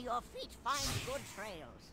May your feet find good trails.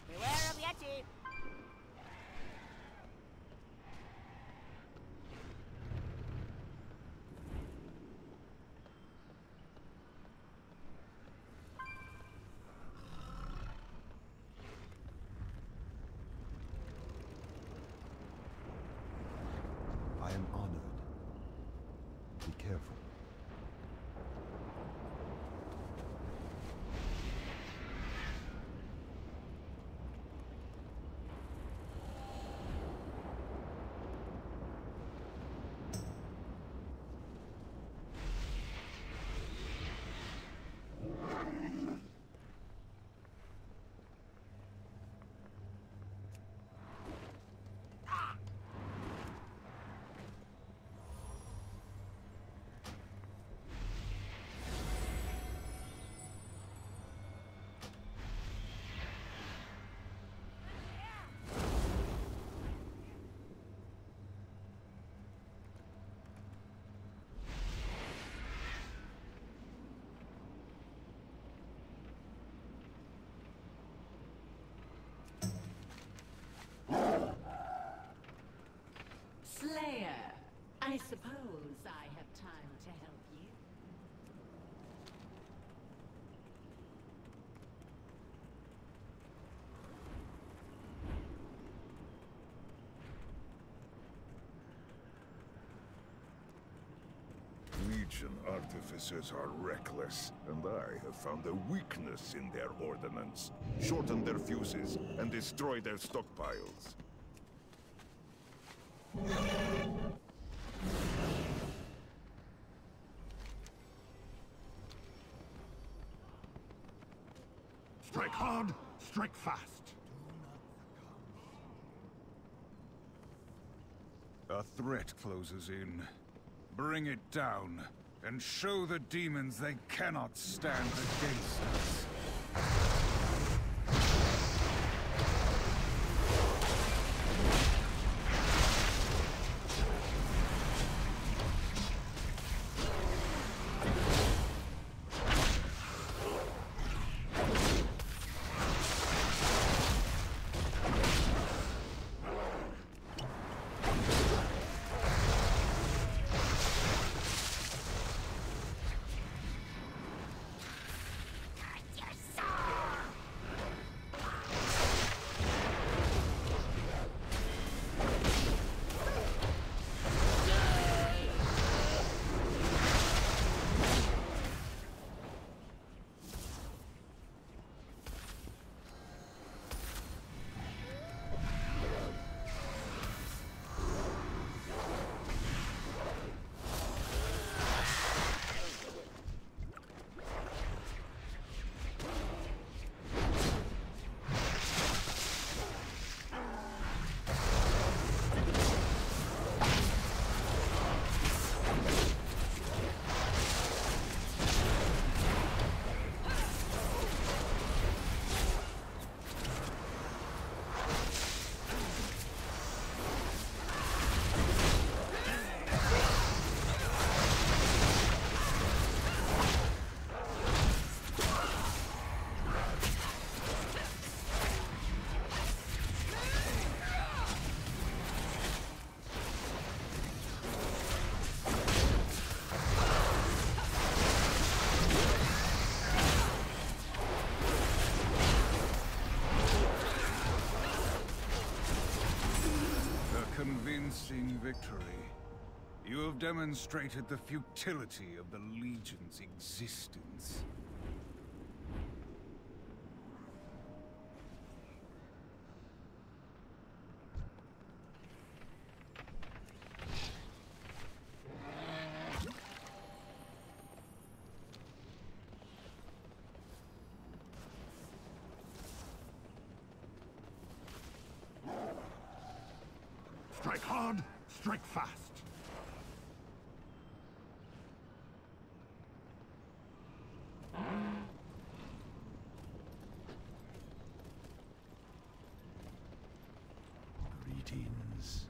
Beware of Yeti! I am honored. Be careful. Slayer, I suppose I have time to help you. Legion artificers are reckless, and I have found a weakness in their ordnance. Shorten their fuses and destroy their stockpiles. Strike hard, strike fast. A threat closes in. Bring it down, and show the demons they cannot stand against us. victory. You have demonstrated the futility of the Legion's existence. Strike hard, strike fast. Greetings.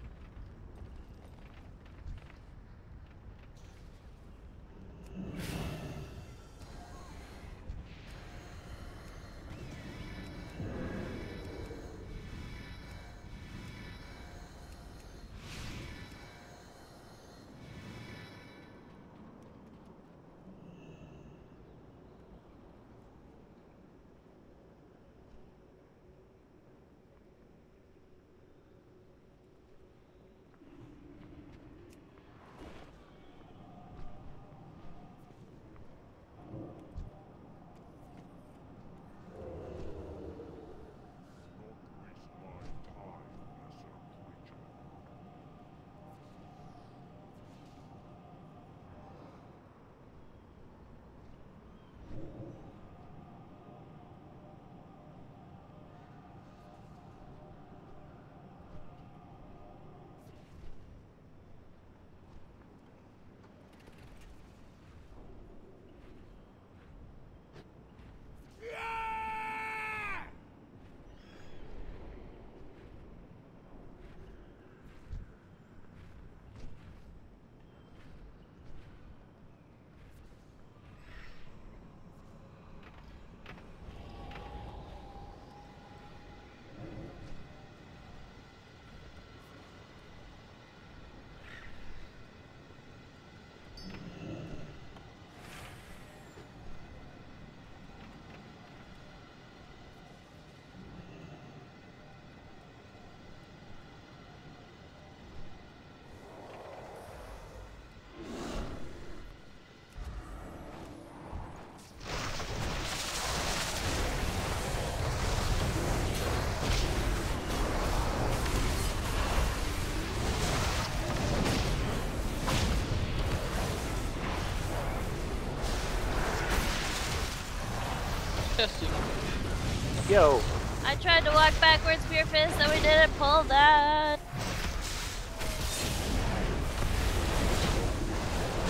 Yo. I tried to walk backwards, Spear Fist, and we didn't pull that.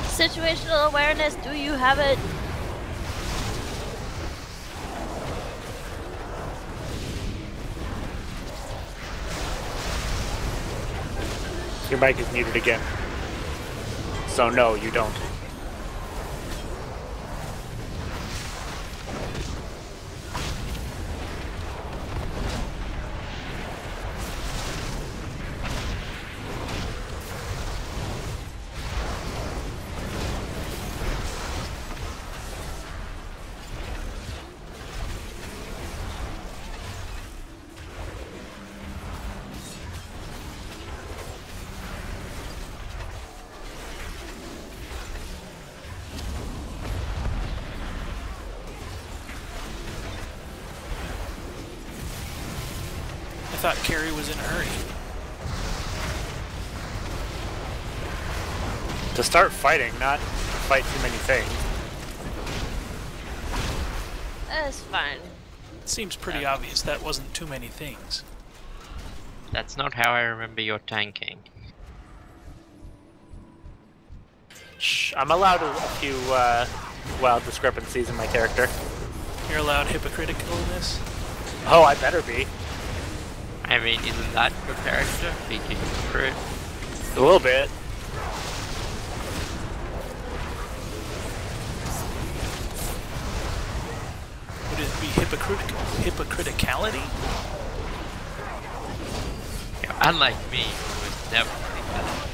Situational awareness, do you have it? Your mic is muted again. So no, you don't. I thought Carrie was in a hurry. To start fighting, not fight too many things. That's fine. It seems pretty obvious that wasn't too many things. That's not how I remember your tanking. Shh, I'm allowed a few wild discrepancies in my character. You're allowed hypocriticalness? Oh, I better be. I mean, isn't that your character? Being a hypocrite? A little bit. Would it be hypocriticality? Yeah, unlike me, who would never think that.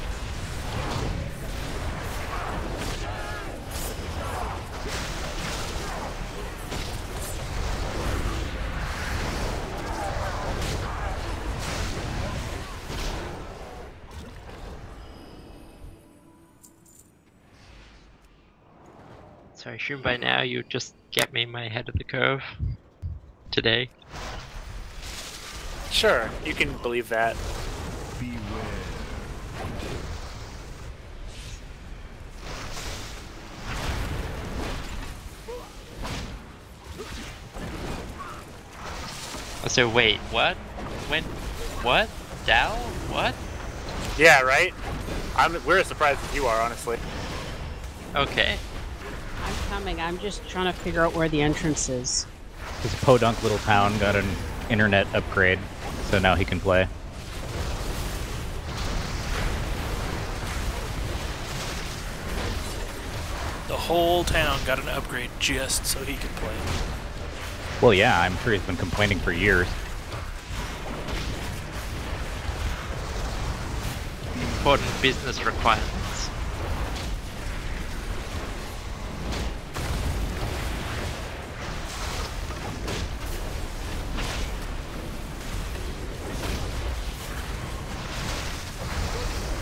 So I assume by now you just get me my head of the curve today. Sure, you can believe that. So wait, what? When? What? Dow? What? Yeah, right? We're as surprised as you are, honestly. Okay. I'm coming. I'm just trying to figure out where the entrance is. This podunk little town got an internet upgrade, so now he can play. The whole town got an upgrade just so he could play. Well, yeah, I'm sure he's been complaining for years. Important business requirements.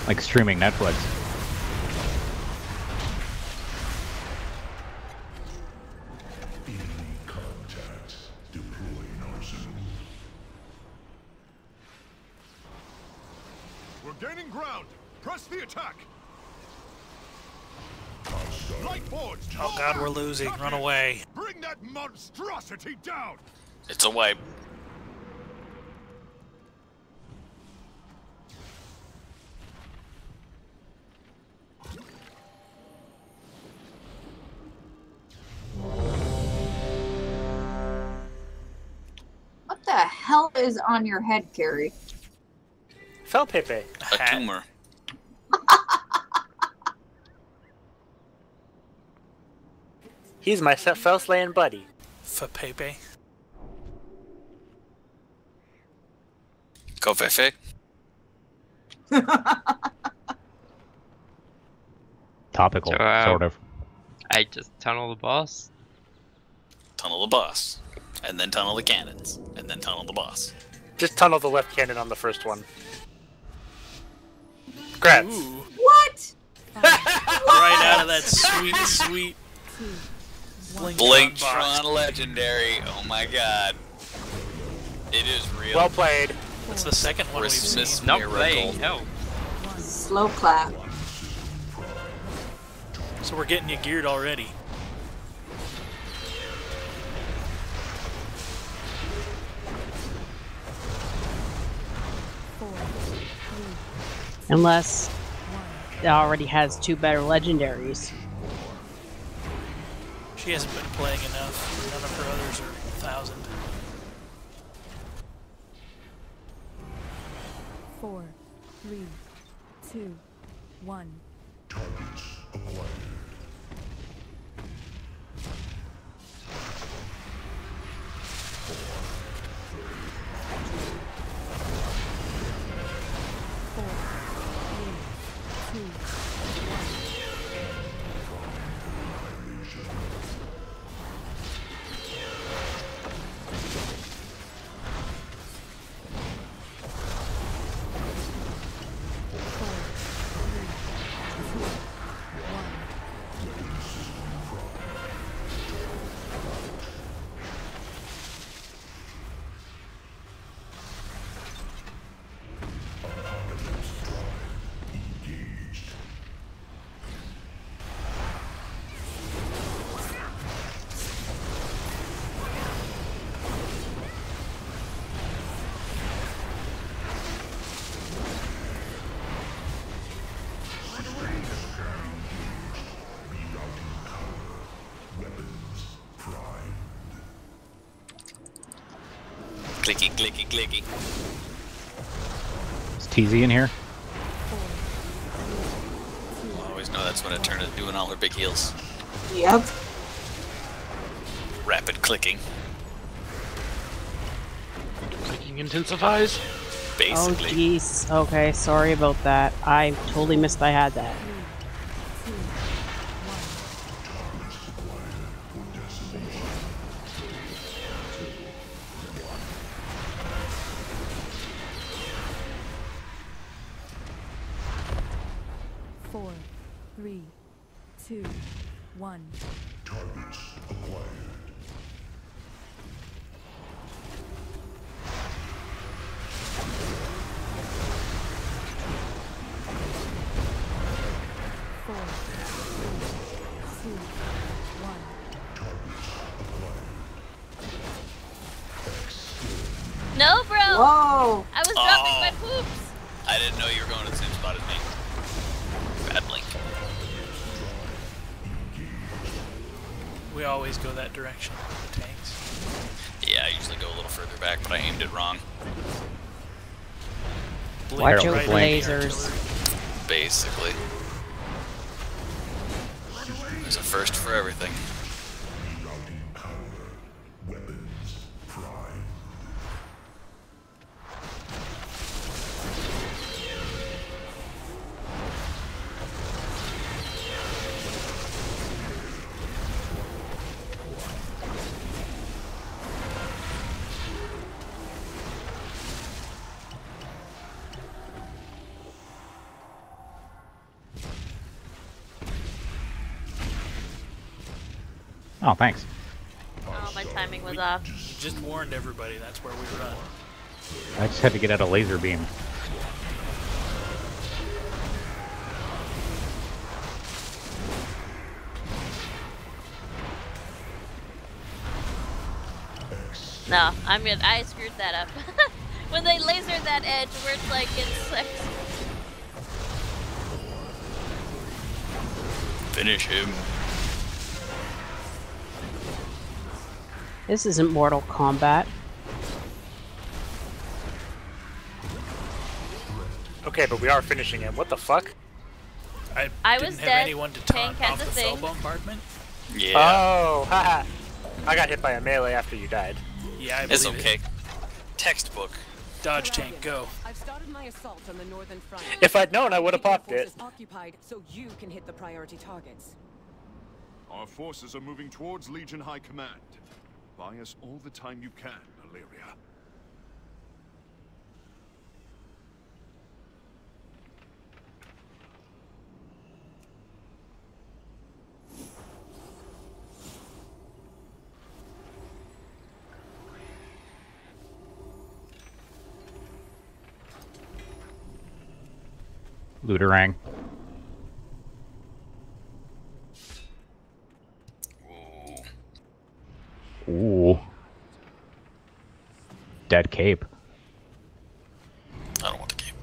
Like streaming Netflix. We're gaining ground. Press the attack. Lightforge. Oh god, we're losing. Run away. Bring that monstrosity down. It's a wipe. What the hell is on your head, Carrie? Fel Pepe. A tumor. He's my fell slaying buddy. For Pepe. Go Fefe. Topical, So, sort of. I just tunnel the boss. Tunnel the boss. And then tunnel the cannons. And then tunnel the boss. Just tunnel the left cannon on the first one. Congrats. What? Right out of that sweet, sweet Blink-tron Legendary. Oh my god. It is real. Well played. That's the second one we've Christmas seen. Not miracle. playing, no. Slow clap. So we're getting you geared already. Unless it already has 2 better legendaries. She hasn't been playing enough. None of her others are 1,000. 4, 3, 2, 1. Targets acquired. Clicky, clicky, clicky. Is TZ in here? I always know that's when it turned into doing all her big heals. Yep. Rapid clicking. Clicking intensifies. Basically. Oh jeez. Okay, sorry about that. I totally missed I had that. Four, 3, 2, 1. Targets acquired. No, bro! Whoa! I was dropping my poops! I didn't know you were going to the same spot as me. Bad blink. We always go that direction with the tanks. Yeah, I usually go a little further back, but I aimed it wrong. Watch your right lasers. Basically. There's a first for everything. Oh, thanks. Oh, my timing was off. Just warned everybody that's where we run. I just had to get out a laser beam. No, I'm good. I screwed that up. When they lasered that edge where it's like it's Finish him. This isn't Mortal Kombat. Okay, but we are finishing him. What the fuck? I didn't was have dead. anyone to Tank taunt had off the the cell thing. bombardment. Yeah. Oh, haha. I got hit by a melee after you died. Yeah, I It's believe okay. it. Textbook. Dodge tank, go. I've started my assault on the northern front. If I'd known, I would have popped it. Forces occupied, so you can hit the priority targets. Our forces are moving towards Legion High Command. Buy us all the time you can, Illyria. Looterang. Ooh. Dead cape. I don't want the cape.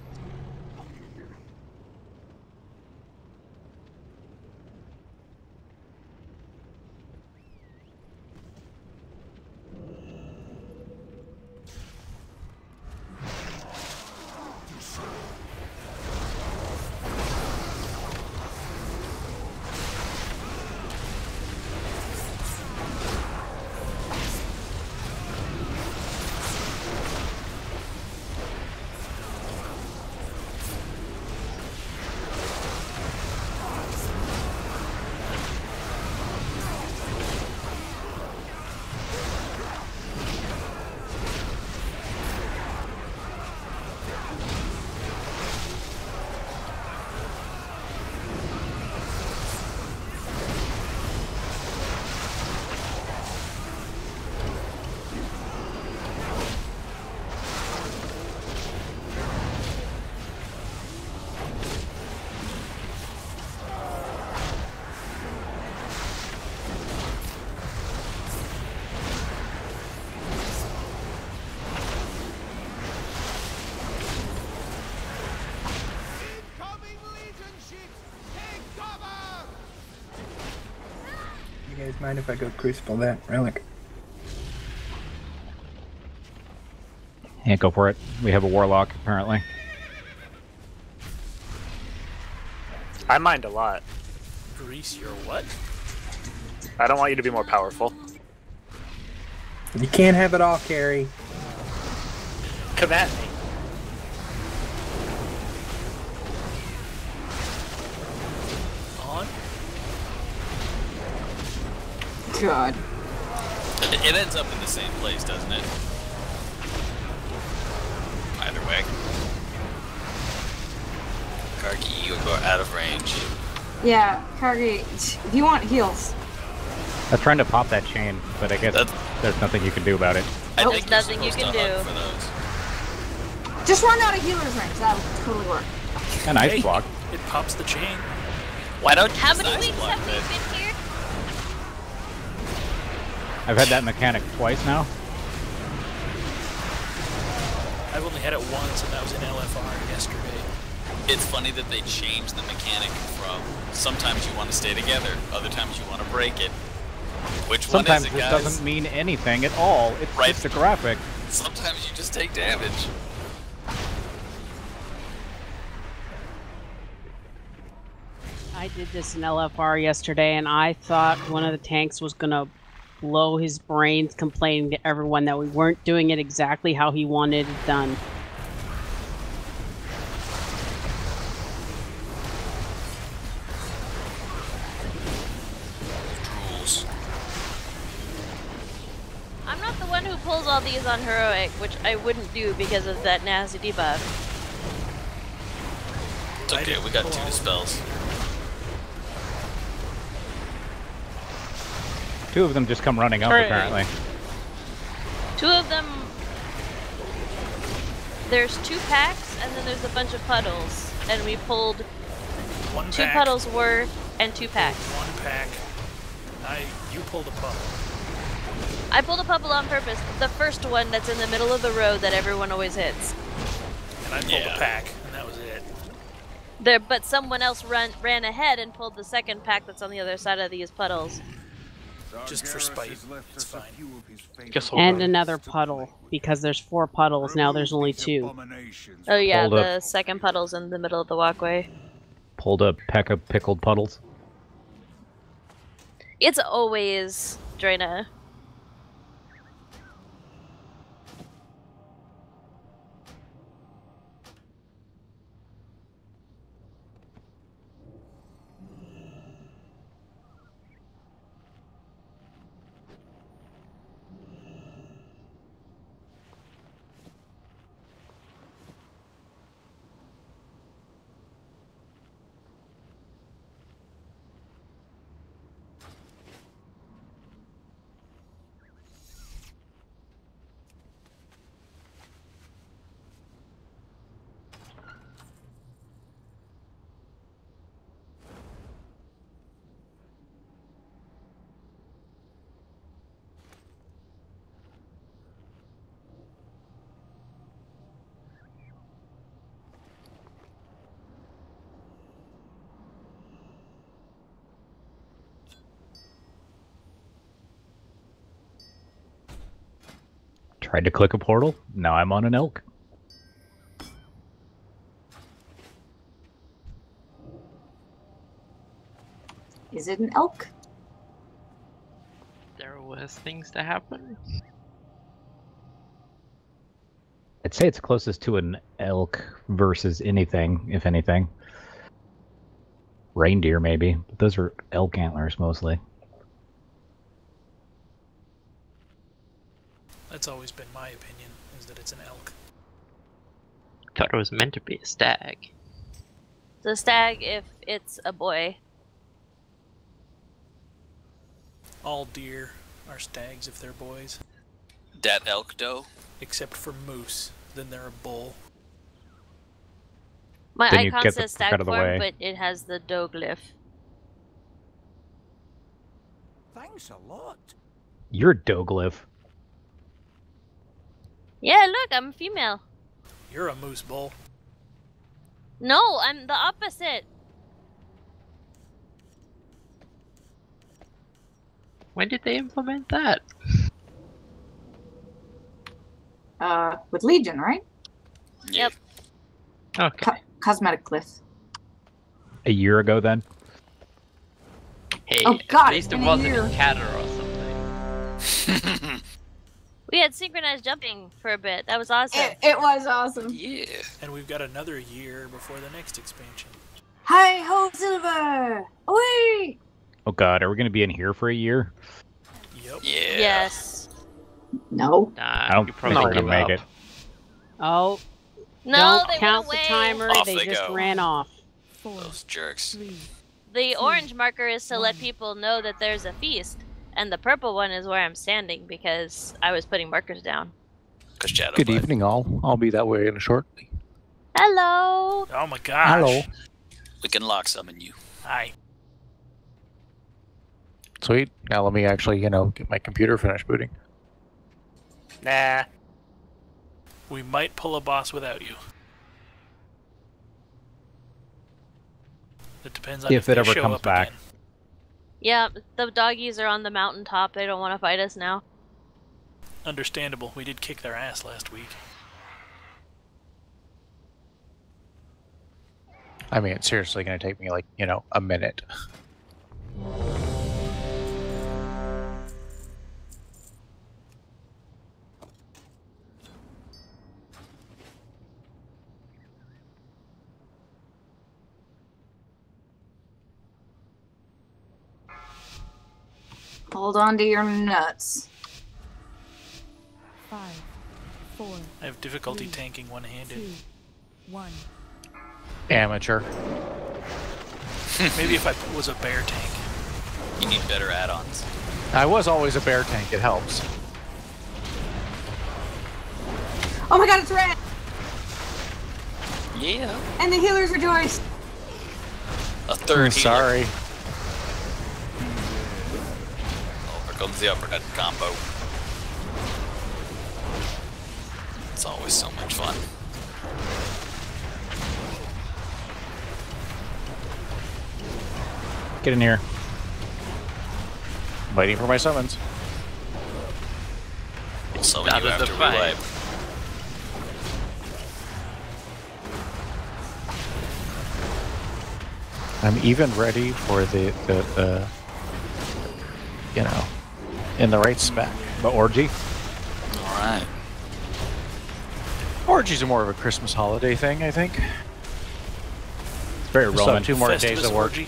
You guys mind if I go crucible that relic? Yeah, go for it. We have a warlock, apparently. I mind a lot. Grease your what? I don't want you to be more powerful. You can't have it all, Carrie. Come at me. On? God. It ends up in the same place, doesn't it? Either way. Karki, you go out of range. Yeah, Kargi, if you want heals. I was trying to pop that chain, but I guess there's nothing you can do about it. There's nothing you can do. Just run out of healer's range. That would totally work. An ice block. It pops the chain. Why don't you How use many the ice weeks block have then? we been here? I've had that mechanic twice now. I've only had it once, and that was in LFR yesterday. It's funny that they changed the mechanic from sometimes you want to stay together, other times you want to break it. Which Sometimes one is it, this guys? doesn't mean anything at all. It's Right. just a graphic. Sometimes you just take damage. I did this in LFR yesterday, and I thought one of the tanks was gonna blow his brains complaining to everyone that we weren't doing it exactly how he wanted it done. Rules. I'm not the one who pulls all these on heroic, which I wouldn't do because of that nasty debuff. It's okay, we got 2 dispels. 2 of them just come running up, Hooray. apparently. 2 of them. There's 2 packs, and then there's a bunch of puddles, and we pulled 2 pack. puddles worth and 2 packs. 1 pack. You pulled a puddle. I pulled a puddle on purpose. The first one that's in the middle of the road that everyone always hits. And I pulled a pack, and that was it. But someone else ran ahead and pulled the second pack that's on the other side of these puddles. Just for spite. It's fine. And another puddle, because there's 4 puddles, now there's only 2. Oh yeah, Hold the up. second puddle's in the middle of the walkway. Pulled a peck of pickled puddles. It's always Draina. Tried to click a portal. Now I'm on an elk. Is it an elk? There are worse things to happen. I'd say it's closest to an elk versus anything, if anything. Reindeer, maybe. But those are elk antlers, mostly. That's always been my opinion, is that it's an elk. Thought it was meant to be a stag. It's a stag if it's a boy. All deer are stags if they're boys. Dat elk doe? Except for moose, then they're a bull. My Then you icon get the says fuck stag out of the form, way. but it has the doe glyph. Thanks a lot. You're Doglyph. Yeah, look, I'm a female. You're a moose bull. No, I'm the opposite. When did they implement that? With Legion, right? Yep. Okay. Cosmetic glyph. A year ago, then? Hey, Oh, God, at least it in a wasn't year. a catter or something. We had synchronized jumping for a bit. That was awesome. It was awesome. Yeah. And we've got another year before the next expansion. Hi ho, Silver! Away! Oh god, are we going to be in here for a year? Yep. Yeah. Yes. No. Nah, I don't you think probably we're going to give make up. it. Oh, No, don't they count went the away. timer, Off they they just go. ran off. 4, Those jerks. 3, The orange marker is to let One. people know that there's a feast. And the purple one is where I'm standing because I was putting markers down. Good evening, all. I'll be that way in a shortly. Hello! Oh my gosh. Hello. We can lock summon you. Hi. Sweet. Now let me actually, get my computer finished booting. Nah. We might pull a boss without you. It depends on If it they ever show comes up back. again. Yeah, the doggies are on the mountaintop. They don't want to fight us now. Understandable. We did kick their ass last week. I mean, it's seriously going to take me, like, a minute. Hold on to your nuts. 5, 4. I have difficulty 3, tanking one-handed. 2, 1. Amateur. Maybe if I was a bear tank. You need better add-ons. I was always a bear tank. It helps. Oh my god, it's red! Yeah. And the healers rejoice! A third healer. Sorry. Oh, here comes the uppercut combo. It's always so much fun. Get in here. Waiting for my summons. We'll summon you after we wipe. I'm even ready for the in the right spec. The orgy? Alright. Orgies are more of a Christmas holiday thing, I think. It's very Still have Roman. 2 more Festivus days of work. orgy.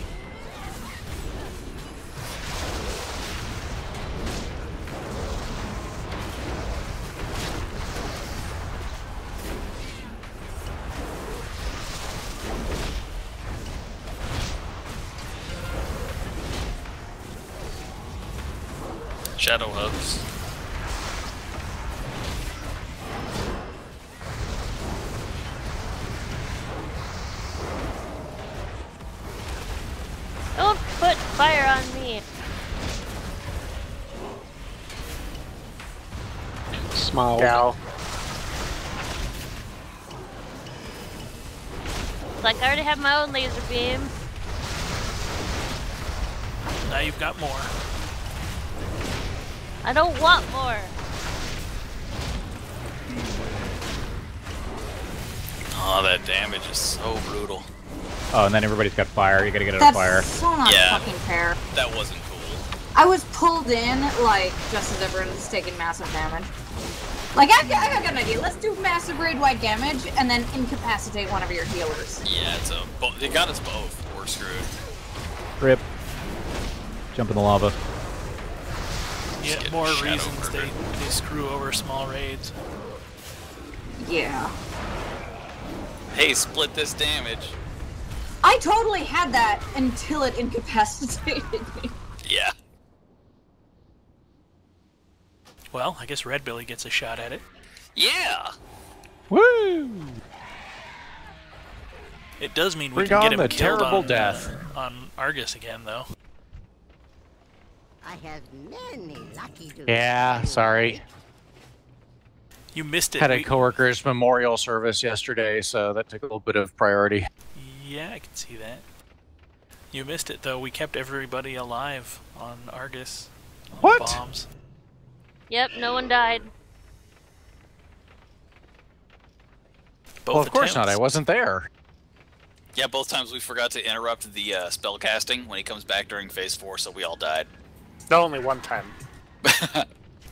Shadow hugs. Don't put fire on me. Smile. Gal. Like I already have my own laser beam. Now you've got more. I don't want more. Oh, that damage is so brutal. Oh, and then everybody's got fire. You gotta get it on fire. That's so not fucking fair. That wasn't cool. I was pulled in, like, just as everyone was taking massive damage. Like, I got an idea. Let's do massive raid-wide damage, and then incapacitate one of your healers. Yeah, it's they got us both. We're screwed. Rip. Jump in the lava. Yet more reasons they screw over small raids. Yeah. Hey, split this damage. I totally had that until it incapacitated me. Yeah. Well, I guess Red Billy gets a shot at it. Yeah! Woo! It does mean we Bring can get on him the killed terrible on, death. On Argus again, though. I have many lucky to Yeah, sorry. You missed it. Had a coworker's memorial service yesterday, so that took a little bit of priority. Yeah, I can see that. You missed it, though. We kept everybody alive on Argus. On What? Bombs. Yep, no one died. Well, of course not. I wasn't there. Yeah, both times we forgot to interrupt the spell casting when he comes back during phase 4, so we all died. No, only one time.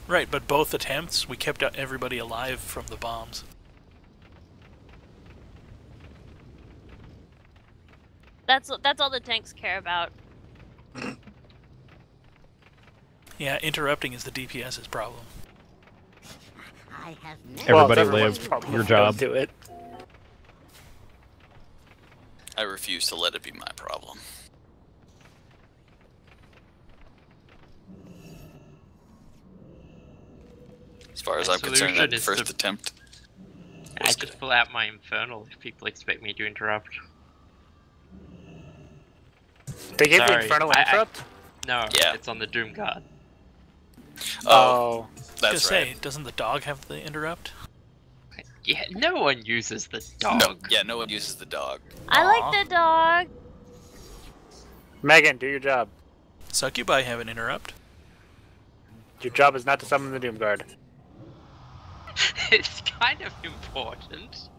Right, but both attempts, we kept everybody alive from the bombs. That's all the tanks care about. Yeah, interrupting is the DPS's problem. I have Everybody live. Your job. Do it. I refuse to let it be my problem. As far as I'm concerned, Solution that is first to- attempt. I just pull out my Infernal if people expect me to interrupt. They gave you Sorry, Infernal I- Interrupt? No, Yeah. it's on the Doom card. Oh, Just that's say, right. doesn't the dog have the interrupt? Yeah, no one uses the No, dog. yeah, no one uses the dog. I like the dog. Megan, do your job. Succubi have an interrupt. Your job is not to summon the Doom Guard. It's kind of important.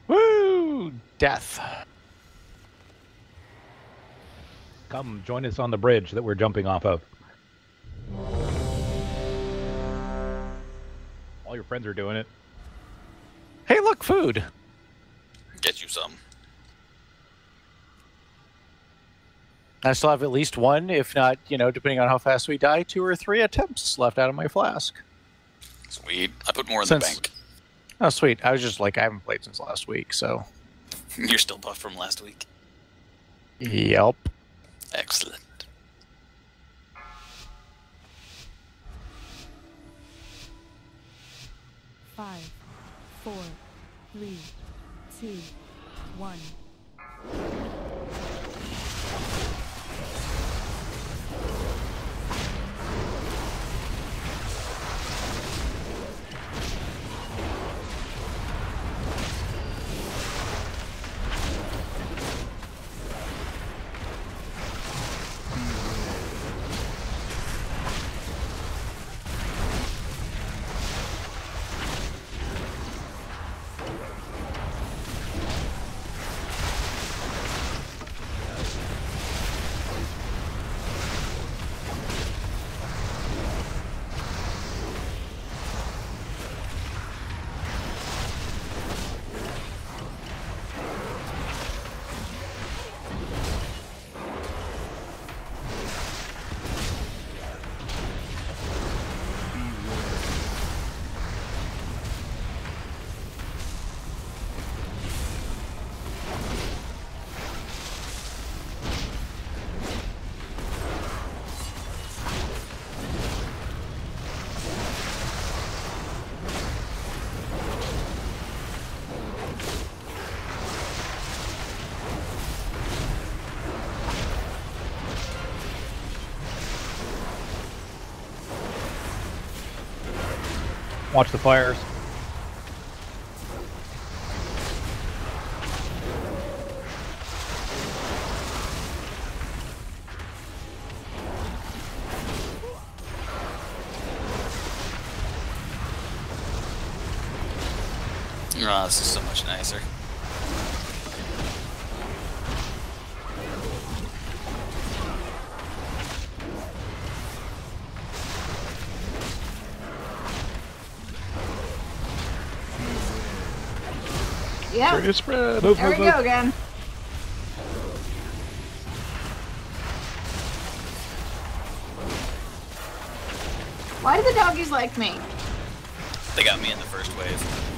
Woo! Death. Come, join us on the bridge that we're jumping off of. All your friends are doing it. Hey, look, food. Get you some. I still have at least one, if not, depending on how fast we die, 2 or 3 attempts left out of my flask. Sweet. I put more in the bank. Oh, sweet. I was just like, I haven't played since last week, so. You're still buffed from last week. Yep. Excellent. Five, 4, 3, 2, 1. Watch the fires. Oh, this is so much nicer. Yeah. Pretty spread. There we go again. Why do the doggies like me? They got me in the first wave.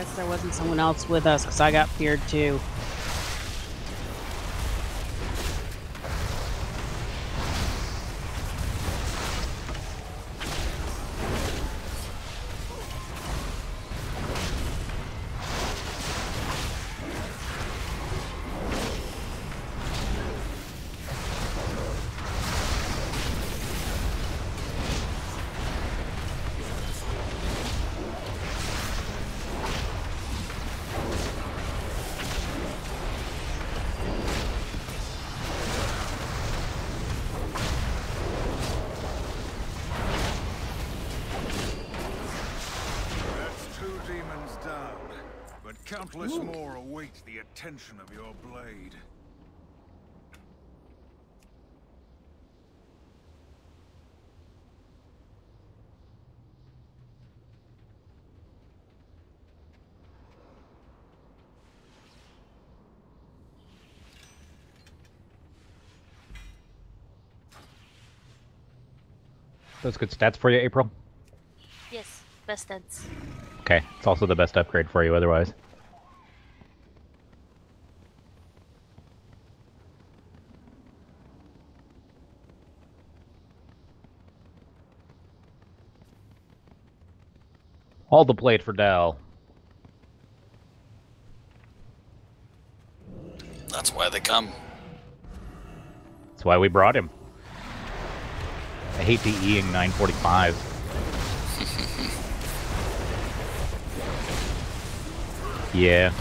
guess there wasn't someone else with us because I got feared too. Countless more await the attention of your blade. Those good stats for you, April? Yes, best stats. Okay, it's also the best upgrade for you otherwise. All the blade for Dal. That's why they come. That's why we brought him. I hate DEing 945. Yeah.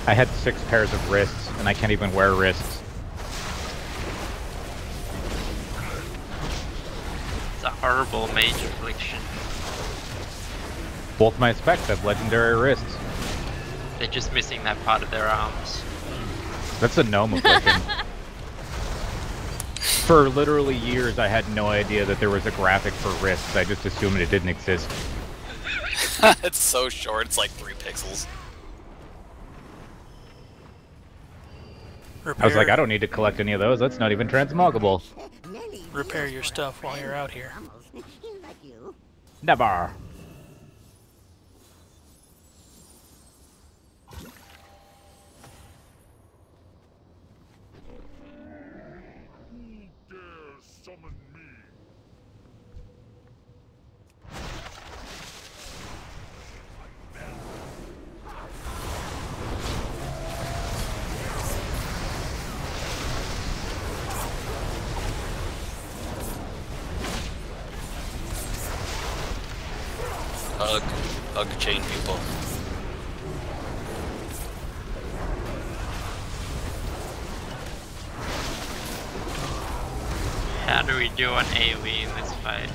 I had 6 pairs of wrists, and I can't even wear wrists. It's a horrible mage affliction. Both my specs have legendary wrists. They're just missing that part of their arms. That's a gnome affliction. For literally years, I had no idea that there was a graphic for wrists. I just assumed it didn't exist. It's so short, it's like 3 pixels. I was like, I don't need to collect any of those. That's not even transmoggable. Repair your stuff while you're out here. Never. Hug chain people. How do we do on AoE in this fight?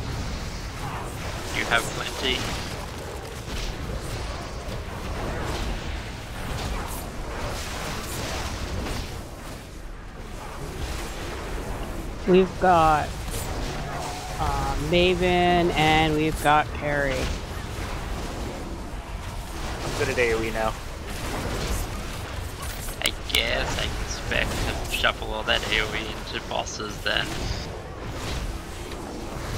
You have plenty. We've got Maven and we've got Carrie. I'm good at AoE now. I guess I can expect to shuffle all that AoE into bosses then.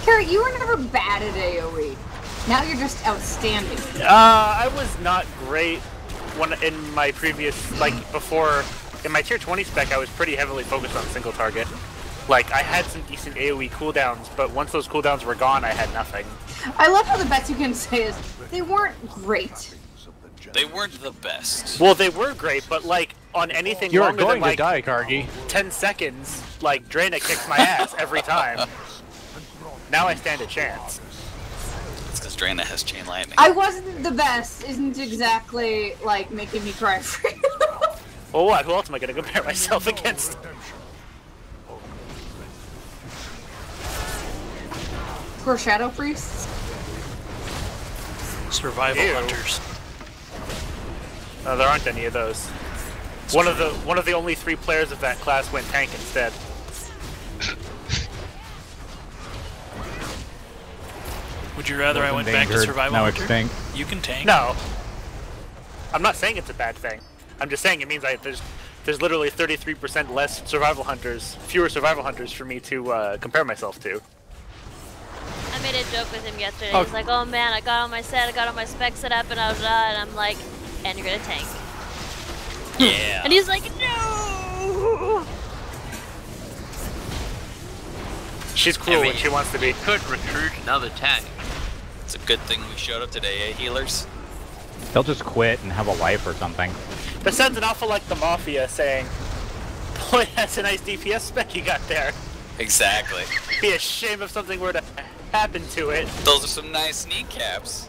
Carrie, you were never bad at AoE. Now you're just outstanding. I was not great in my previous, like, before, in my tier 20 spec, I was pretty heavily focused on single target. Like, I had some decent AoE cooldowns, but once those cooldowns were gone, I had nothing. I love how the best you can say is, they weren't great. They weren't the best. Well, they were great, but, like, on anything You're longer going than, like, to die, Kargi. 10 seconds, like, Draina kicks my ass every time. Now I stand a chance. It's because Draina has chain lightning. I wasn't the best isn't exactly, like, making me cry for you. Well, what? Who else am I going to compare myself against? Poor Shadow Priests. Survival hunters. No, there aren't any of those. One of the only 3 players of that class went tank instead. Would you rather I went back to survival now hunter? extinct. You can tank. No. I'm not saying it's a bad thing. I'm just saying it means there's literally 33% less survival hunters, fewer survival hunters for me to compare myself to. I made a joke with him yesterday. Oh. He was like, "Oh man, I got all my set, I got all my specs set up, and I'm like, and you're gonna tank." Yeah. And he's like, "No." She's cool when she wants to be. Could recruit another tank. It's a good thing we showed up today, eh, healers? They'll just quit and have a life or something. That sounds an awful like the Mafia saying, "Boy, that's a nice DPS spec you got there." Exactly. Be a shame if something were to happen to it. Those are some nice kneecaps.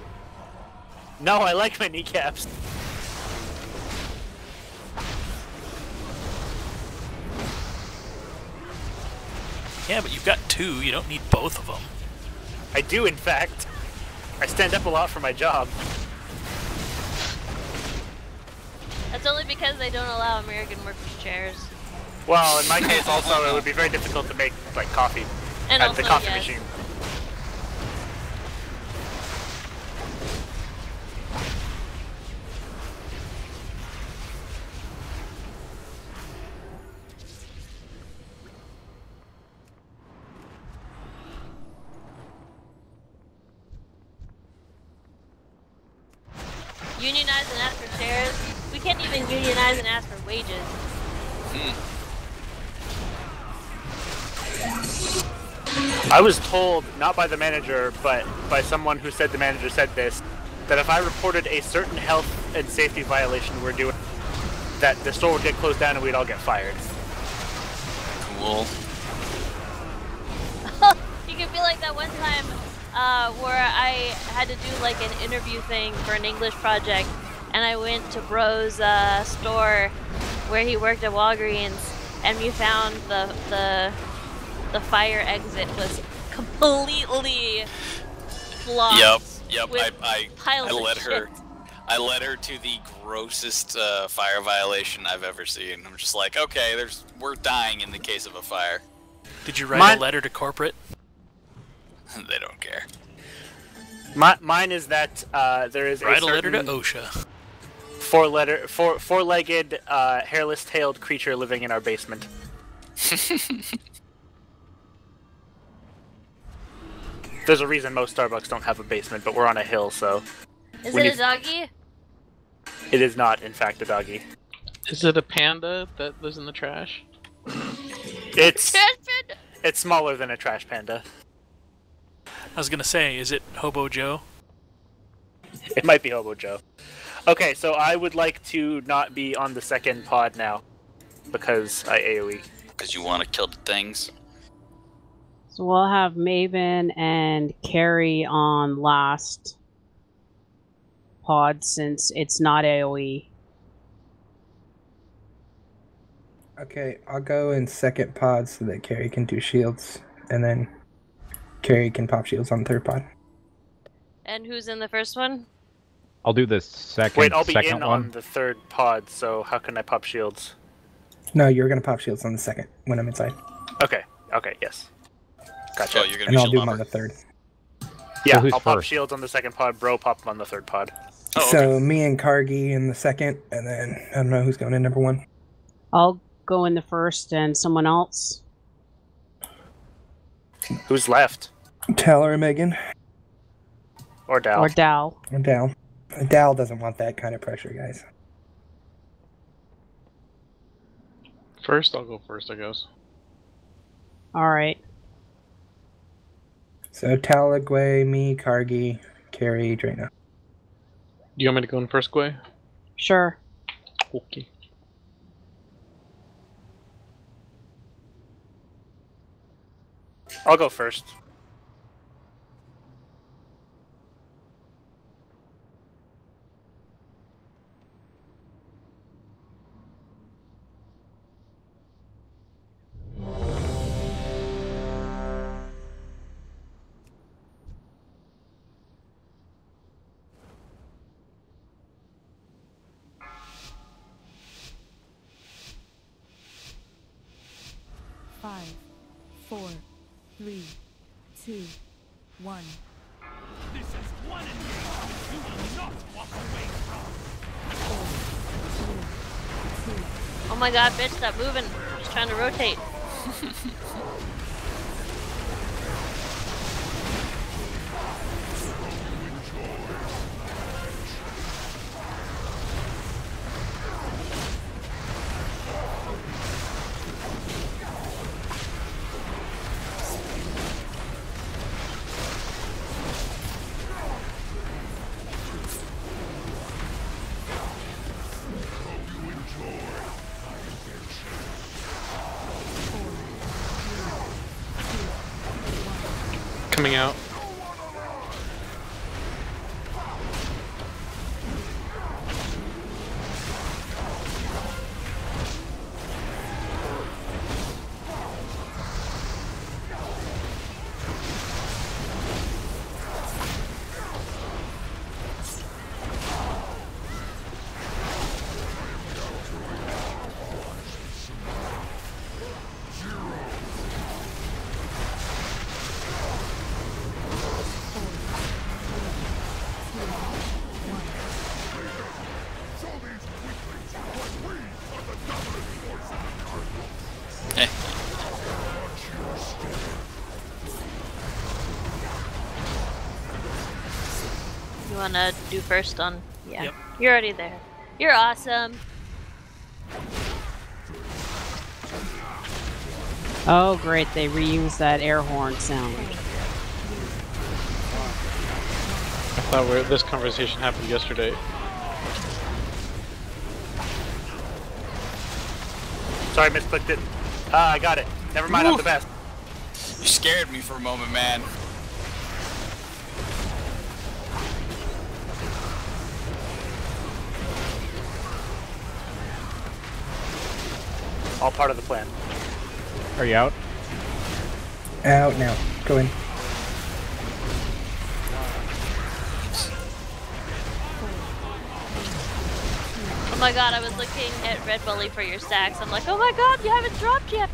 No, I like my kneecaps. Yeah, but you've got 2. You don't need both of them. I do, in fact. I stand up a lot for my job. That's only because they don't allow American workers' chairs. Well, in my case also, it would be very difficult to make, like, coffee And at also, the coffee yes. machine. Unionize and ask for chairs. We can't even unionize and ask for wages. I was told, not by the manager, but by someone who said the manager said this, that if I reported a certain health and safety violation we're doing, that the store would get closed down and we'd all get fired. Cool. You can feel like that one time where I had to do like an interview thing for an English project, and I went to Bro's store where he worked at Walgreens, and we found the fire exit was completely blocked. Yep. I led her to the grossest fire violation I've ever seen. I'm just like, okay, we're dying in the case of a fire. Did you write a letter to corporate? They don't care. Mine is that there is Write a letter to certain OSHA. four-legged, hairless-tailed creature living in our basement. There's a reason most Starbucks don't have a basement, but we're on a hill, so... Is it a doggy? It is not, in fact, a doggy. Is it a panda that lives in the trash? It's smaller than a trash panda. I was gonna say, is it Hobo Joe? It might be Hobo Joe. Okay, so I would like to not be on the second pod now, because I AoE. Because you want to kill the things? So we'll have Maven and Carrie on last pod since it's not AoE. Okay, I'll go in second pod so that Carrie can do shields, and then Carrie can pop shields on the third pod. And who's in the first one? I'll do the second. Wait, I'll be in one. on the third pod, so how can I pop shields? No, you're gonna pop shields on the second when I'm inside. Okay, yes. Gotcha. Oh, you're gonna And be I'll shield do them bomber. on the third. Yeah, who's I'll pop first? shields on the second pod, Bro pop on the third pod. Oh, So me and Kargi in the second, and then I don't know who's going in number one. I'll go in the first and someone else. Who's left? Taylor and Megan. Or Dal. Or Dal. Or Dal. Dal doesn't want that kind of pressure, guys. First, I'll go first, I guess. Alright. So Talagway, me, Kargi, Carrie, Drena. Do you want me to go in first, Gway? Sure. Okay. I'll go first. Five, 4, 3, 2, 1. This is one enemy you will not walk away from. 4, 3, 2, Oh my god, bitch, stop moving. I'm just trying to rotate. Coming out. You wanna do first on? Yeah. Yep. You're already there. You're awesome. Oh, great. They reused that air horn sound. I thought this conversation happened yesterday. Sorry, misclicked it. I got it. Never mind, I'm the best. You scared me for a moment, man. All part of the plan. Are you out? Out now. Go in. Oh my god, I was looking at Red Bully for your stacks. I'm like, oh my god, you haven't dropped yet.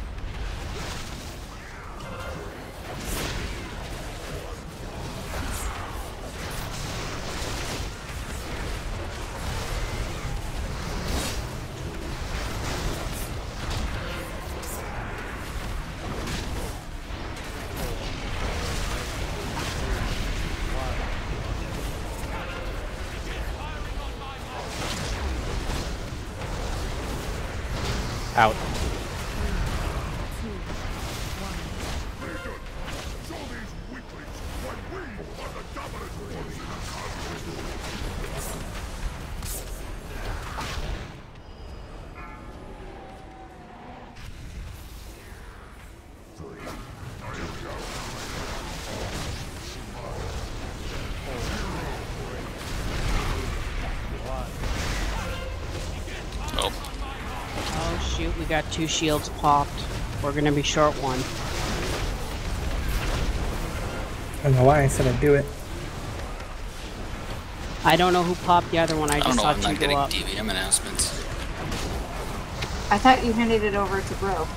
Out. Oh shoot, we got 2 shields popped. We're gonna be short one. I don't know why I said I'd do it. I don't know who popped the other one. I I don't just know, saw I'm 2 not go getting up. DVM announcements. I thought you handed it over to Bro.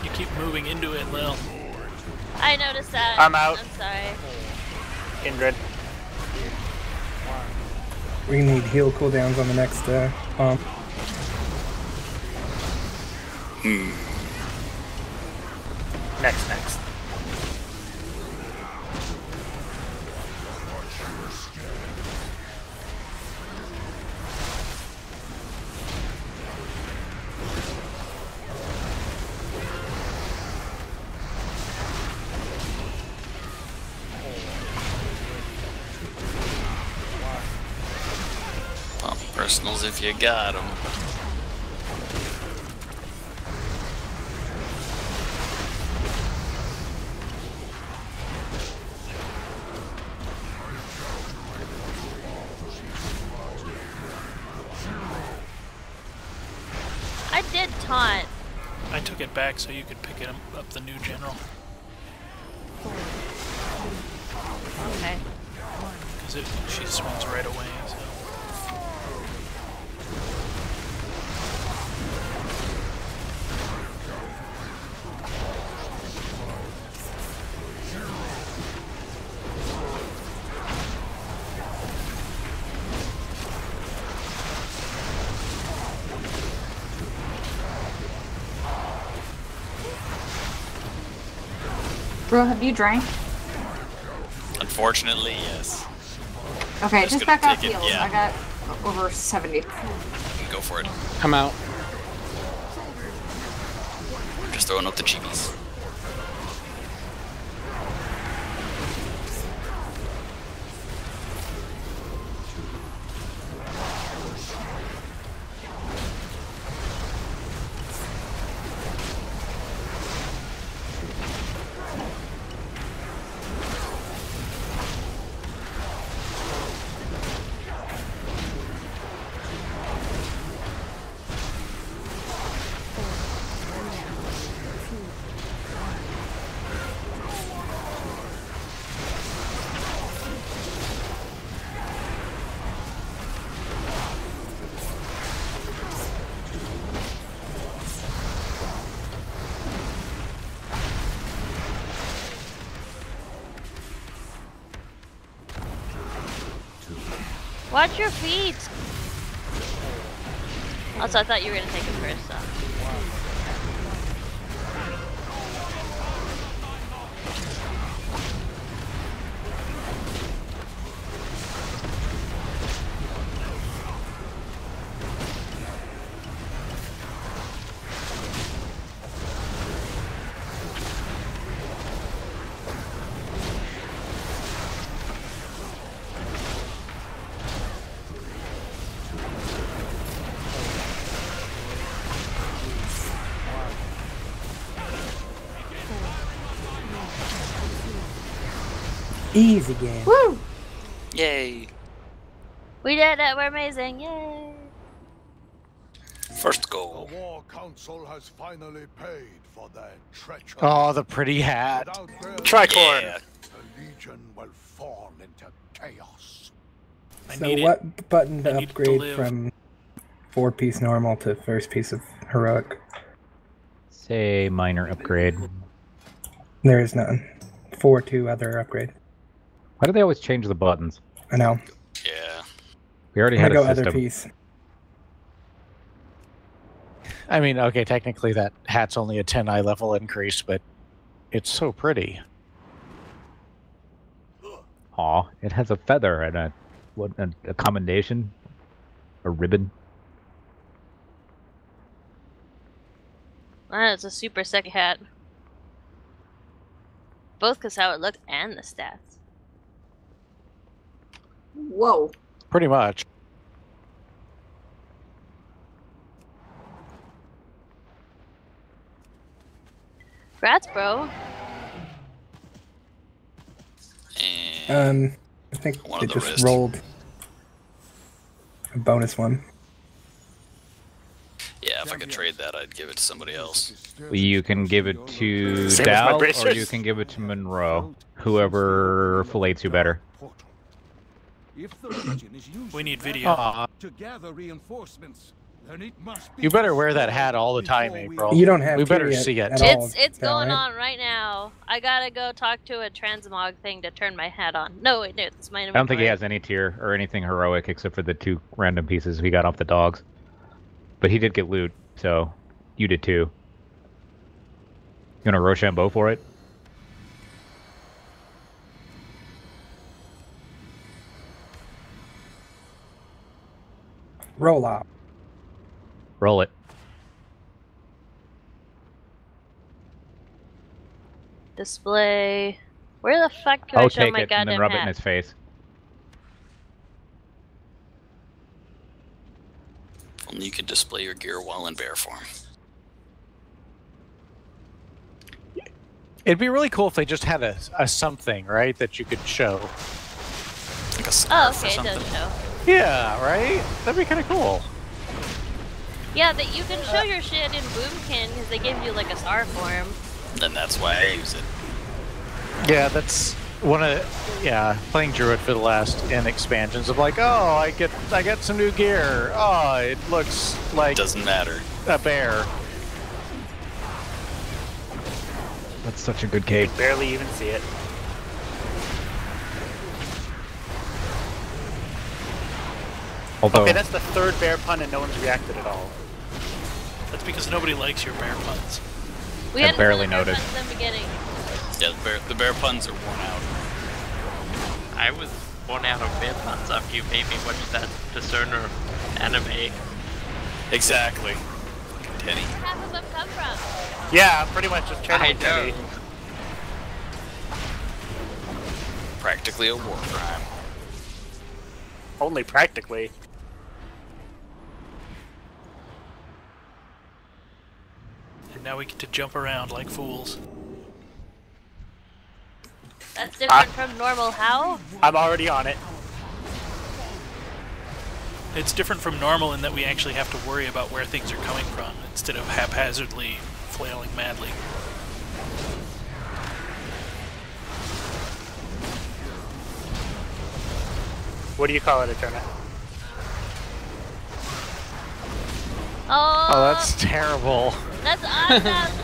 You keep moving into it, Lil. I noticed that. I'm out. I'm sorry. Kindred. We need heal cooldowns on the next pump. Next. Pop personals if you got them. I did taunt. I took it back so you could pick it up the new general. Okay. Because she swings right away, so. Bro, have you drank? Unfortunately, yes. Okay, Just just gonna back off take it, heals. yeah. I got over 70. Go for it. I'm out. Just throwing up the cheapies. Watch your feet! Also, I thought you were gonna take it first, so. Easy game. Woo! Yay! We did it! We're amazing! Yay! First goal. The War Council has finally paid for their treachery. Oh, the pretty hat. Tricorn. The Legion will fall into chaos. So what button to upgrade from 4-piece normal to first piece of heroic? Say minor upgrade. There is none. 4-2 other upgrade. Why do they always change the buttons? I know. Yeah. We already I'm had gonna a go system. other piece. I mean, okay, technically that hat's only a 10 eye level increase, but it's so pretty. Aw, it has a feather and a commendation, a ribbon. Wow, it's a super sick hat. Both because how it looked and the stats. Whoa. Pretty much. Congrats, bro. And I think one it of the just wrist. rolled a bonus one. yeah, if I could trade that, I'd give it to somebody else. You can give it to Same as my Dal, or bracers. you can give it to Monroe. Whoever fillets you better. If the Legion is using We need video. Aw. to gather reinforcements, then it must be You better wear that hat all the time, April. You don't have We to better yet see it. at all, It's Dal, going right? on right now. I gotta go talk to a transmog thing to turn my hat on. No, wait, no, it's my I don't think inventory. he has any tier or anything heroic except for the 2 random pieces he got off the dogs. But he did get loot, so you did too. You want a Rochambeau for it? Roll out. Roll it. Display. Where the fuck do I Oh, show take my it and then goddamn rub it in hat? his face. Only you can display your gear while in bear form. It'd be really cool if they just had a something, right, that you could show. Like a Oh, scarf or okay, it something. does show. Yeah, right? That'd be kind of cool. Yeah, that you can show your shit in Boomkin because they give you like a star form. Then that's why I use it. Yeah, that's one of playing Druid for the last N expansions of like, oh, I get some new gear. Oh, it looks like Doesn't matter. a bear. That's such a good cape. Barely even see it. Although, Okay, that's the third bear pun and no one's reacted at all. That's because nobody likes your bear puns. We I had barely another bear noticed. puns in the beginning. Yeah, the bear puns are worn out. I was worn out of bear puns after you made me watch that Discerner anime. Exactly. Fucking Teddy. Where half of them come from? Yeah, I'm pretty much just I turning know. Teddy. Practically a war crime. Only practically. And now we get to jump around like fools. That's different from normal how? I'm already on it. It's different from normal in that we actually have to worry about where things are coming from instead of haphazardly flailing madly. What do you call it, Eterna? Oh, Oh, that's terrible. that's awesome!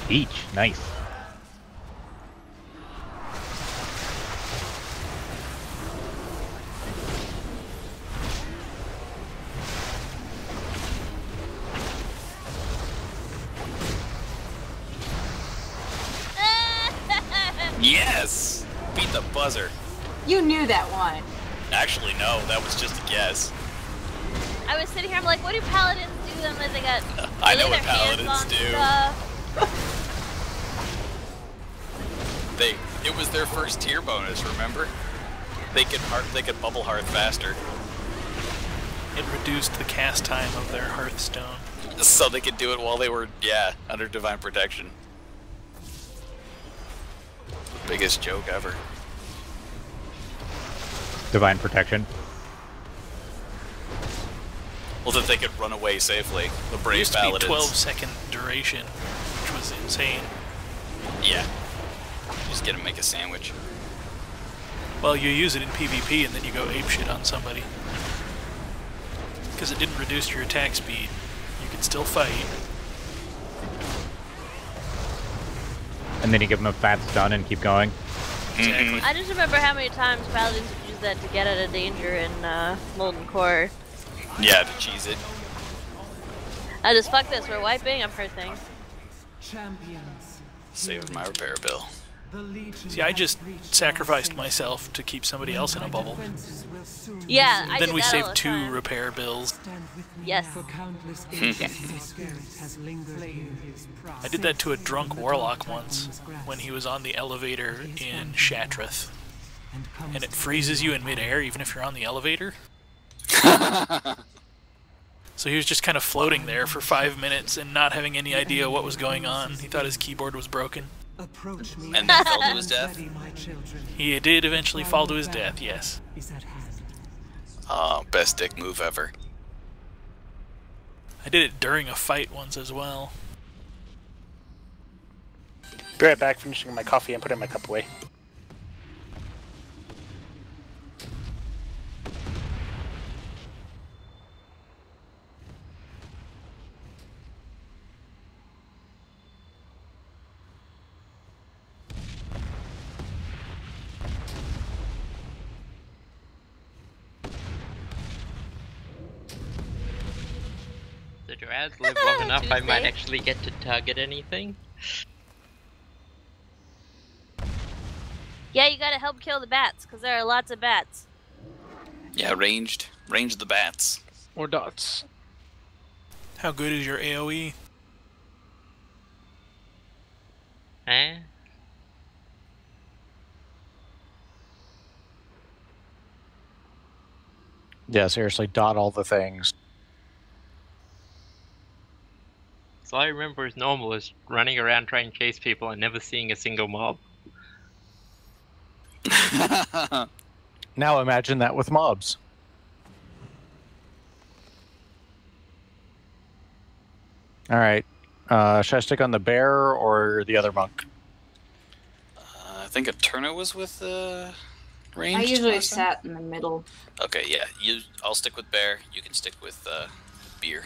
Each, nice. Yes! Beat the buzzer. You knew that one. Actually, no, that was just a guess. I was sitting here, I'm like, what do paladins do unless they got I know lay what their hands paladins on do. stuff? It was their first tier bonus, remember? They could bubble hearth faster. It reduced the cast time of their Hearthstone. So they could do it while they were, under divine protection. Biggest joke ever. Divine protection. Well, that they could run away safely. The It brave used to be paladins. 12-second duration, which was insane. Yeah. Just get to make a sandwich. Well, you use it in PvP and then you go apeshit on somebody. Because it didn't reduce your attack speed. You could still fight. And then you give them a fat stun and keep going. Exactly. I just remember how many times paladins would use that to get out of danger in Molten Core. Yeah, to cheese it. I just, fuck this, we're wiping, I'm hurting. Saved my repair bill. See, I just sacrificed myself to keep somebody else in a bubble. Yeah, I Then did we that all saved the 2 time. repair bills. Yes. I did that to a drunk warlock once, when he was on the elevator in Shatrith. And it freezes you in midair even if you're on the elevator. So he was just kind of floating there for 5 minutes and not having any idea what was going on. He thought his keyboard was broken. And then fell to his death? He did eventually fall to his death, yes. Best dick move ever. I did it during a fight once as well. Be right back, finishing my coffee and putting my cup away. So do ads live long enough I might Tuesday. actually get to target anything? Yeah, you gotta help kill the bats, because there are lots of bats. Yeah, ranged. Ranged the bats. Or dots. How good is your AoE? Eh? Yeah, seriously, dot all the things. So all I remember as normal is running around trying to chase people and never seeing a single mob. Now imagine that with mobs. Alright. Should I stick on the bear or the other monk? I think Eterna was with ranged. I usually last time? sat in the middle. Okay, yeah. I'll stick with bear. You can stick with beer.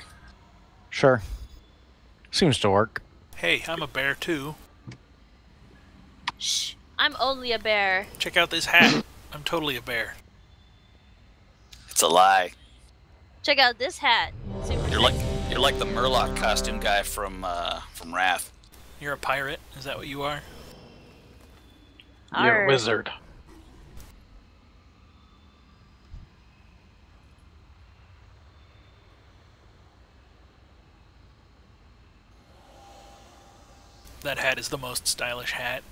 Sure. Seems to work. Hey, I'm a bear too. I I'm only a bear. Check out this hat. I'm totally a bear. It's a lie. Check out this hat. You're like the Murloc costume guy from Wrath. You're a pirate? Is that what you are? You're a wizard. That hat is the most stylish hat.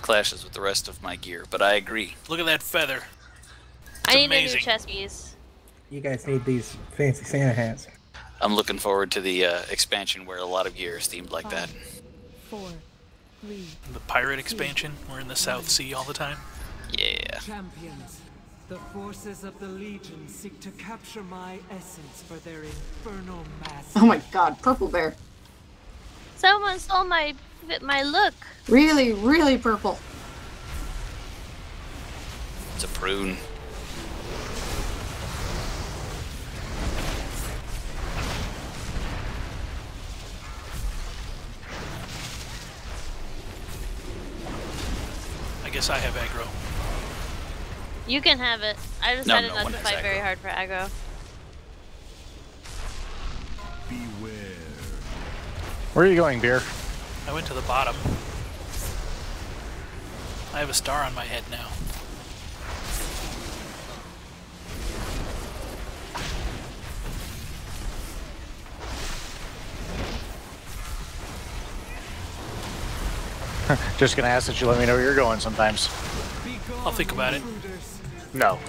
Clashes with the rest of my gear, but I agree. Look at that feather. I need amazing. a new chest piece. You guys need these fancy Santa hats. I'm looking forward to the expansion where a lot of gear is themed like that. 4, 3. The pirate expansion. We're in the South Sea all the time. Yeah. Champions, the forces of the Legion seek to capture my essence for their infernal mass. Oh my god, purple bear. Someone stole my look. Really, really purple. It's a prune. I guess I have aggro. You can have it. I decided not to fight very hard for aggro. Where are you going, Beer? I went to the bottom. I have a star on my head now. Just gonna ask that you let me know where you're going sometimes. I'll think about it. No.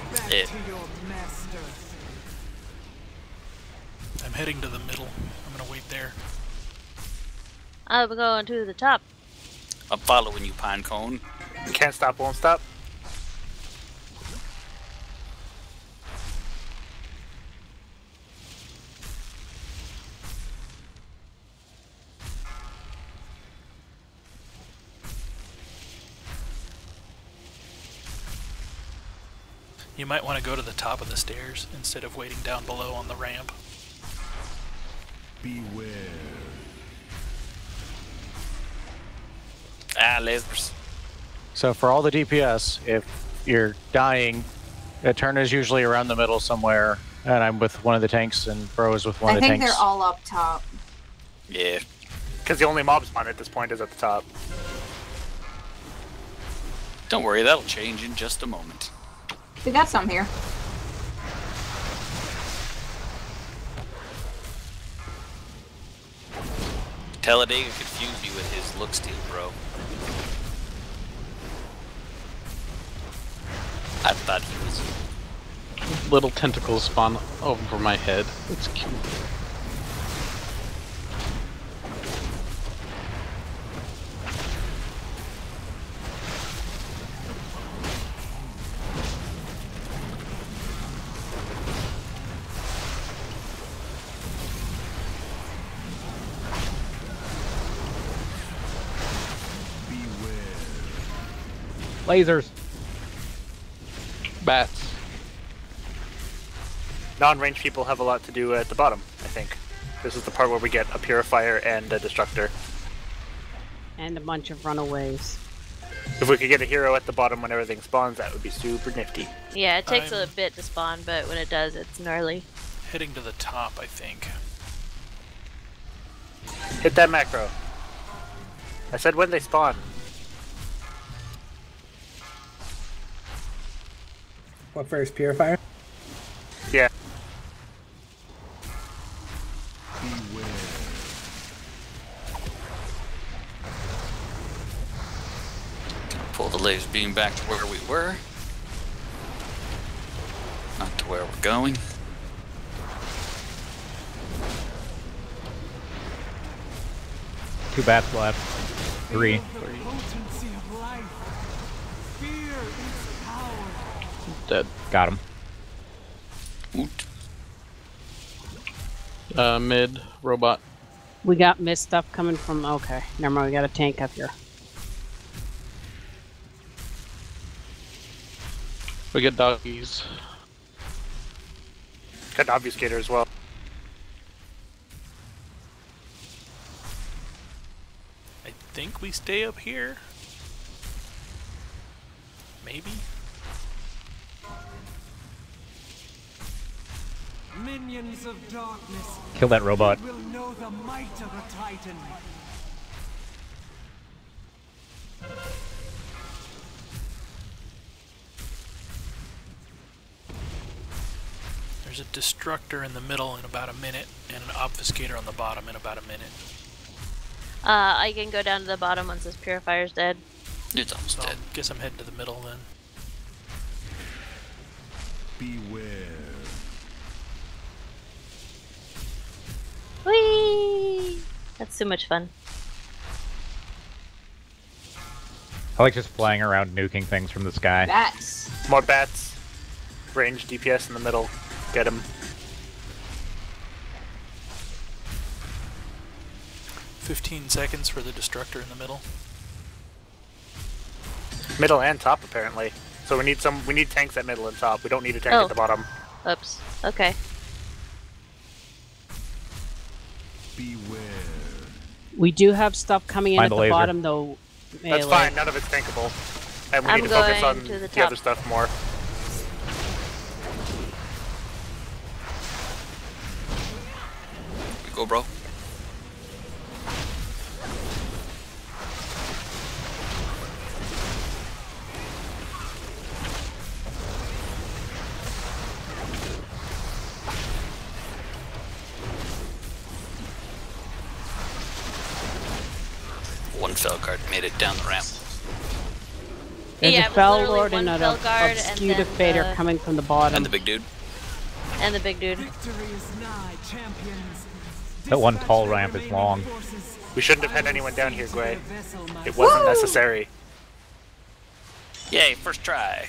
I'm heading to the middle. I'm gonna wait there. I'm going to the top. I'm following you, Pinecone. Can't stop, won't stop. You might want to go to the top of the stairs instead of waiting down below on the ramp. Beware. Ah, lasers. So for all the DPS, if you're dying, a turn is usually around the middle somewhere, and I'm with one of the tanks, and Bro is with one of the I think tanks. they're all up top. Yeah. Because the only mob spawn at this point is at the top. Don't worry, that'll change in just a moment. We got some here. Talladega confused me with his look steal, bro. I thought he was... Little tentacles spawn over my head. It's cute. Lasers. Bats. Non-range people have a lot to do at the bottom, I think. This is the part where we get a purifier and a destructor. And a bunch of runaways. If we could get a hero at the bottom when everything spawns, that would be super nifty. Yeah, it takes a bit to spawn, but when it does, it's gnarly. Heading to the top, I think. Hit that macro. I said when they spawn. What first, purifier? Yeah. Pull the laser beam back to where we were. Not to where we're going. Two bats left. Three. Dead. Got him. Mid robot. We got mist stuff coming from. Okay, never mind. We got a tank up here. We get doggies. Got an obfuscator as well. think we stay up here. Maybe? Minions of darkness. Kill that robot. You will know the might of a titan. There's a destructor in the middle in about a minute, and an obfuscator on the bottom in about a minute. I can go down to the bottom once this purifier's dead. It's almost dead. Guess I'm heading to the middle then. Beware. Whee! That's so much fun. I like just flying around nuking things from the sky. Bats. More bats. Range DPS in the middle. Get him. 15 seconds for the destructor in the middle. Middle and top, apparently. So we need tanks at middle and top. We don't need a tank Oh. at the bottom. Oops. Okay. Beware. We do have stuff coming in Find at the the laser. bottom, though. That's Melee. fine. None of it's tankable. And we I'm need to focus going on to the the top. other stuff more. Go, bro. One fell guard made it down the ramp. There's Yeah, a it was Fell literally Lord one and an Fell Guard and obscure then Fader the- coming from the bottom. And the big dude. And the big dude. Victory is nigh, champions. That one tall ramp is long. We shouldn't have had anyone down here, Gway. It wasn't necessary. Yay, first try.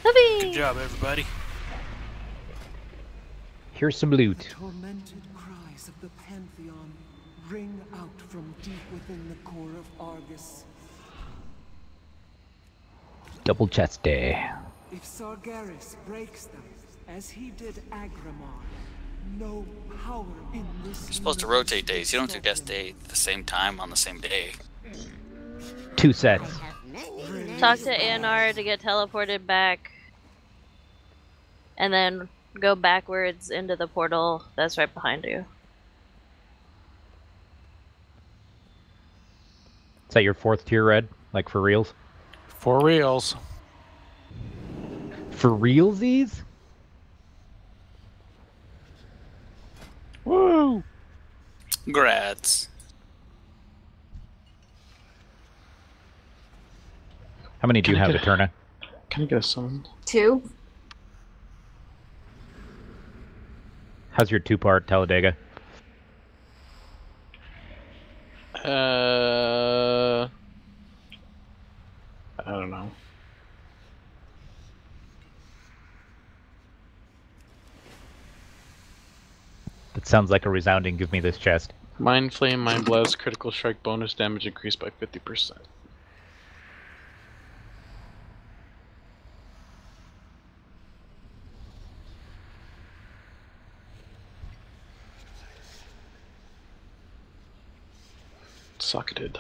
Good job, everybody. Here's some loot. Tormented cries of the Pantheon ring out from deep within the core of Argus. Double chest day. If Sargeras breaks them, as he did Agramar, no power in this You're supposed to rotate days. You don't do guest day at the same time on the same day. 2 sets. Talk to Anar to get teleported back. And then go backwards into the portal that's right behind you. Is that your 4th tier red? Like for reals? For reals. For realsies? Woo! Grats. How many do you have, Can I get Eterna? Can I get a summon? 2. How's your 2-part Talladega? I don't know. That sounds like a resounding give me this chest. Mind Flame, Mind Blast, critical strike bonus damage increased by 50%. Socketed.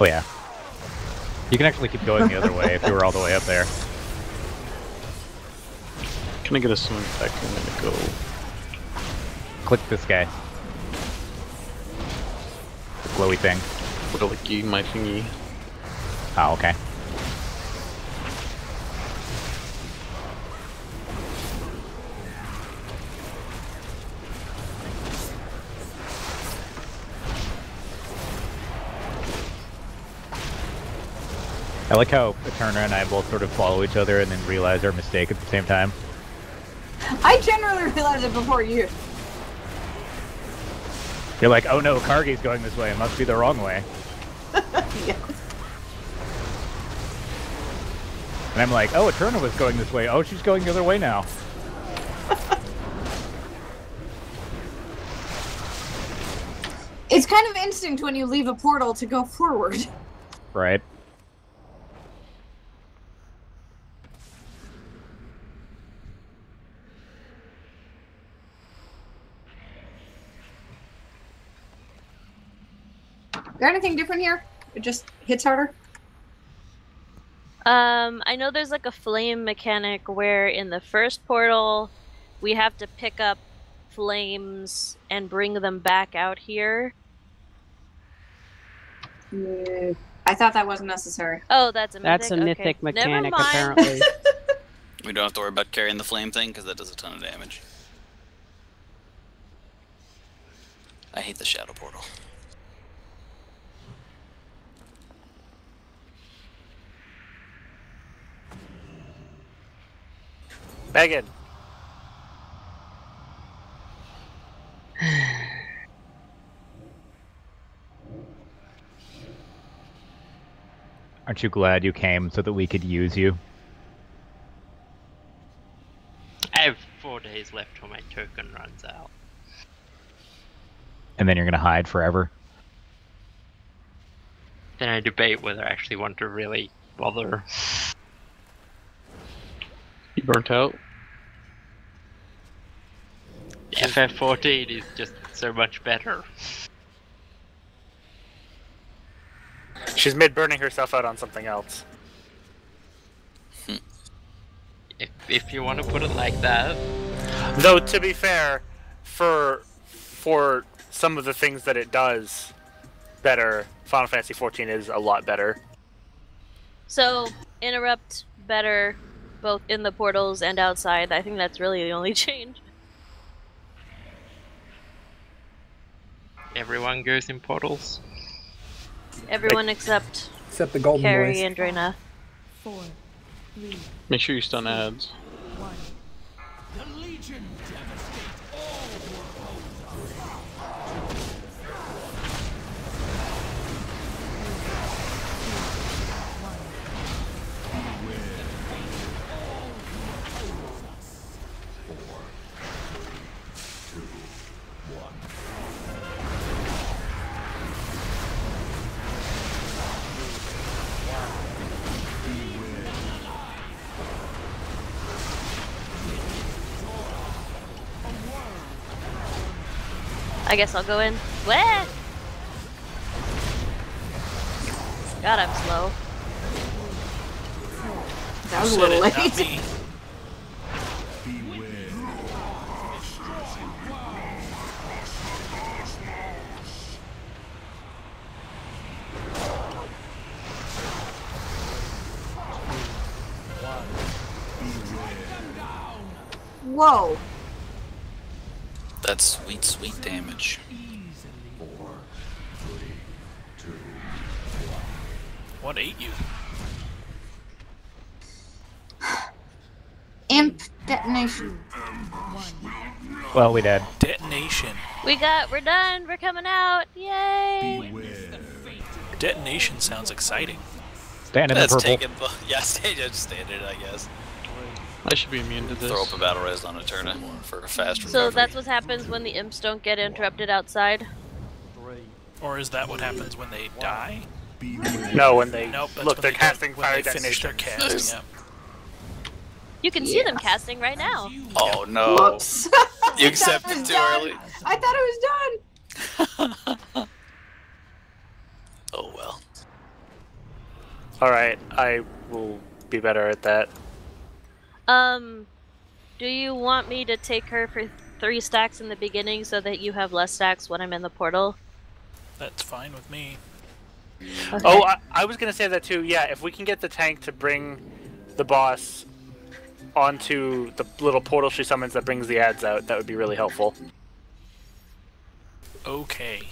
Oh yeah. You can actually keep going the other way if you were all the way up there. Can I get a swing attack? I'm gonna go. Click this guy. The glowy thing. Licky my thingy. Oh, okay. I like how Eterna and I both sort of follow each other and then realize our mistake at the same time. I generally realized it before you. You're like, oh no, Kargi's going this way. It must be the wrong way. Yeah. And I'm like, oh, Eterna was going this way. Oh, she's going the other way now. It's kind of instinct when you leave a portal to go forward. Right. there anything different here? It just hits harder? I know there's like a flame mechanic where in the first portal we have to pick up flames and bring them back out here. I thought that wasn't necessary. Oh, that's a mythic? That's a mythic Okay. Never mechanic, mind. apparently. We don't have to worry about carrying the flame thing because that does a ton of damage. I hate the shadow portal. Megan. Aren't you glad you came so that we could use you? I have 4 days left till my token runs out. And then you're gonna hide forever? Then I debate whether I actually want to really bother. You burnt out? FF14 is just so much better. She's mid-burning herself out on something else. If you want to put it like that. Though, to be fair, for some of the things that it does better, Final Fantasy XIV is a lot better. So, interrupt better both in the portals and outside. I think that's really the only change. Everyone goes in portals. Everyone except the golden Carrie boys. and Drena. 4, 3, Make sure you stun ads. 1. The Legion devastate all I guess I'll go in. Wah! God, I'm slow. That was a little late. Not me. Whoa. That's sweet, sweet damage. What ate you? Imp detonation. Well, we did. Detonation. We're done. We're coming out. Yay! Detonation sounds exciting. Stand in the That's purple. taken. Yeah, just stand in it, I guess. I should be immune to this. Throw up a battle res on Eterna for a fast recovery. So that's what happens when the imps don't get interrupted outside. Or is that what happens when they die? No, when they Nope, that's look, when they're they casting when fire they finish their detonation. casting. Yep. You can see them casting right now. Oh no! Whoops. You I thought accepted it was too done. early. I thought it was done. Oh well. Alright, I will be better at that. Do you want me to take her for 3 stacks in the beginning so that you have less stacks when I'm in the portal? That's fine with me. Okay. Oh, I was gonna say that too. Yeah, if we can get the tank to bring the boss onto the little portal she summons that brings the ads out, that would be really helpful. Okay.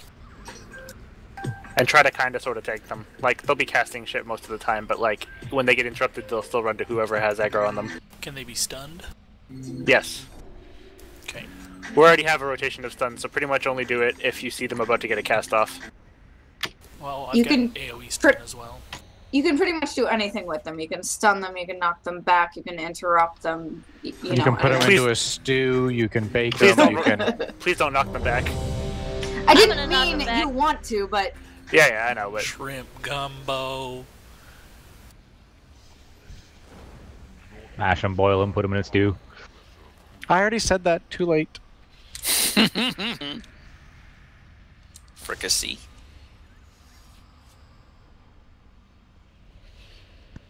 And try to kind of sort of take them. Like, they'll be casting shit most of the time, but like, when they get interrupted, they'll still run to whoever has aggro on them. Can they be stunned? Yes. Okay. We already have a rotation of stuns, so pretty much only do it if you see them about to get a cast off. Well, I've You got can AoE stun as well. You can pretty much do anything with them. You can stun them, you can knock them back, you can interrupt them. You know, can put them anything. into a stew, you can bake Please them, don't, you can... please don't knock them back. I didn't gonna knock them mean back. you want to, but Yeah, I know, but... Shrimp gumbo. Mash them, boil them, put them in a stew. I already said that, too late. Fricassee.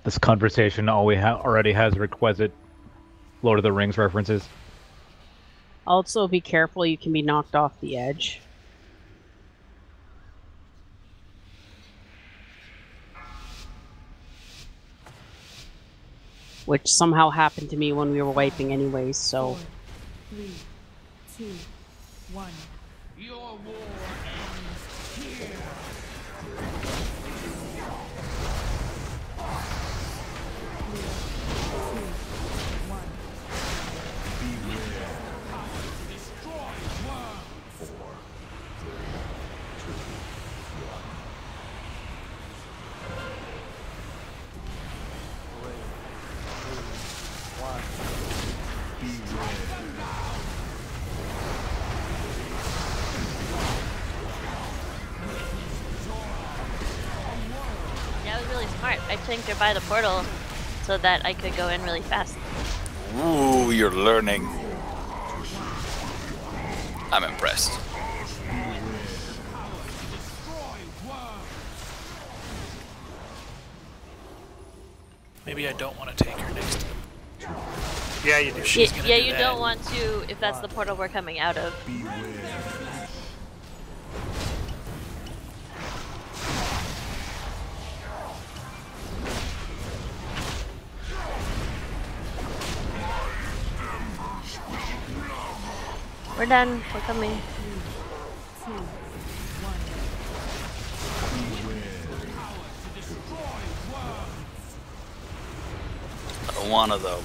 This conversation already has requisite Lord of the Rings references. Also, be careful, you can be knocked off the edge. Which somehow happened to me when we were wiping anyways, so... 4, 3, 2, 1. Your war ends here. Yeah, I was really smart. I tinkered by the portal so that I could go in really fast. Ooh, you're learning. I'm impressed. Maybe I don't want to take her next time. Yeah, you do. Yeah, you don't want to if that's the portal we're coming out of. We're done. We're coming. I don't wanna though.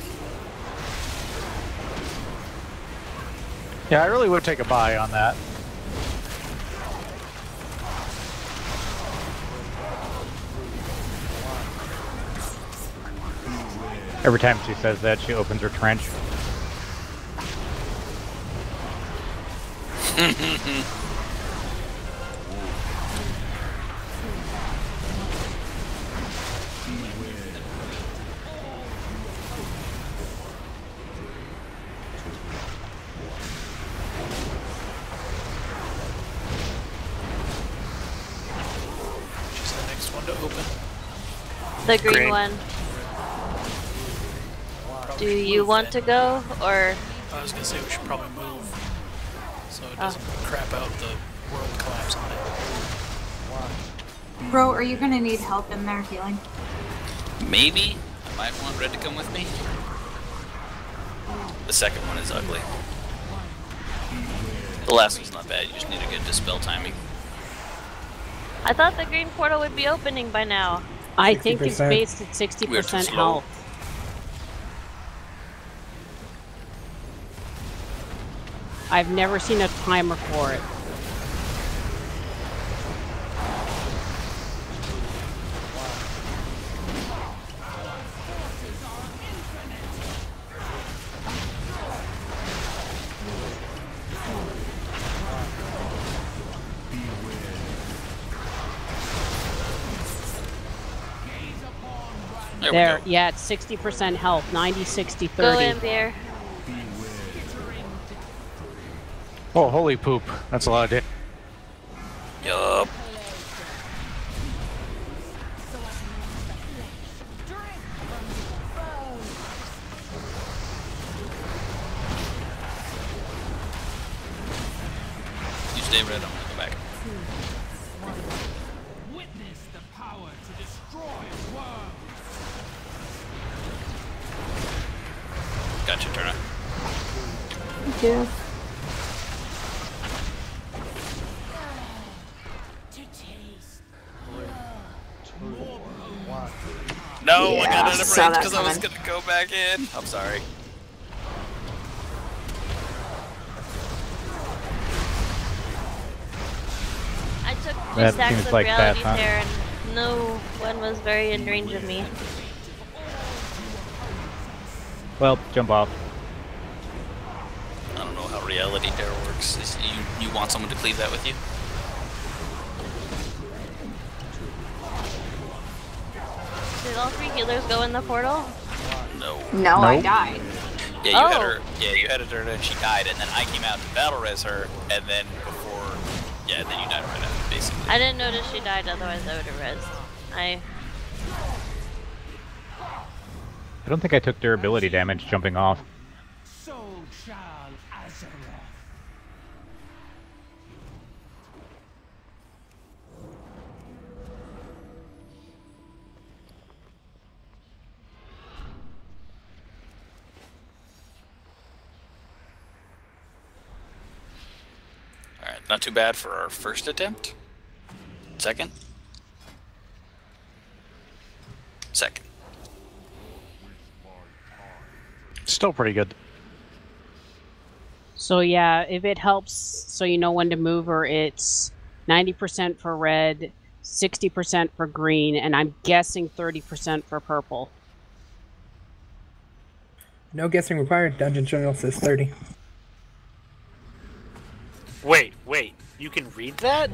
Yeah, I really would take a buy on that. Every time she says that, she opens her trench. She's the next one to open. The green Green. one. Do you want to go, or? I was gonna say we should probably move so it doesn't crap out the world collapse on it. Bro, are you gonna need help in there healing? Maybe I might want Red to come with me. The second one is ugly. The last one's not bad, you just need a good dispel timing. I thought the green portal would be opening by now. I think it's 60%. based at We're too 60% slow. health. I've never seen a timer for it. There we go. Yeah, it's 60% health, 90, 60, 30. Go in there. Oh, holy poop. That's a lot of damage. Yup. You stay red, I'm gonna go back. Witness the power to destroy worlds. Gotcha, Turner. Thank you. No, Yeah, I got out of saw range that because I was coming. gonna go back in. I'm sorry. I took 2 That stacks seems of like reality fast, huh? tear and no one was very in range of me. Well, jump off. I don't know how reality tear works. You want someone to cleave that with you? Did all 3 healers go in the portal? No. No, I died. Yeah, you had Oh. her. Yeah, you had her, and she died, and then I came out to battle res her, and then before, yeah, then you died right after, basically. I didn't notice she died, otherwise I would have rezzed. I don't think I took durability damage jumping off. So shall Azeroth. Alright, not too bad for our first attempt. Second. Second. Still pretty good. So yeah, if it helps, so you know when to move her, it's 90% for red, 60% for green, and I'm guessing 30% for purple. No guessing required. Dungeon Journal says 30. Wait, you can read that?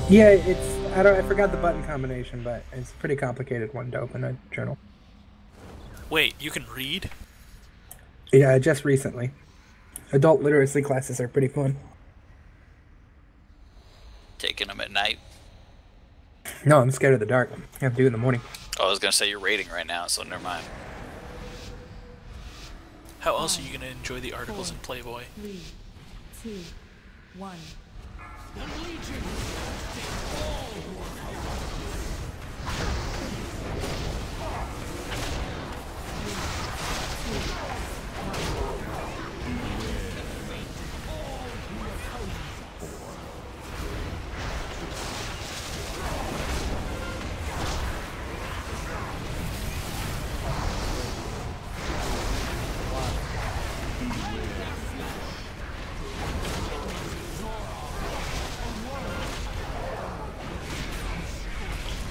Yeah, it's I forgot the button combination, but it's a pretty complicated one to open a journal. Wait, you can read? Yeah, just recently. Adult literacy classes are pretty fun. Taking them at night. No, I'm scared of the dark. I have to do it in the morning. Oh, I was gonna say you're raiding right now, so never mind. How else are you gonna enjoy the articles in Playboy? 3, 2, 1. The Legion.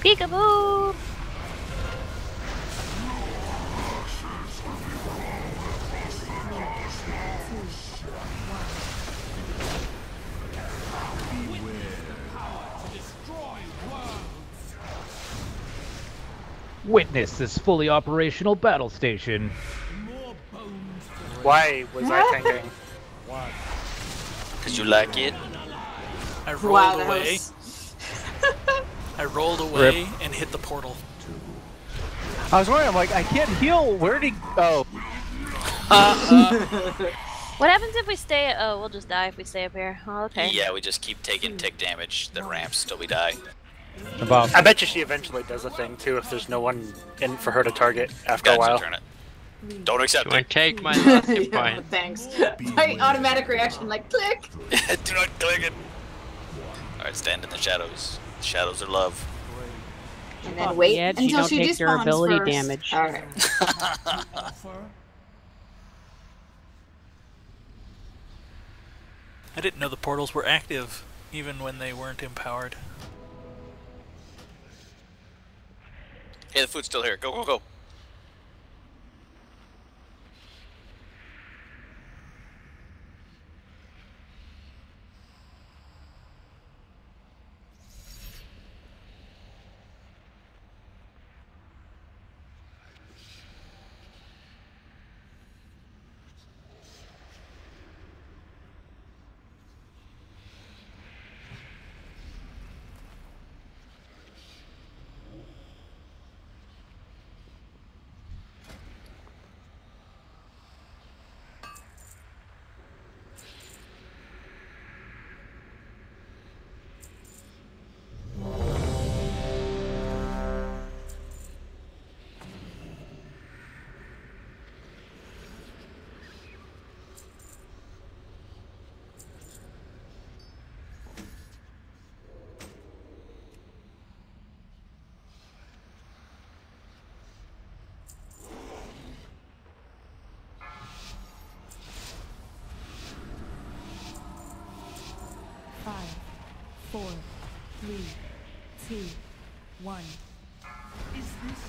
Peekaboo! Witness this fully operational battle station. Why was I tanking? Because you like it? I rolled away. I rolled away and hit the portal. I was wondering, I'm like, I can't heal. Where did he go? What happens if we stay? Oh, we'll just die if we stay up here. Oh, okay. Yeah, we just keep taking tick damage that ramps till we die. I bet you she eventually does a thing too if there's no one in for her to target after a while. Turn it. Don't accept it. Take my last hit Yeah, point. thanks. My automatic reaction, like, click! Do not click it. Alright, stand in the shadows. The shadows are love. And then wait Yeah, you until don't she take despawns durability first. damage. Alright. I didn't know the portals were active, even when they weren't empowered. Hey, the food's still here. Go, go, go. Five, 4, 3, 2, 1. Is this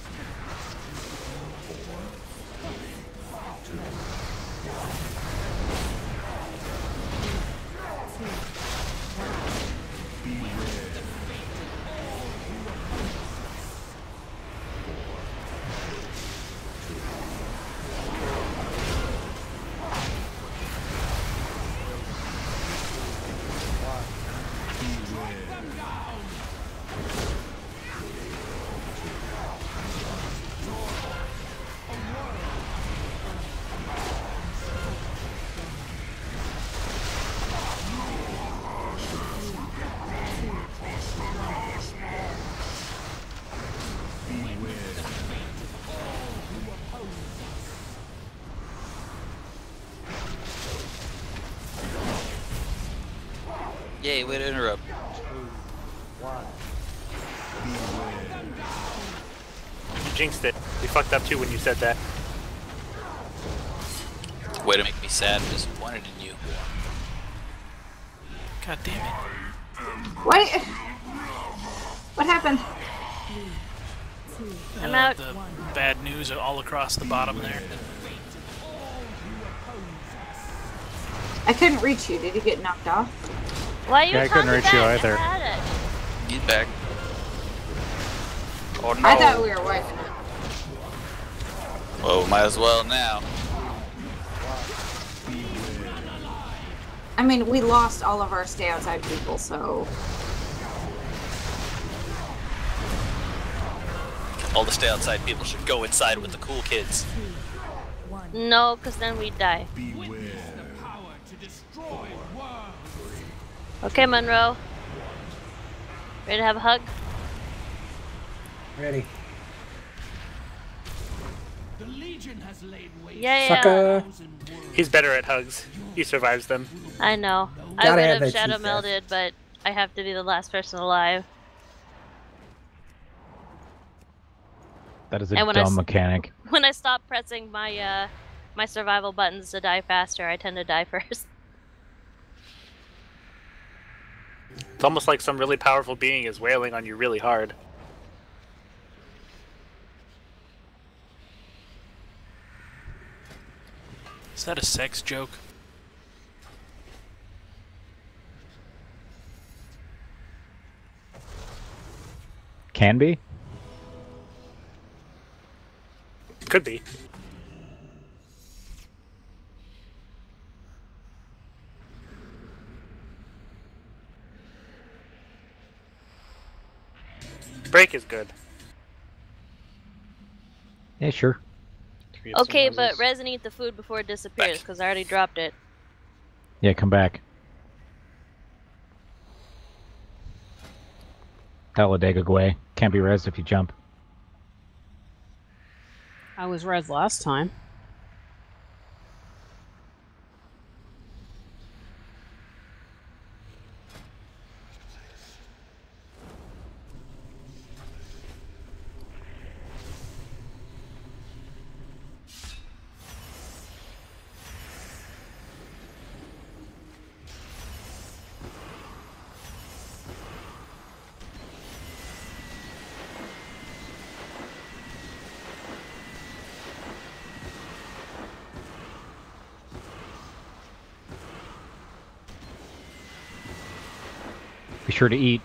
Yay, way to interrupt. You jinxed it. You fucked up too when you said that. Way to make me sad and disappointed in you. God damn it. Wait! What happened? I'm out. The bad news are all across the bottom there. I couldn't reach you. Did you get knocked off? Why are you Yeah, I couldn't coming reach you back? either. I had it. Get back. Oh no. I thought we were wiping it. Oh, might as well now. I mean, we lost all of our stay outside people, so... All the stay outside people should go inside with the cool kids. No, because then we die. Okay, Monroe. Ready to have a hug? Ready. The Legion has laid waste. Yeah. Sucker. He's better at hugs. He survives them. I know. I Gotta would have have that shadow cheap death. melded, but I have to be the last person alive. That is a And when I dumb s- mechanic. When I stop pressing my my survival buttons to die faster, I tend to die first. It's almost like some really powerful being is wailing on you really hard. Is that a sex joke? Can be. Could be. Break is good. Yeah, sure. Okay, but Resin eat the food before it disappears, because I already dropped it. Yeah, come back. Talladega Gway. Can't be rezzed if you jump. I was res last time. Be sure to eat.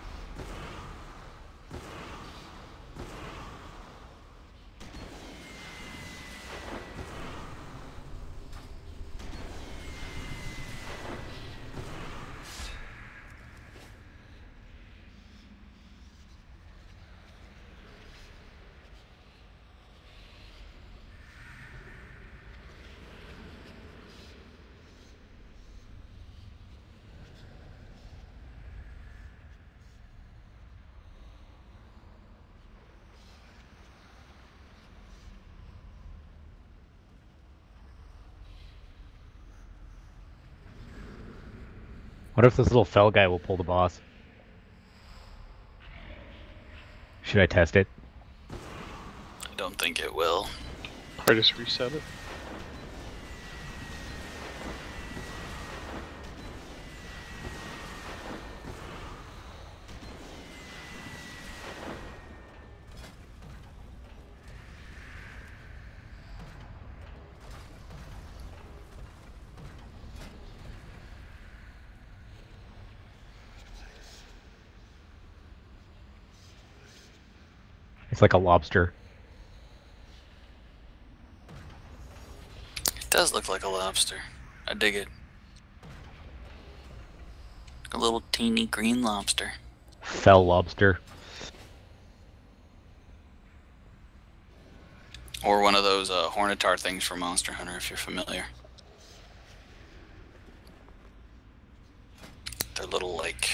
What if this little fell guy will pull the boss? Should I test it? I don't think it will. Or just reset it. It's like a lobster. It does look like a lobster. I dig it. A little teeny green lobster. Fell lobster. Or one of those Hornitar things from Monster Hunter, if you're familiar. They're little, like,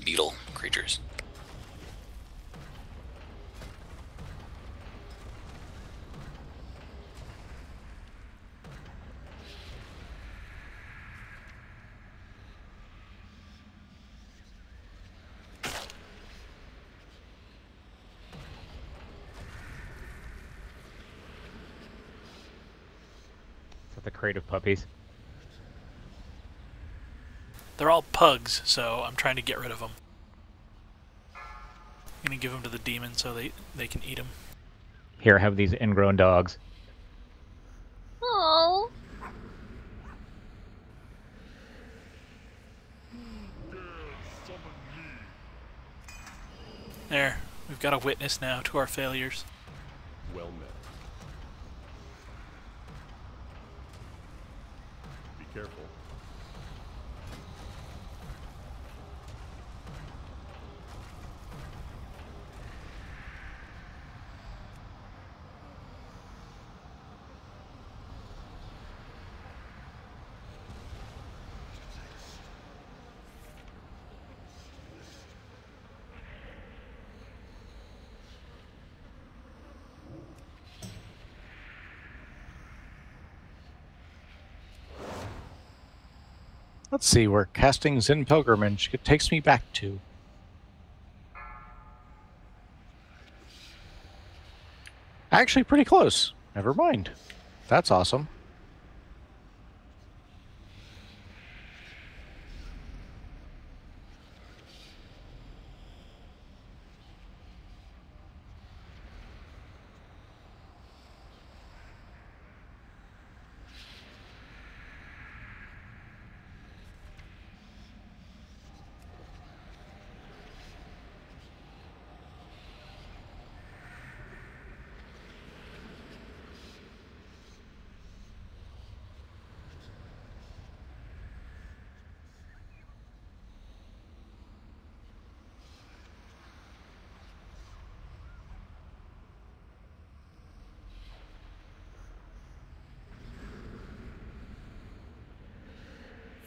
beetle creatures. crate of puppies. They're all pugs, so I'm trying to get rid of them. I'm gonna give them to the demon so they can eat them. Here, have these ingrown dogs. Oh. There, we've got a witness now to our failures. Well met. Be careful. Let's see where casting Zen Pilgrimage takes me back to. Actually, pretty close. Never mind. That's awesome.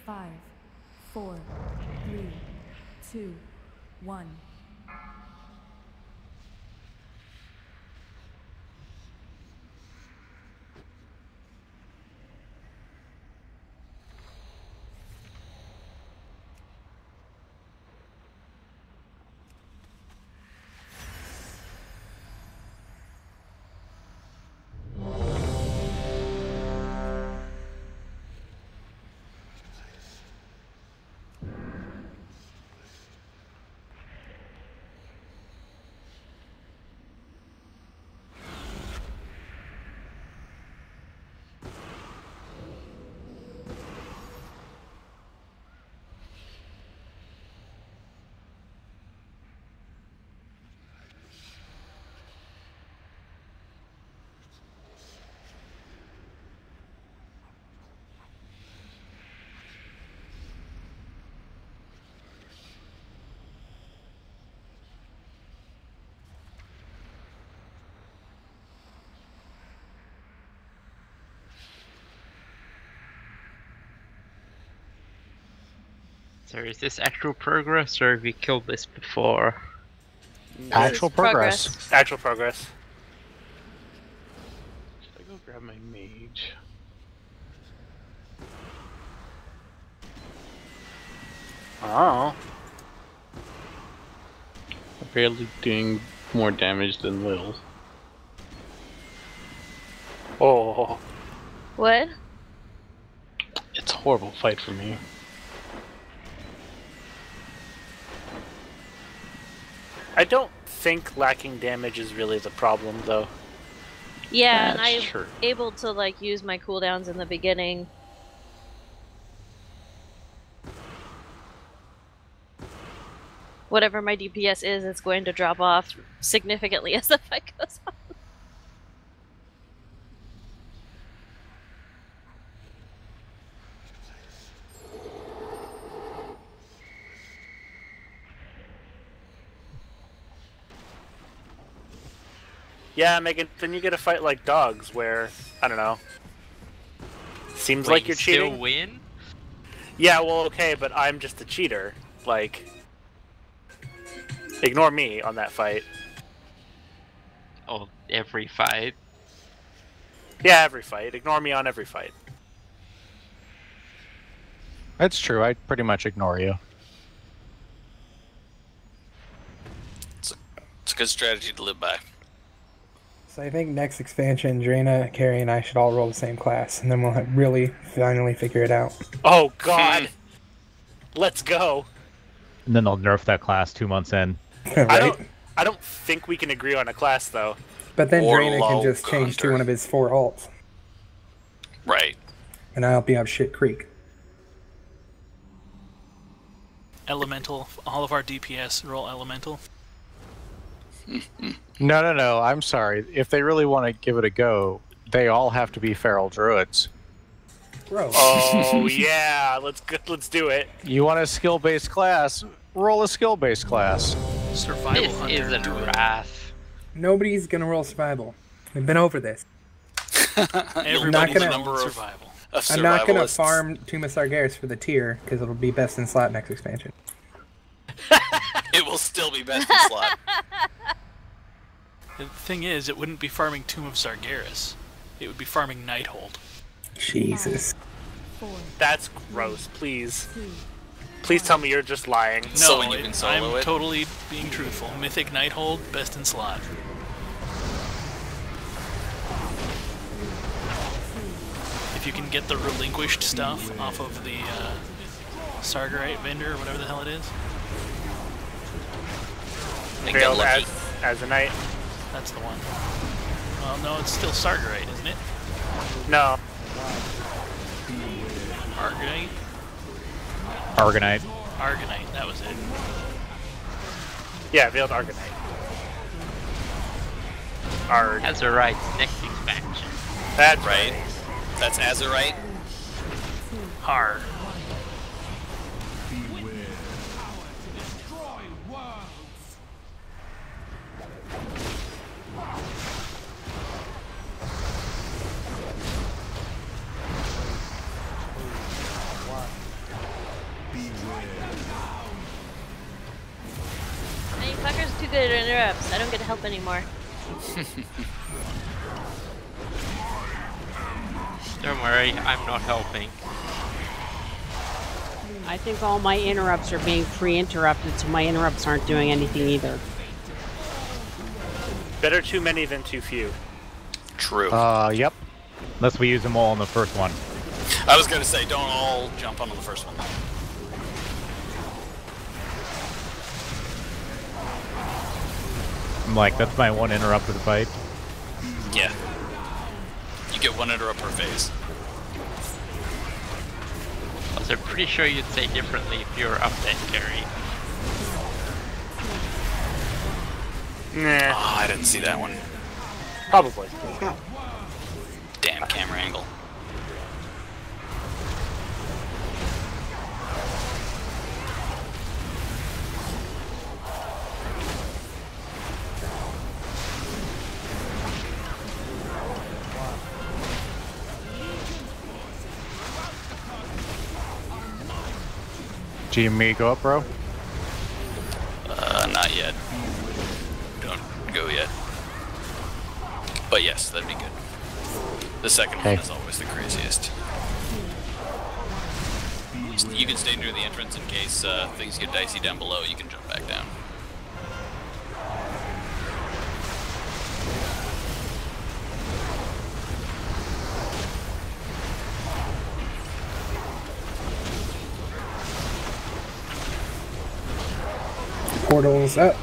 Five, 4, 3, 2, 1. So is this actual progress, or have we killed this before? Actual progress. Actual progress. Should I go grab my mage? Oh. I'm barely doing more damage than Lil. Oh. What? It's a horrible fight for me. I don't think lacking damage is really the problem, though. Yeah, and That's I'm true. able to like use my cooldowns in the beginning. Whatever my DPS is, it's going to drop off significantly as the fight goes on. Yeah, Megan, then you get to fight like dogs where, I don't know. Seems Wait, like you're cheating. Still win? Yeah, well, okay, but I'm just a cheater. Like, ignore me on that fight. Oh, every fight? Yeah, every fight. Ignore me on every fight. That's true. I pretty much ignore you. It's a good strategy to live by. So I think next expansion, Draina, Carrie, and I should all roll the same class, and then we'll really finally figure it out. Oh God! Let's go. And then they'll nerf that class 2 months in. Right? I don't think we can agree on a class though. But then Draina can Warlock just change to Hunter. one of his 4 alts, Right. and I'll be up shit creek. Elemental. All of our DPS roll elemental. No. I'm sorry. If they really want to give it a go, they all have to be feral druids. Bro. Oh yeah, let's do it. You want a skill-based class? Roll a skill-based class. Survival This hunter. isn't wrath. Nobody's gonna roll survival. We've been over this. Everybody's gonna- number survival. I'm not gonna farm Tomb of Sargeras for the tier, because it'll be best in slot next expansion. It will still be best in slot. The thing is, it wouldn't be farming Tomb of Sargeras. It would be farming Nighthold. Jesus. That's gross. Please. Please tell me you're just lying. No, So when you can solo I'm it? totally being truthful. Mythic Nighthold, best in slot. If you can get the relinquished stuff off of the Sargerite vendor, or whatever the hell it is. And get Veiled lucky. as a knight. That's the one. Well, no, it's still Sargerite, isn't it? No. Argonite? Argonite. Argonite, that was it. Yeah, Veiled Argonite. Azurite's next expansion. That's right. That's Azurite. Har. Man, fucker's too good at interrupts. I don't get to help anymore. Don't worry, I'm not helping. I think all my interrupts are being pre-interrupted, so my interrupts aren't doing anything either. Better too many than too few. True. Yep. Unless we use them all on the first one. I was gonna say, don't all jump onto the first one. I'm like, that's my one interrupted fight. Yeah. You get one interrupt per phase. I was pretty sure you'd say differently if you were up there, Gary. Nah. Oh, I didn't see that one. Probably. Damn camera angle. GME, go up, bro. Not yet. Don't go yet. But yes, that'd be good. The second one is always the craziest. You can stay near the entrance in case things get dicey down below. You can jump back down. Portals up.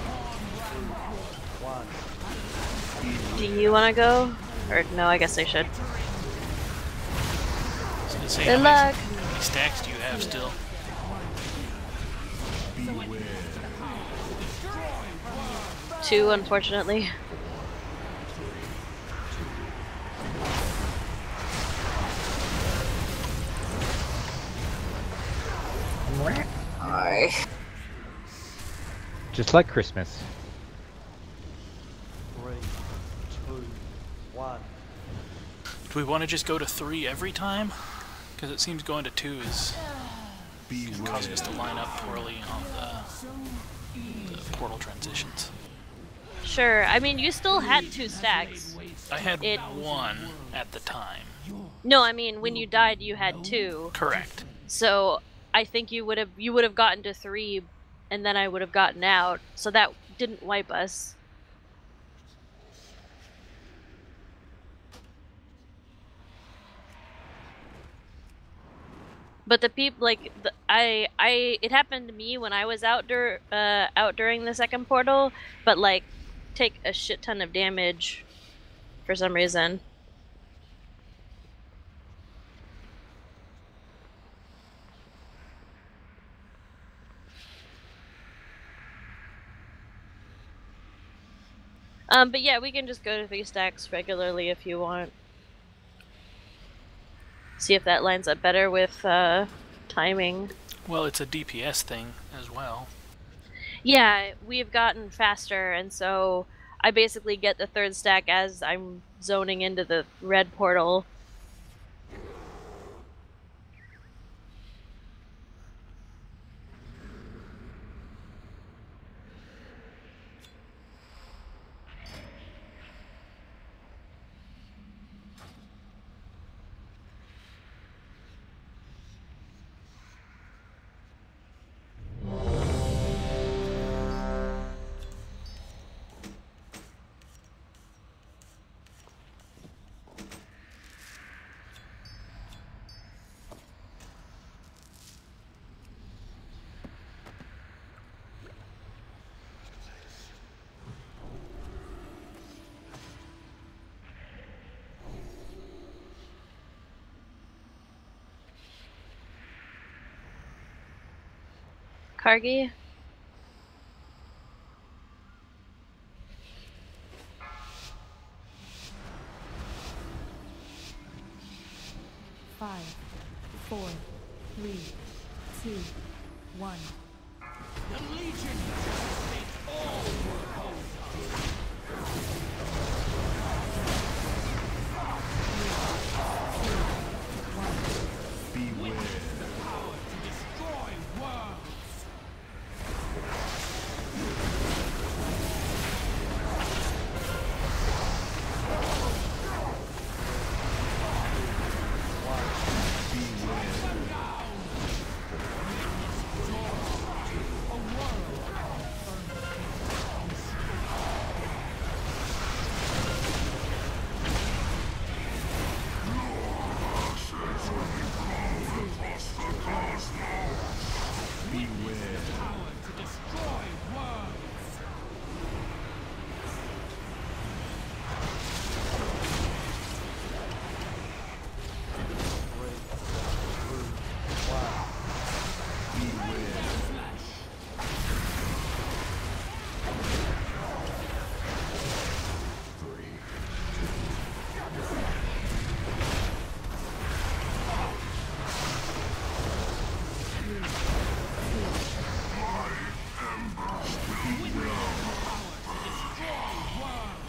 Do you want to go? Or no, I guess I should. Say, Good how luck. many stacks do you have still? Two, unfortunately. Just like Christmas. 3, 2, 1. Do we want to just go to 3 every time? Because it seems going to 2 is causing us to line up poorly on the portal transitions. Sure. I mean, you still had 2 stacks. I had 1 at the time. No, I mean, when you died, you had 2. Correct. So I think you would have gotten to 3, and then I would have gotten out. So that didn't wipe us. But the people like it happened to me when I was out during the second portal, but like take a shit ton of damage for some reason. But yeah, we can just go to 3 stacks regularly if you want. See if that lines up better with timing. Well, it's a DPS thing as well. Yeah, we've gotten faster, and so I basically get the 3rd stack as I'm zoning into the red portal. Kargi? Five, 4, 3, 2, 1. The Legion just made all your Beware. the power to destroy worlds. Power to destroy worlds.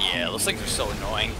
Yeah, it looks like they're so annoying.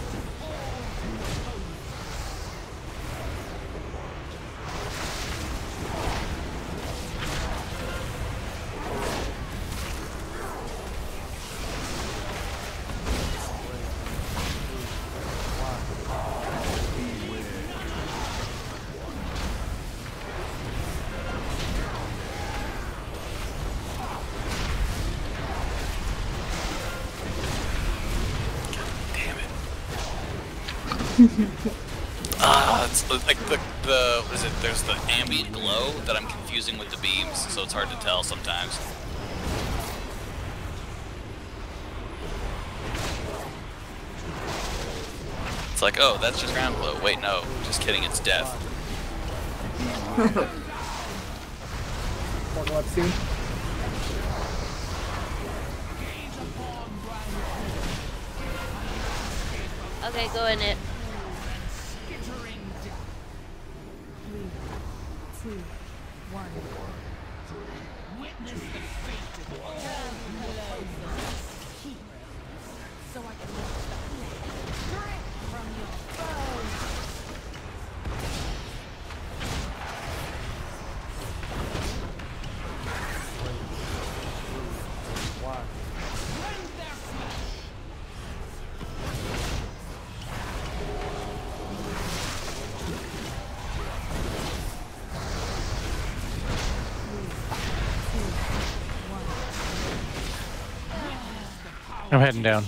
It's like the what is it? There's the ambient glow that I'm confusing with the beams, so it's hard to tell sometimes. It's like, oh, that's just ground glow. Wait, no, just kidding, it's death. Portal up soon. Okay, go in it. 3, 2, 1. Witness the fate of all heroes. So I can strength from your foes. I'm heading down.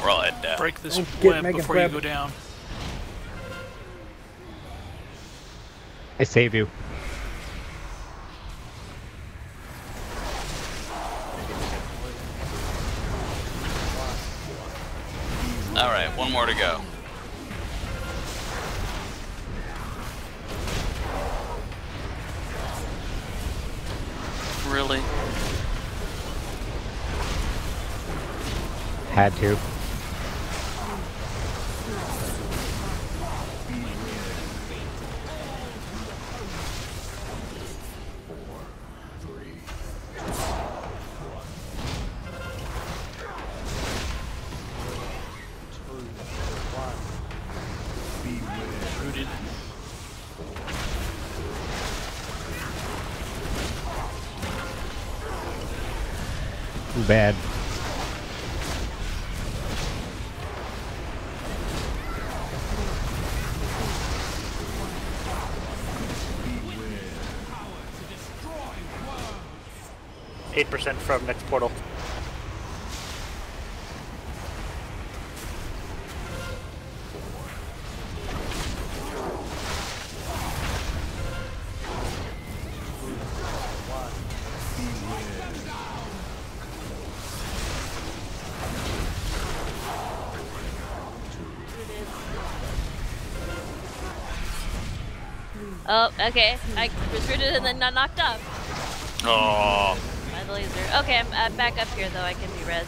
We're all heading down. Break this Get web Megan before Web. you go down. I save you. Alright, one more to go. Really? Had to. Rooted. Too bad. Eight % from next portal. Oh, okay. I was rooted and then not knocked up Oh. by the laser. Okay, I'm back up here though. I can be res.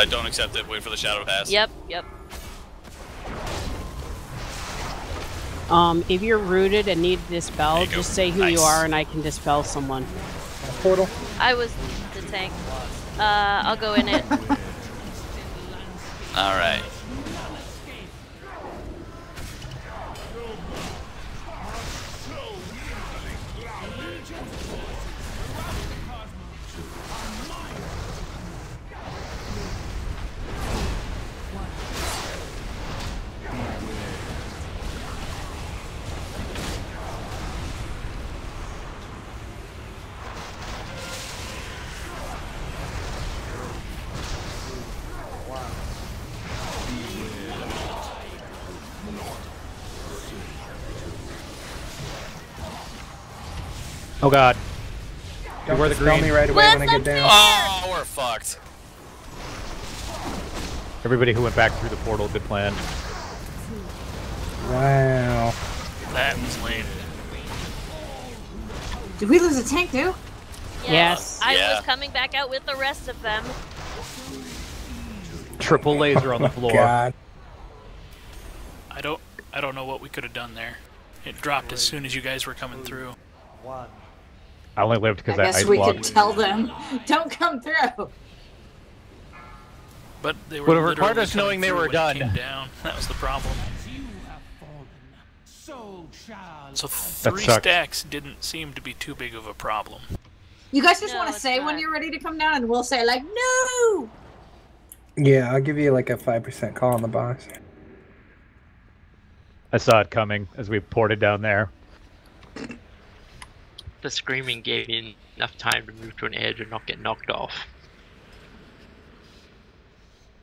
Don't accept it. Wait for the shadow to pass. Yep. If you're rooted and need to dispel, just say who you are and I can dispel someone. Portal. I was the tank. I'll go in it. Alright. Oh god. Don't Where the dispel green? me right away when I get down. Oh, we're fucked. Everybody who went back through the portal, good plan. Wow. That was lame. Did we lose a tank too? Yes. I Yeah. was coming back out with the rest of them. Triple laser on the floor. God. I don't know what we could have done there. It dropped as soon as you guys were coming through. I only lived because I I guess ice we blocked. could tell them, don't come through. But they were Would have required literally us knowing coming they through were when it done. came down. That was the problem. So three sucks. stacks didn't seem to be too big of a problem. You guys just No, want to it's say not. when you're ready to come down, and we'll say like, no. Yeah, I'll give you like a 5% call on the boss. I saw it coming as we ported down there. The screaming gave me enough time to move to an edge and not get knocked off.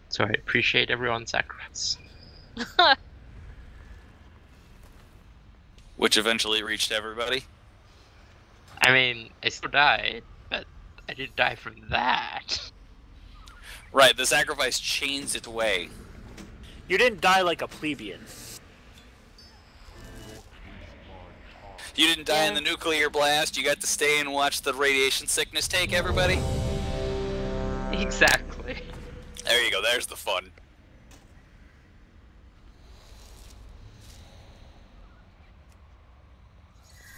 So I appreciate everyone's sacrifice. Which eventually reached everybody. I mean, I still died, but I didn't die from that. Right, the sacrifice changed its way. You didn't die like a plebeian. You didn't die in the nuclear blast, you got to stay and watch the radiation sickness take everybody? Exactly. There you go, there's the fun.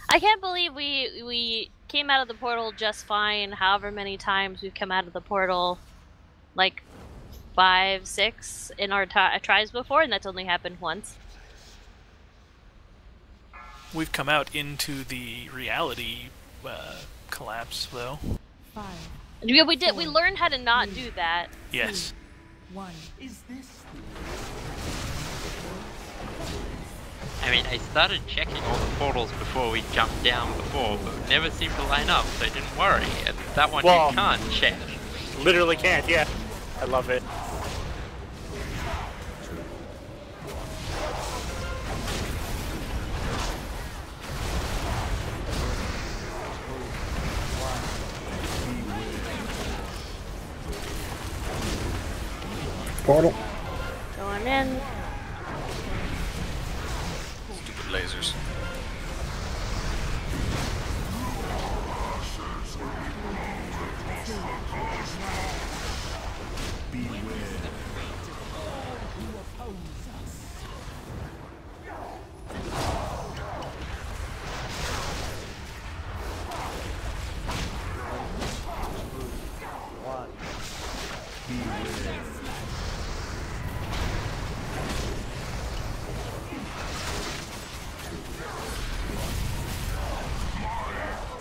I can't believe we came out of the portal just fine. However many times we've come out of the portal, like 5, 6 in our tries before, and that's only happened once. We've come out into the reality collapse, though. 5. Yeah, we did. We learned how to not do that. Yes. 1. Is this? I mean, I started checking all the portals before we jumped down before, but it never seemed to line up, so I didn't worry. And that one Well, you can't check. Literally can't, yeah. I love it. Portal. Going in. Stupid lasers.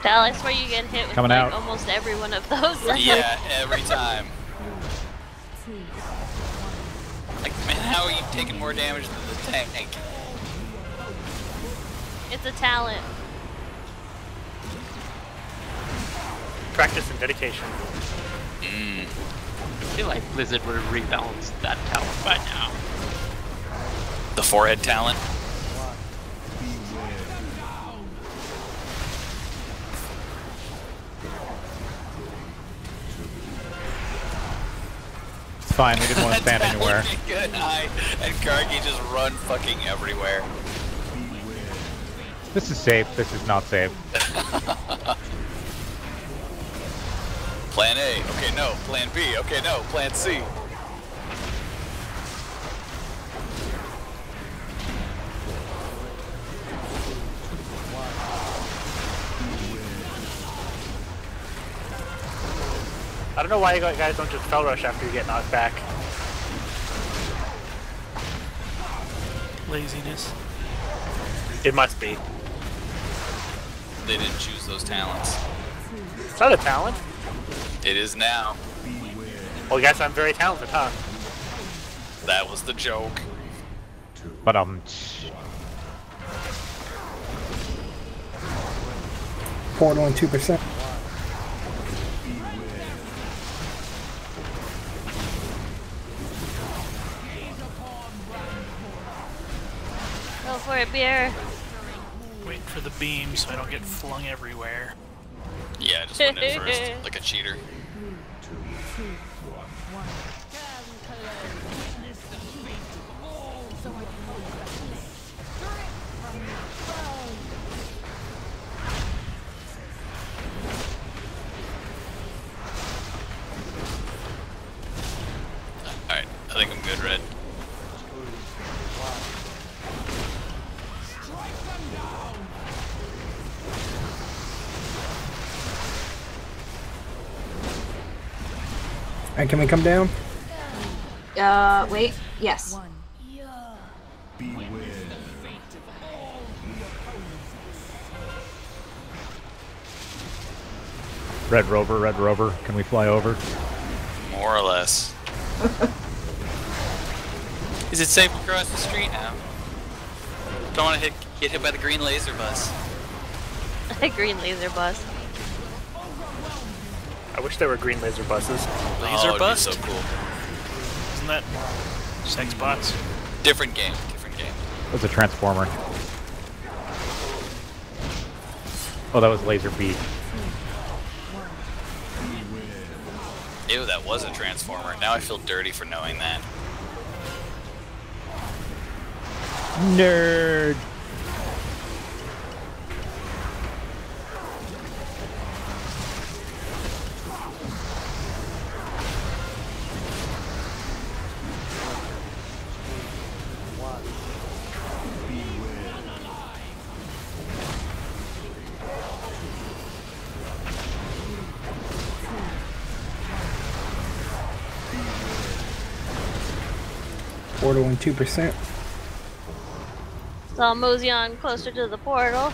Dallas, where you get hit with Coming like out. almost every one of those. Yeah, every time. Like, man, how are you taking more damage than the tank? It's a talent. Practice and dedication. I feel like Blizzard would have rebalanced that talent by now. The forehead talent. It's fine, we didn't want to stand anywhere. Good eye, and Kargi just run fucking everywhere. This is safe, this is not safe. Plan A, okay, no. Plan B, okay, no. Plan C. I don't know why you guys don't just fell rush after you get knocked back. Laziness. It must be. They didn't choose those talents. It's not a talent. It is now. Well, guys, I'm very talented, huh? That was the joke. But Portal and 2%. Go for it, beer. Waiting for the beam so I don't get flung everywhere. Yeah, just went in first, like a cheater. Alright, I think I'm good, Red. And can we come down? Wait. Yes. Red Rover, can we fly over? More or less. Is it safe to cross the street now? Don't want to get hit by the green laser bus. Green laser bus. I wish there were green laser buses. Laser it'd be bust? so cool. Isn't that sex bots? Different game, different game. That was a transformer. Oh, that was Laser Beat. Ew, that was a transformer. Now I feel dirty for knowing that. Nerd! Portal and 2%. So I'll mosey on closer to the portal.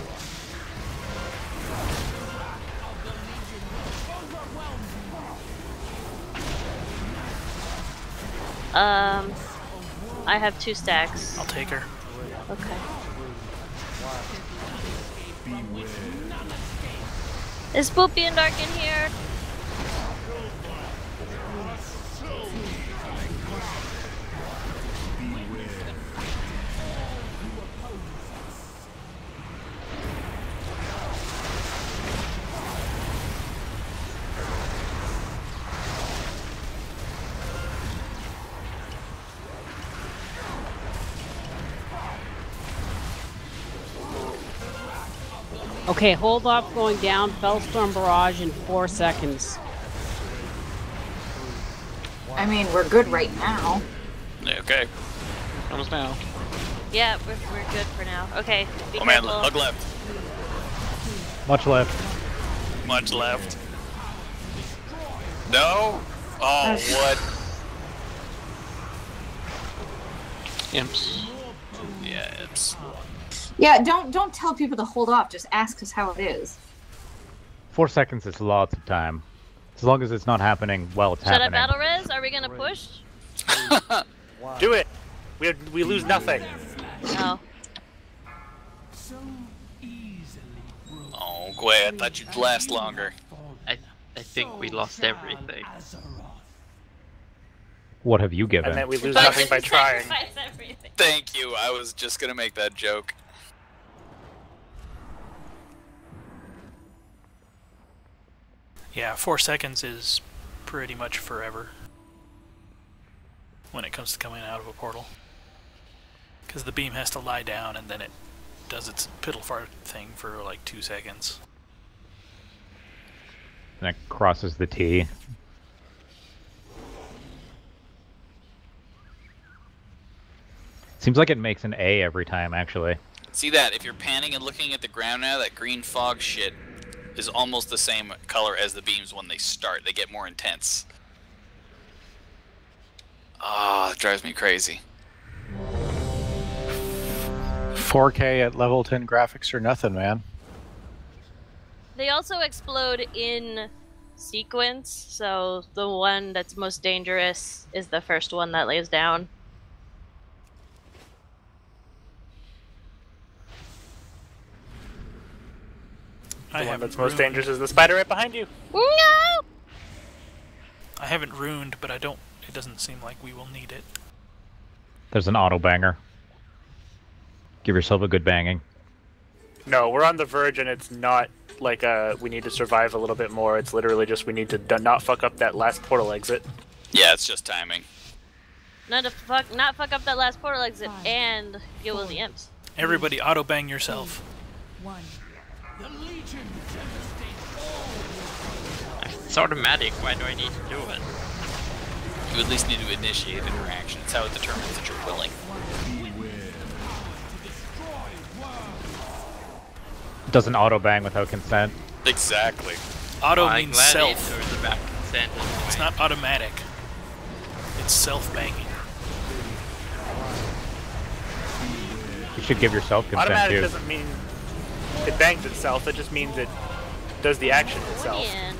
I have 2 stacks. I'll take her. Okay. Is Spoopy and Dark in here? Okay, hold off going down. Fellstorm Barrage in 4 seconds. I mean, we're good right now. Okay. Almost now. Yeah, we're good for now. Okay, be Oh man, careful. look left. Much left. Much left. No? Oh, what? Imps. Yeah, imps. Yeah, don't tell people to hold off. Just ask us how it is. 4 seconds is lots of time. As long as it's not happening while it's Should I happening. battle res? Are we gonna push? Do it. We lose nothing. No. Oh, Gwei, I thought you'd last longer. I think we lost everything. What have you given? And then we lose nothing by trying. Thank you. I was just gonna make that joke. Yeah, 4 seconds is pretty much forever when it comes to coming out of a portal. Because the beam has to lie down and then it does its piddle fart thing for like 2 seconds. And it crosses the T. Seems like it makes an A every time, actually. See that? If you're panning and looking at the ground now, that green fog shit is almost the same color as the beams when they start. They get more intense. Ah, it drives me crazy. 4K at level 10 graphics or nothing, man. They also explode in sequence, so the one that's most dangerous is the first one that lays down. The one that's most dangerous is the spider right behind you. No! I haven't ruined, but it doesn't seem like we will need it. There's an auto banger. Give yourself a good banging. No, we're on the verge, and it's not like we need to survive a little bit more. It's literally just we need to not fuck up that last portal exit. Yeah, it's just timing. Not fuck up that last portal exit and deal with the imps. Everybody auto bang yourself. The Legion devastate all. It's automatic. Why do I need to do it? You at least need to initiate an interaction. It's how it determines that you're willing. It doesn't auto bang without consent. Exactly. Auto I'm means glad self. it was about consent anyway. It's not automatic. It's self-banging. You should give yourself consent Automatic too. doesn't mean it bangs itself. It just means it does the action itself. Man.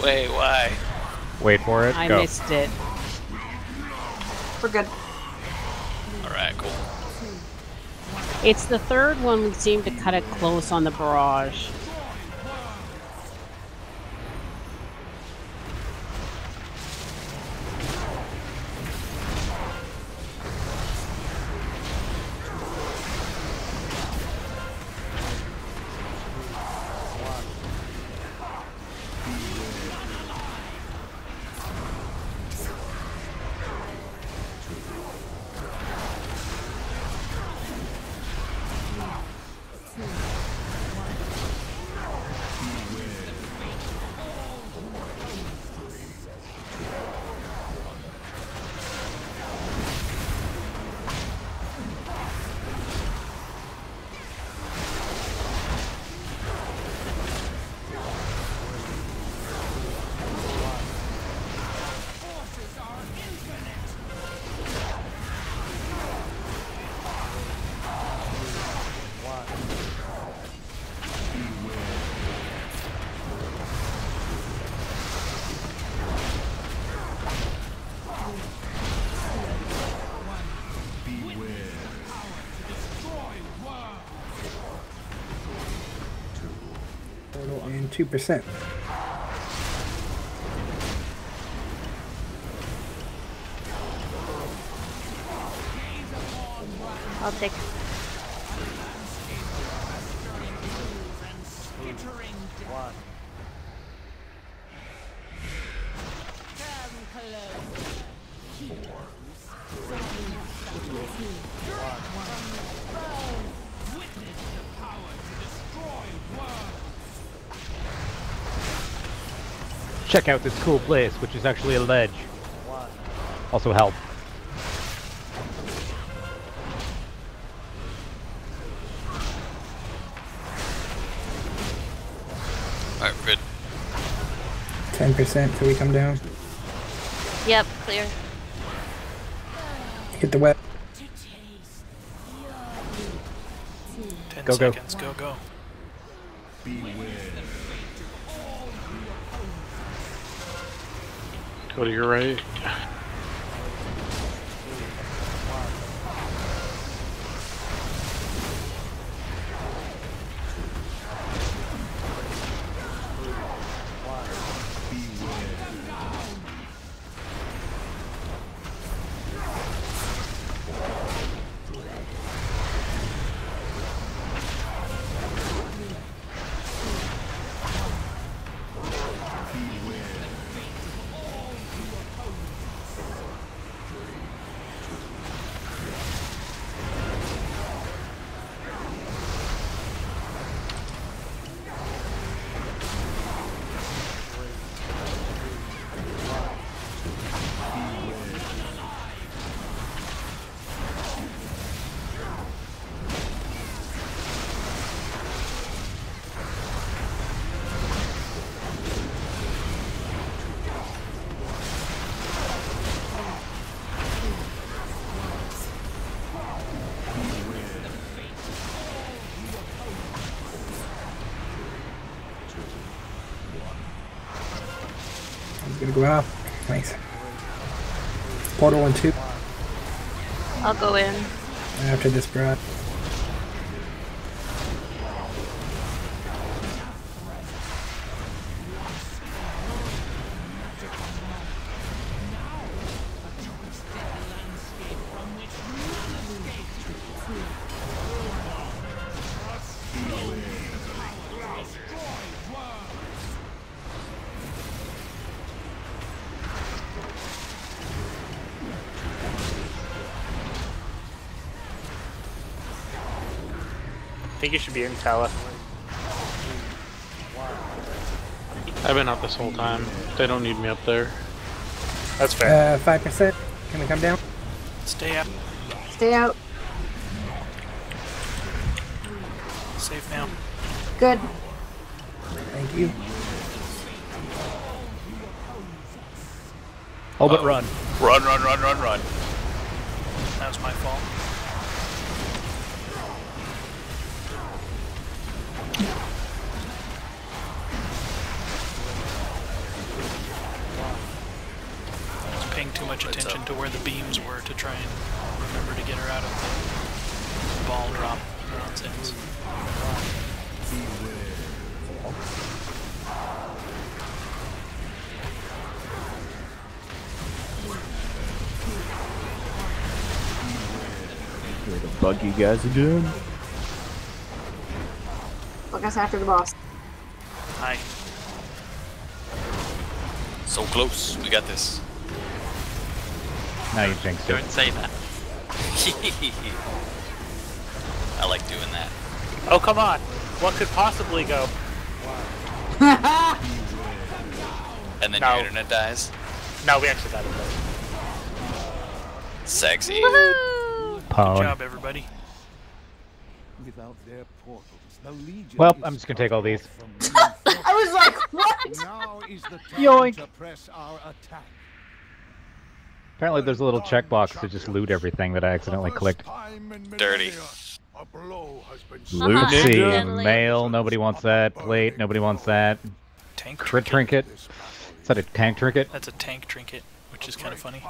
Wait, why? Wait for it. I Go. missed it. We're good. Alright, cool. It's the third one we seem to cut it close on the barrage. 2%. I'll take. Check out this cool place, which is actually a ledge. Also help. Alright, good. 10% till we come down. Yep, clear. Get the web. 10 Go, go. seconds. Go, go. Go to your right. Gonna go out. Nice. Portal in 2. I'll go in. After this, bro. I think you should be in Tala. I've been out this whole time. They don't need me up there. That's fair. 5%. Can we come down? Stay up. Stay out. Safe now. Good. Thank you. All but run. Run, run, run, run, run. That was my fault. I was paying too much attention to where the beams were to try and remember to get her out of the ball drop nonsense. Here to bug you guys again. Look us after the boss. Hi. So close. We got this. Now you jinxed it. Don't say that. I like doing that. Oh, come on. What could possibly go? And then No. your internet dies. No, we actually got it. Sexy. Good job, everybody. Without their portals, the Legion Well, I'm just gonna take all these. I was like, what? Now is the time Yoink. to press our attack. Apparently there's a little checkbox to just loot everything that I accidentally clicked. Dirty. Loot see, Accidentally. mail, nobody wants that. Plate, nobody wants that. Tank Crit trinket. Is that a tank trinket? That's a tank trinket, which is kind of funny.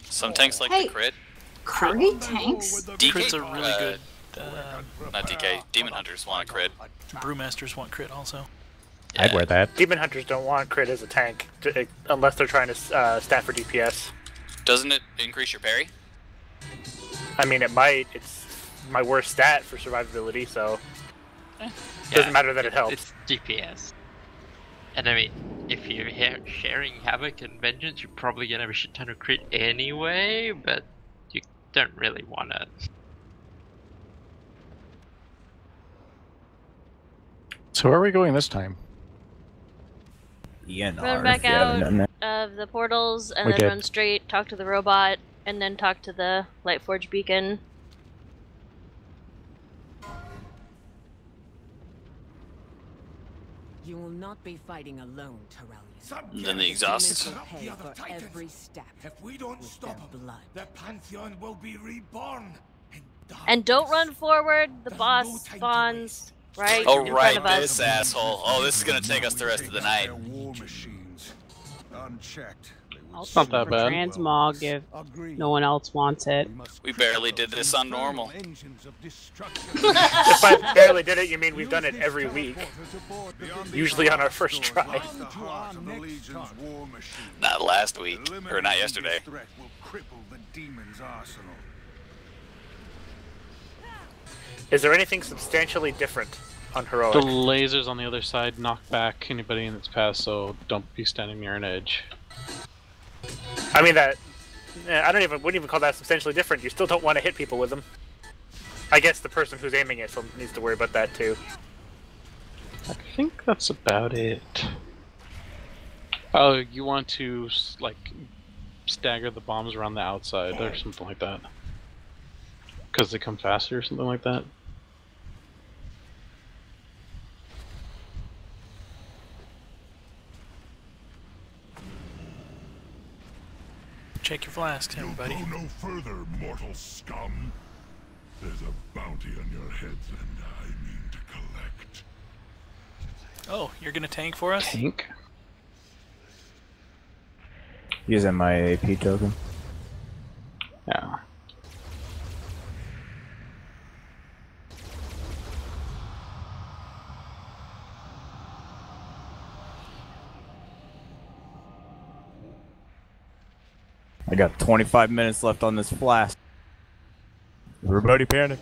Some tanks like Hey. the crit. Cruddy tanks? DK, Crits are really good. Not DK. Demon Hunters want a crit. Brewmasters want crit also. I'd wear that. Demon Hunters don't want crit as a tank, unless they're trying to stat for DPS. Doesn't it increase your parry? I mean, it might. It's my worst stat for survivability, so it doesn't matter that it helps. It's DPS. And I mean, if you're sharing Havoc and Vengeance, you're probably gonna have a shit ton of crit anyway, but you don't really wanna. So where are we going this time? Run back out of the portals and then run straight, talk to the robot, and then talk to the Lightforge beacon. You will not be fighting alone, Terrellian. And then the exhaust. Pay for every step. If we don't stop them, the Pantheon will be reborn. And don't run forward, the boss spawns right Oh, in right, front of us. this asshole. Oh, this is gonna take us the rest of the night. War machines. Unchecked. I'll not shoot that for bad. Transmog if no one else wants it. We barely did this on normal. If I barely did it, you mean we've done it every week. Usually on our first try. Not last week, or not yesterday. Threat will cripple the demon's arsenal. Is there anything substantially different on Heroic? The lasers on the other side knock back anybody in its path, so don't be standing near an edge. I mean that. Wouldn't even call that substantially different. You still don't want to hit people with them. I guess the person who's aiming it needs to worry about that too. I think that's about it. Oh, you want to like stagger the bombs around the outside or something like that, because they come faster or something like that. Check your flasks, everybody. You'll go no further, mortal scum. There's a bounty on your heads, and I mean to collect. Oh, you're gonna tank for us? Tank? Using my AP token. Yeah. I got 25 minutes left on this flask. Everybody panic.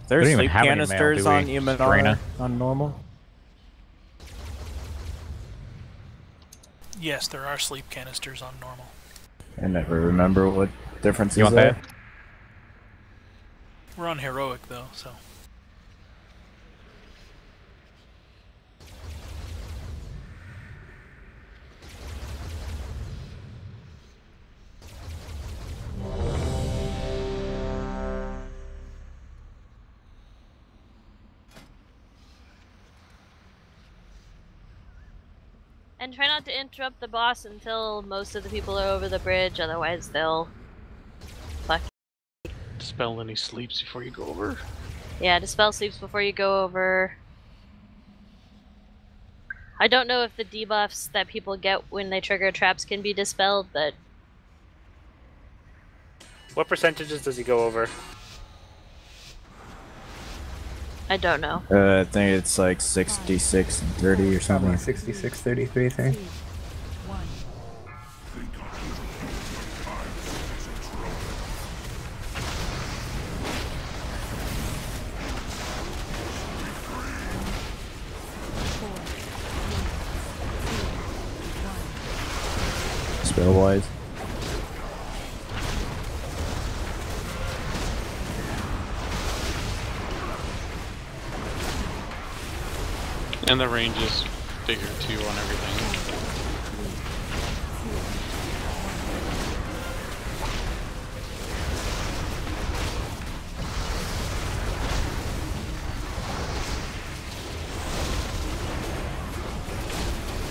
There's sleep canisters on Imanara on normal? Yes, there are sleep canisters on normal. I never remember what difference You is want there. that? We're on Heroic though, so. And try not to interrupt the boss until most of the people are over the bridge, otherwise they'll fuck. Dispel any sleeps before you go over. Yeah, dispel sleeps before you go over. I don't know if the debuffs that people get when they trigger traps can be dispelled, but... What percentages does he go over? I don't know. I think it's like 66 and 30 or something. 66, 33, I think. Spell wise. And the range is bigger too on everything.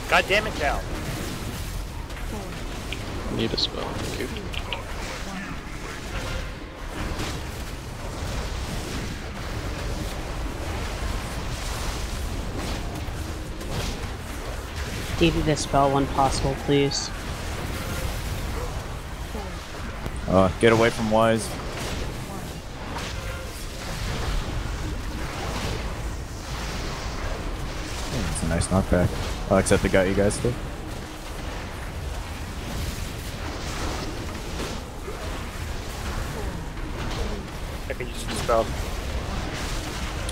God damn it, Cal. Need a spell. Thank you. Need to dispel when possible, please. Get away from Wise. It's a nice knockback. Oh, except it got you guys too. I think you just dispelled.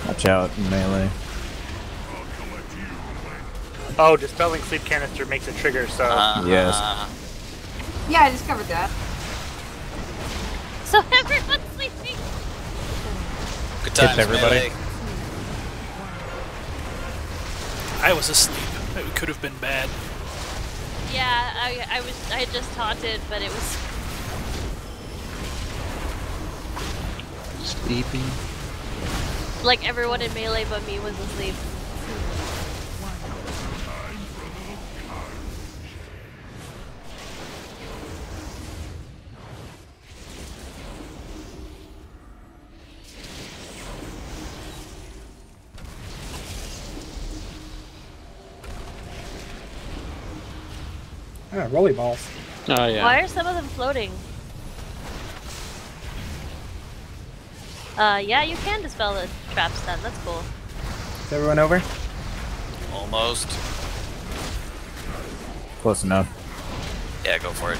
Watch out, melee. Oh, dispelling sleep canister makes a trigger, so. Yes. Yeah, I discovered that. So everyone's sleeping. Good times, everybody. melee. I was asleep. It could have been bad. Yeah, I just taunted, but it was Sleeping. like everyone in melee but me was asleep. Ah, rolly balls. Oh yeah. Why are some of them floating? Yeah, you can dispel the trap stun. That's cool. Is everyone over? Almost. Close enough. Yeah, go for it.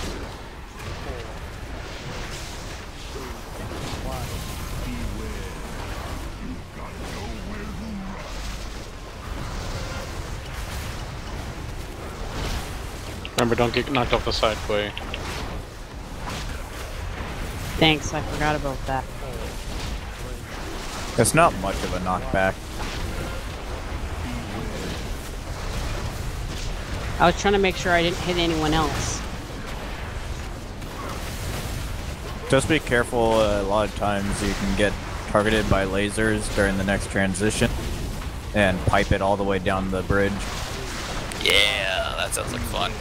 Remember, don't get knocked off the side way. Thanks, I forgot about that. It's not much of a knockback. I was trying to make sure I didn't hit anyone else. Just be careful, a lot of times you can get targeted by lasers during the next transition and pipe it all the way down the bridge. Yeah, that sounds like fun.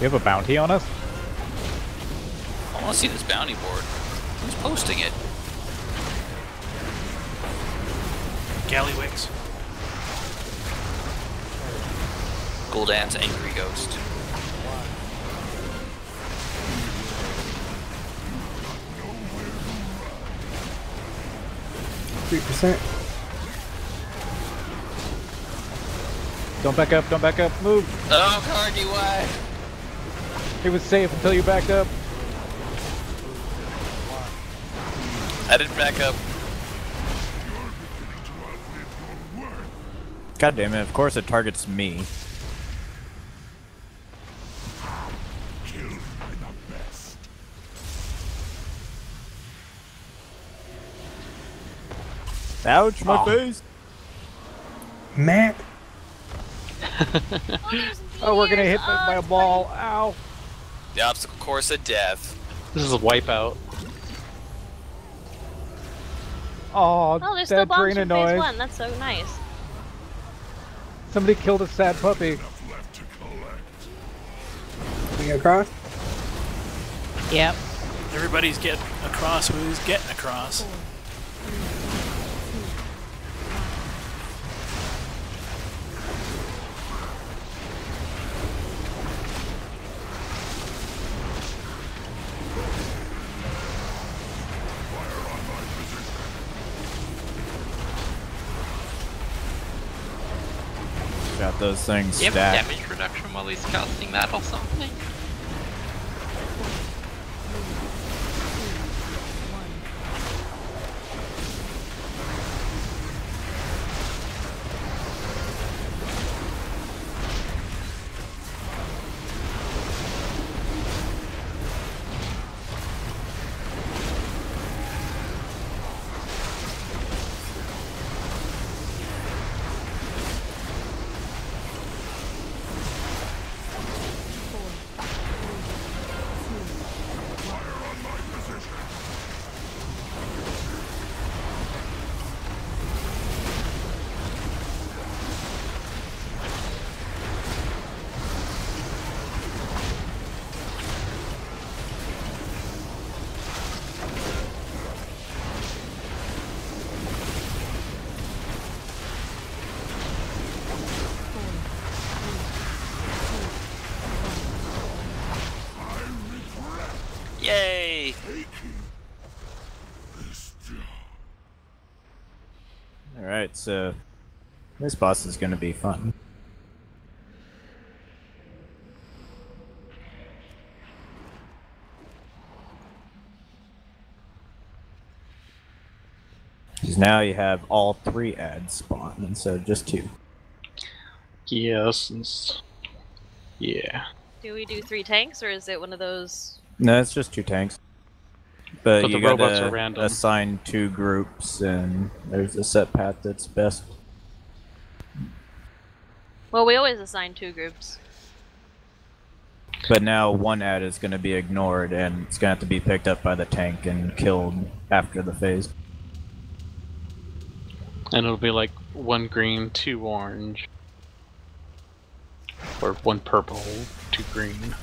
You have a bounty on us? I want to see this bounty board. Who's posting it? Gallywix. Gul'dan's Angry Ghost. %. Don't back up, don't back up, move! Oh, Cardi, why? It was safe until you backed up. I didn't back up. God damn it, of course it targets me. Ouch, my face! Matt! Oh, we're gonna hit by a ball. Ow! The obstacle course of death. This is a wipeout. Oh, Oh, there's still that bombs Drina from phase noise. 1. That's so nice. Somebody killed a sad puppy. We go across? Yep. Everybody's getting across who's getting across. Got those things Do you have stacked. damage reduction while he's casting that or something? Yay! Alright, so this boss is gonna be fun. Because now you have all 3 ads spawn instead of just 2. Yes. Yeah. Do we do 3 tanks, or is it one of those? No, it's just 2 tanks. But the you robots gotta are random. assign 2 groups, and there's a set path that's best. Well, we always assign 2 groups. But now 1 ad is gonna be ignored, and it's gonna have to be picked up by the tank and killed after the phase. And it'll be like 1 green, 2 orange. Or 1 purple, 2 green.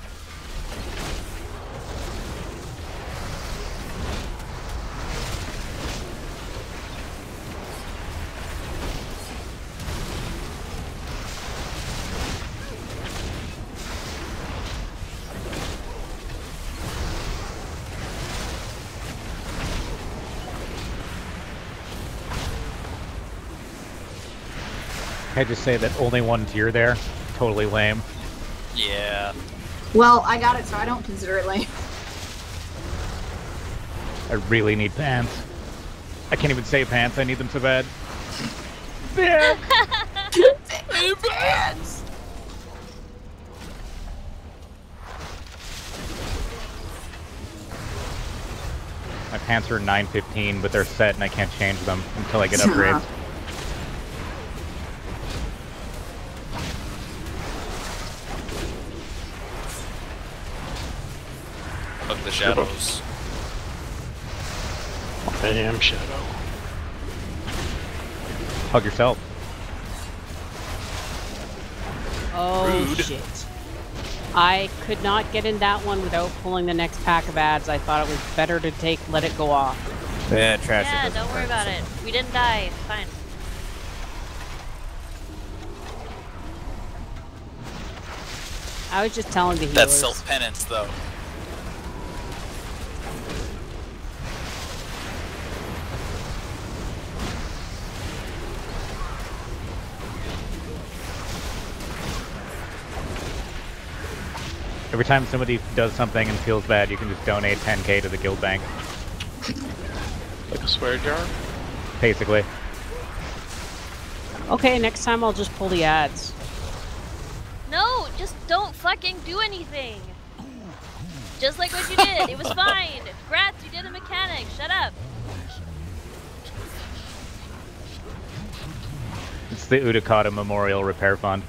Can I just say that only 1 tier there? Totally lame. Yeah. Well, I got it, so I don't consider it lame. I really need pants. I can't even say pants, I need them so bad. Pants! Pants! My pants are 915, but they're set and I can't change them until I get upgrades. Fuck the shadows. I am Shadow. Hug yourself. Oh, Rude. shit. I could not get in that one without pulling the next pack of ads. I thought it was better to let it go off. Yeah, trash it. Yeah, don't worry about it. We didn't die. It's fine. I was just telling the healers. That's self-penance, though. Every time somebody does something and feels bad, you can just donate 10k to the guild bank. Like a swear jar? Basically. Okay, next time I'll just pull the ads. No, just don't fucking do anything. Just like what you did. It was fine. Congrats, you did a mechanic. Shut up. It's the Udakata Memorial Repair Fund.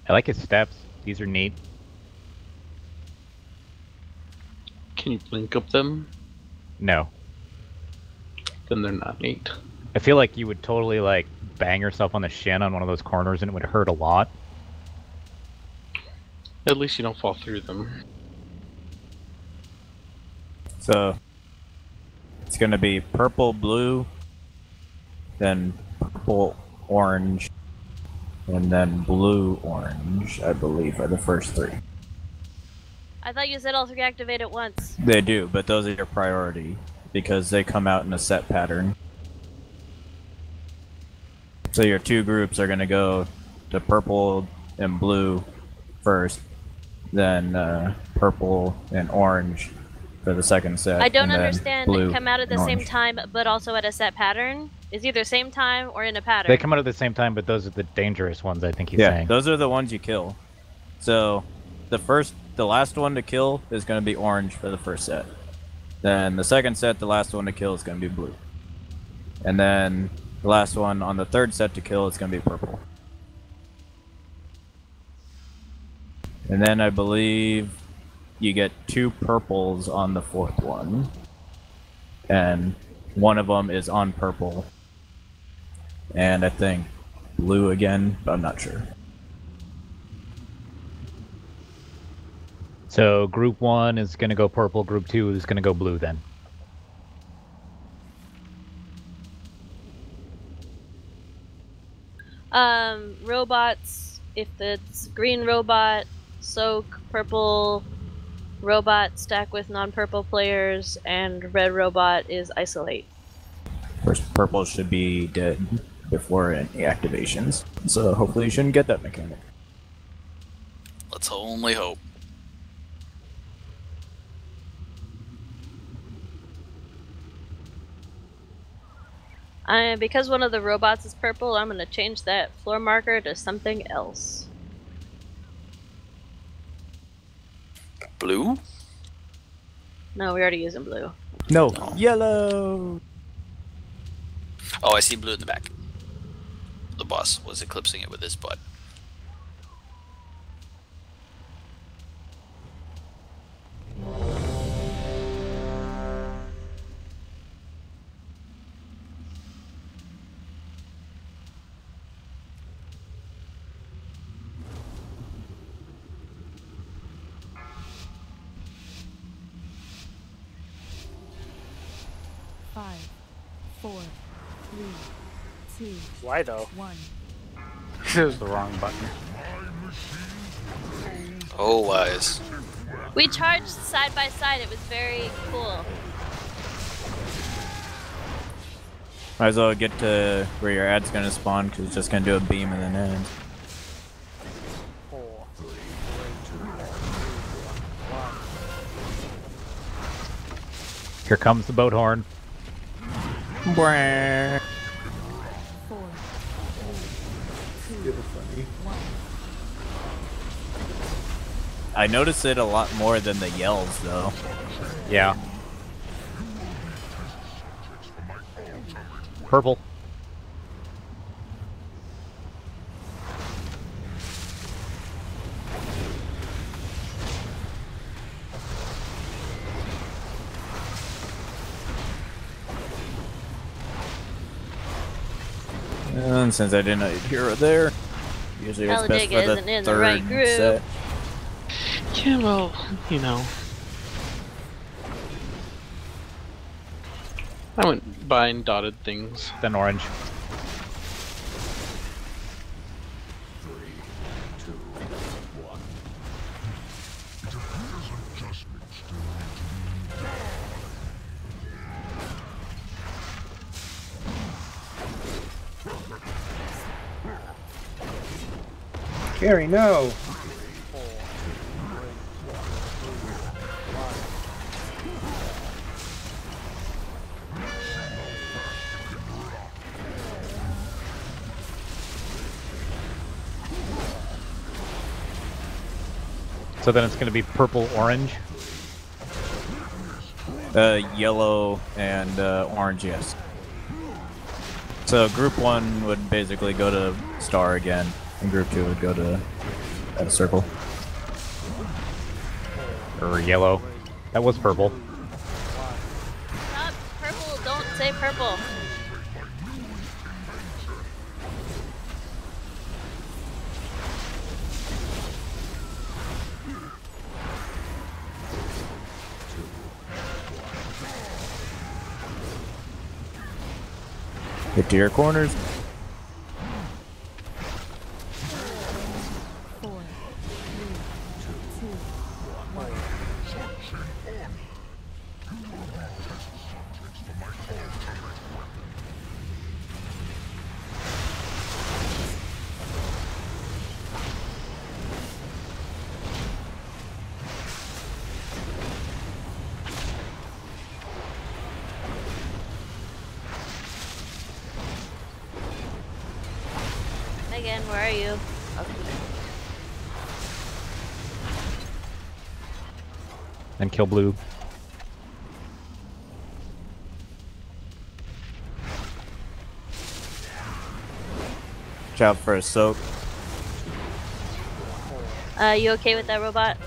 I like his steps. These are neat. Can you blink up them? No. Then they're not neat. I feel like you would totally like bang yourself on the shin on one of those corners and it would hurt a lot. At least you don't fall through them. So it's gonna be purple, blue, then purple, orange, and then blue, orange, I believe, are the first 3. I thought you said all 3 activate at once. They do, but those are your priority because they come out in a set pattern. So your 2 groups are gonna go to purple and blue first, then purple and orange for the second set. I don't and then understand. blue Come out at the and same orange. time, but also at a set pattern. Is either same time or in a pattern. They come out at the same time, but those are the dangerous ones, I think he's Yeah, saying. those are the ones you kill. So the last one to kill is going to be orange for the first set. Then the second set, the last one to kill is going to be blue. And then the last one on the third set to kill is going to be purple. And then I believe you get 2 purples on the 4th one. And one of them is on purple. And I think blue again, but I'm not sure. So group 1 is going to go purple, group 2 is going to go blue then. Robots, if it's green robot, soak, purple robot stack with non-purple players, and red robot is isolate. First, purple should be dead before any activations, so hopefully you shouldn't get that mechanic. Let's only hope. Because one of the robots is purple, I'm going to change that floor marker to something else. Blue? No, we're already using blue. No, yellow! Oh, I see blue in the back. The boss was eclipsing it with his butt. Why though? It was the wrong button. Oh, wise. We charged side by side. It was very cool. Might as well get to where your ad's gonna spawn, because it's just gonna do a beam and then end. Here comes the boat horn. I notice it a lot more than the yells, though. Yeah. Purple. And since I didn't hero there, usually it's best for the isn't in the third right group. set. Yeah, well, you know. I went buying dotted things. Then orange. Gary, no! So then it's going to be purple, orange. Yellow and orange, yes. So group 1 would basically go to star again, and group 2 would go to circle. Or yellow. That was purple. Stop, purple, don't say purple. Get to your corners. Megan, where are you? Okay. Then kill blue. Watch out for a soak. You okay with that robot?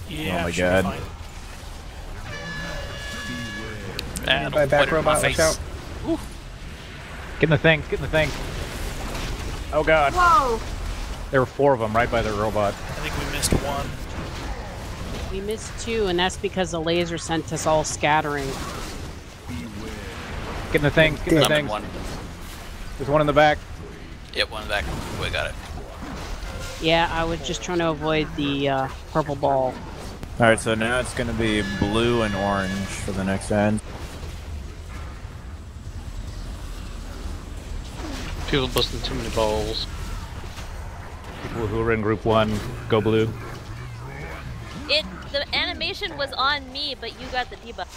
Yeah, oh my god. By back robot, watch out. Get in the thing, get in the thing. Oh god. Whoa! There were 4 of them right by the robot. I think we missed one. We missed 2, and that's because the laser sent us all scattering. Get in the thing, get in the I'm thing. in one. There's one in the back. Yep, one in the back. We got it. Yeah, I was just trying to avoid the purple ball. Alright, so now it's gonna be blue and orange for the next end. People busting too many balls. People who are in group 1, go blue. The animation was on me, but you got the debuff.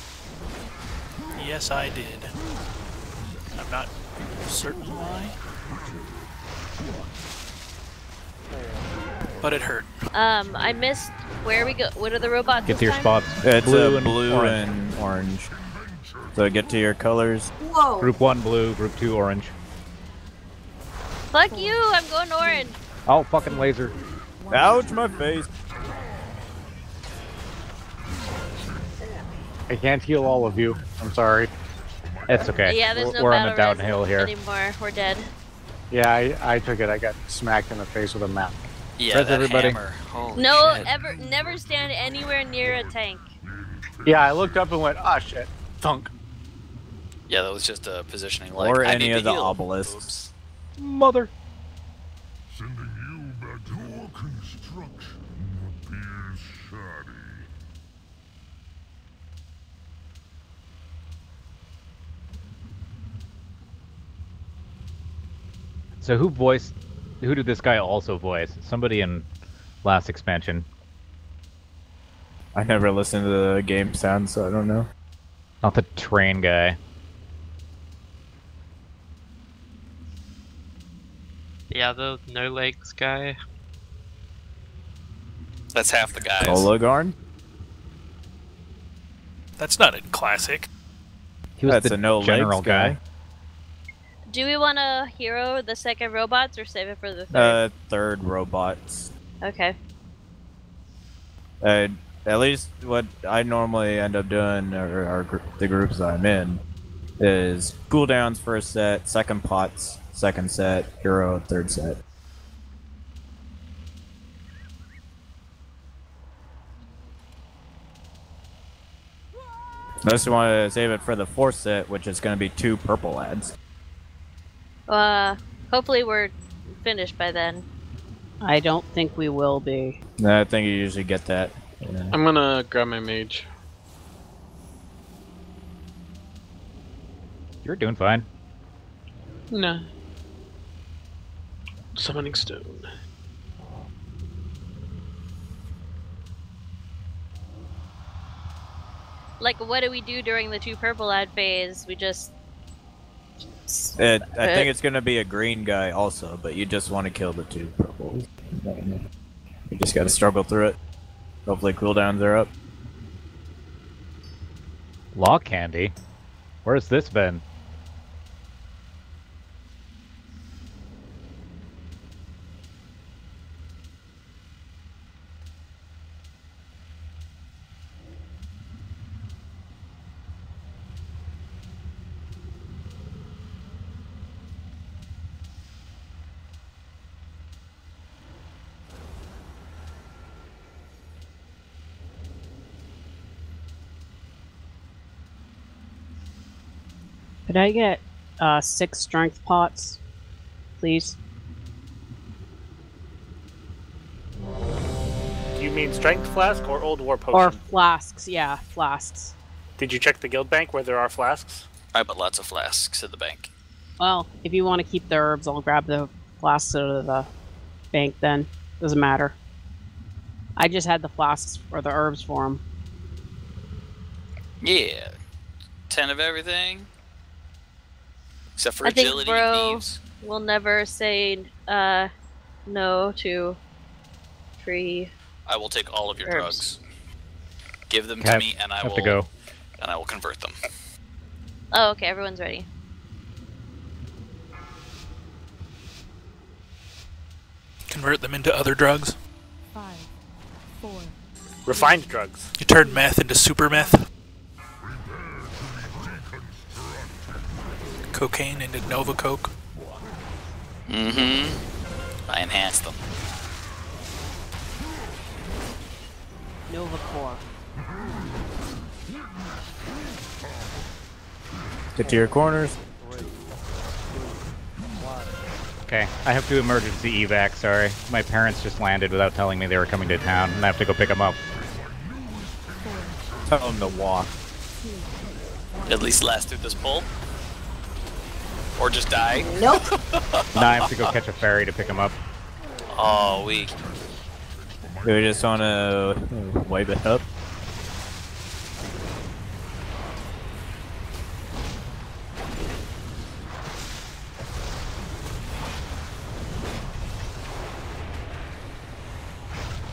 Yes, I did. I'm not certain why. But it hurt. I missed where we go. What are the robots? Get to this your time? spots. It's blue and orange. So get to your colors. Whoa! Group 1 blue, group 2 orange. Fuck you! I'm going orange. Oh, fucking laser. Ouch, my face. I can't heal all of you. I'm sorry. It's okay. Yeah, there's no We're on battle the downhill here. anymore. We're dead. Yeah, I took it. I got smacked in the face with a map. Yeah, Res that everybody. hammer. Holy No, shit. never stand anywhere near a tank. Yeah, I looked up and went, ah, shit. Thunk. Yeah, that was just a positioning. Like, Or I any need of to the heal. obelisks. Mother. Sending you back to your construction appears shoddy. So who did this guy also voice? Somebody in last expansion. I never listened to the game sound, so I don't know. Not the train guy. Yeah, the no legs guy. That's half the guys. Olagarn? That's not in classic. He was That's the a no general legs guy. Do we want to hero the second robots or save it for the third? Third robots. Okay. At least what I normally end up doing, or the groups I'm in, is cooldowns first set, second pots, second set, hero, third set. Unless you want to save it for the fourth set, which is going to be 2 purple ads. Hopefully we're finished by then. I don't think we will be. I think you usually get that. Yeah. I'm gonna grab my mage. You're doing fine. Nah. Summoning stone. Like, what do we do during the 2 purple ad phase? We just... I think it's going to be a green guy also, but you just want to kill the 2 purples. You just got to struggle through it. Hopefully cooldowns are up. Law candy? Where's this been? Could I get 6 strength pots, please? You mean strength flask or old war potion? Or flasks, yeah, flasks. Did you check the guild bank where there are flasks? I bought lots of flasks at the bank. Well, if you want to keep the herbs, I'll grab the flasks out of the bank then. Doesn't matter. I just had the flasks or the herbs for them. Yeah. 10 of everything. Except for I think agility bro thieves. will never say no to free. I will take all of your herbs. drugs. Give them Okay, to me and I have will to go. and I will convert them. Oh, okay, everyone's ready. Convert them into other drugs. 5, 4. Refined drugs. You turn meth into super meth. cocaine into Nova Coke. Mm-hmm. I enhanced them. Nova Core. Get to your corners. Okay, I have to emergency evac, sorry. My parents just landed without telling me they were coming to town, and I have to go pick them up. Tell them to walk. At least last through this pull. Or just die. Nope. Now I have to go catch a ferry to pick them up. Oh, weak. Do we just want to wipe it up?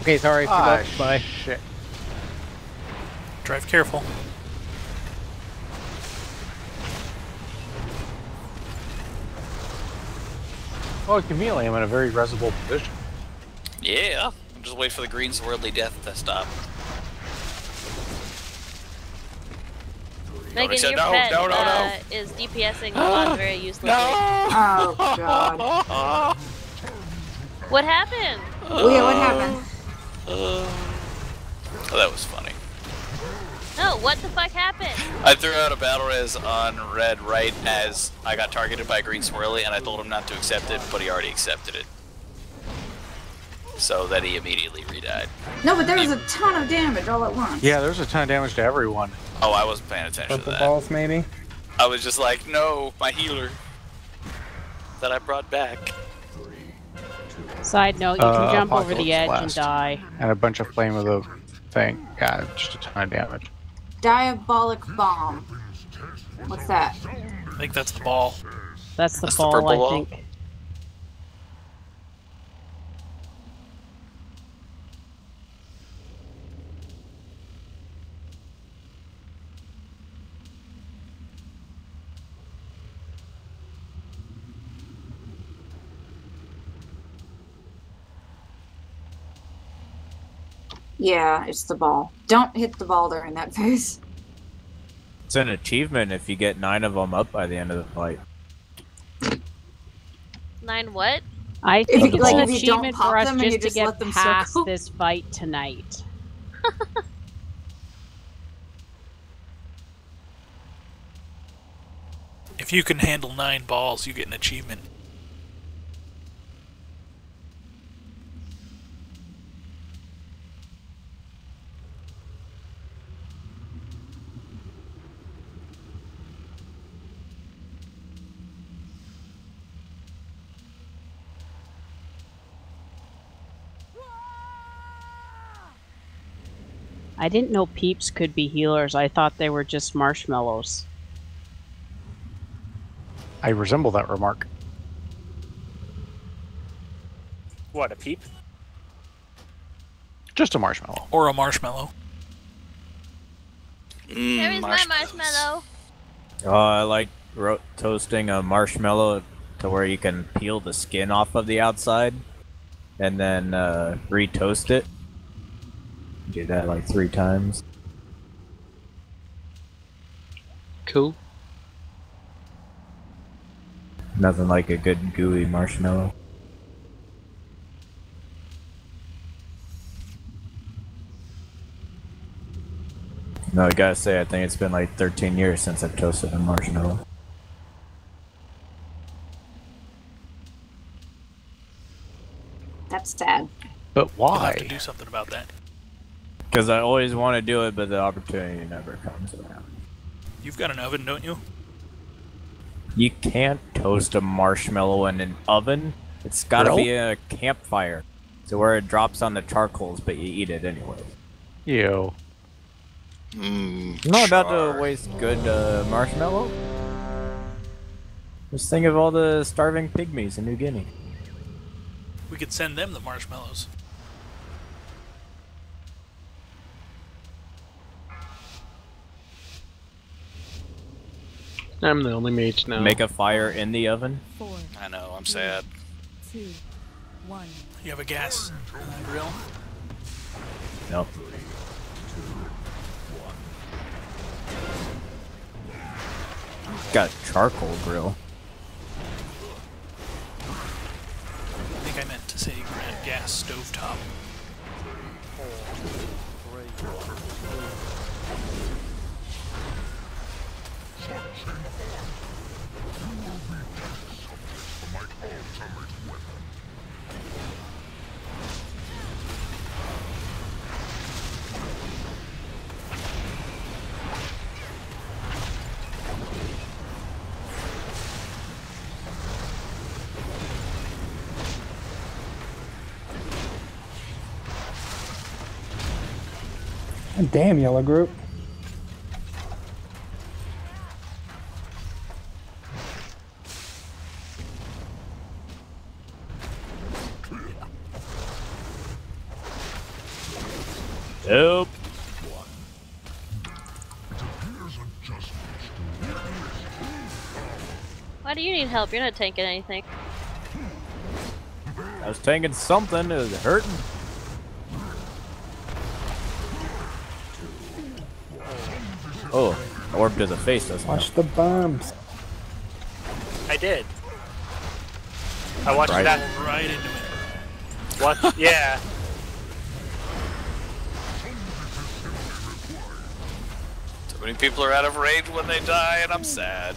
Okay, sorry. Ah, Bye. shit. Drive careful. Well, conveniently, I'm in a very resable position. Yeah. Just wait for the green swirly death to stop. Megan, said your no, pet no. is DPSing Vaughn very uselessly. Oh god. What happened? Yeah, what happened? Oh, that was funny. No, what the fuck happened? I threw out a battle res on red right as I got targeted by a green swirly, and I told him not to accept it, but he already accepted it. So that he immediately re-died. No, but there was a ton of damage all at once. Yeah, there's a ton of damage to everyone. Oh, I wasn't paying attention Purple to that. balls, maybe? I was just like, no, my healer that I brought back. Side note, you can jump over Apocalypse the edge Blast. and die. And a bunch of flame of the thing. Yeah, just a ton of damage. Diabolic bomb. What's that? I think that's the ball. That's the That's the ball, purple I ball? think. Yeah, it's the ball. Don't hit the ball during that phase. It's an achievement if you get 9 of them up by the end of the fight. 9 what? I think it's like, an if you don't achievement pop for us them and you just to just let get them past circle. this fight tonight. If you can handle 9 balls, you get an achievement. I didn't know peeps could be healers. I thought they were just marshmallows. I resemble that remark. What, a peep? Just a marshmallow. Or a marshmallow. There is my marshmallow. Oh, I like toasting a marshmallow to where you can peel the skin off of the outside and then re-toast it. Do that like 3 times. Cool. Nothing like a good gooey marshmallow. No, I gotta say, I think it's been like 13 years since I've toasted a marshmallow. That's sad. But You'll have why? to do something about that. Because I always want to do it, but the opportunity never comes around. You've got an oven, don't you? You can't toast a marshmallow in an oven. It's gotta be a campfire. So where it drops on the charcoals, but you eat it anyway. Ew. I'm not about to waste good marshmallow. Just think of all the starving pygmies in New Guinea. We could send them the marshmallows. I'm the only mage now. Make a fire in the oven. 4, I know, I'm sad. 2, 1. You have a gas grill? Nope. Got a charcoal grill. I think I meant to say gas stovetop. Damn, yellow group. Nope. Why do you need help? You're not tanking anything. I was tanking something. It was hurting. Oh, orb to the face doesn't Watch help. the bombs. I did. I watched Right. that. Right into it. Watch, yeah. Too many people are out of range when they die, and I'm sad.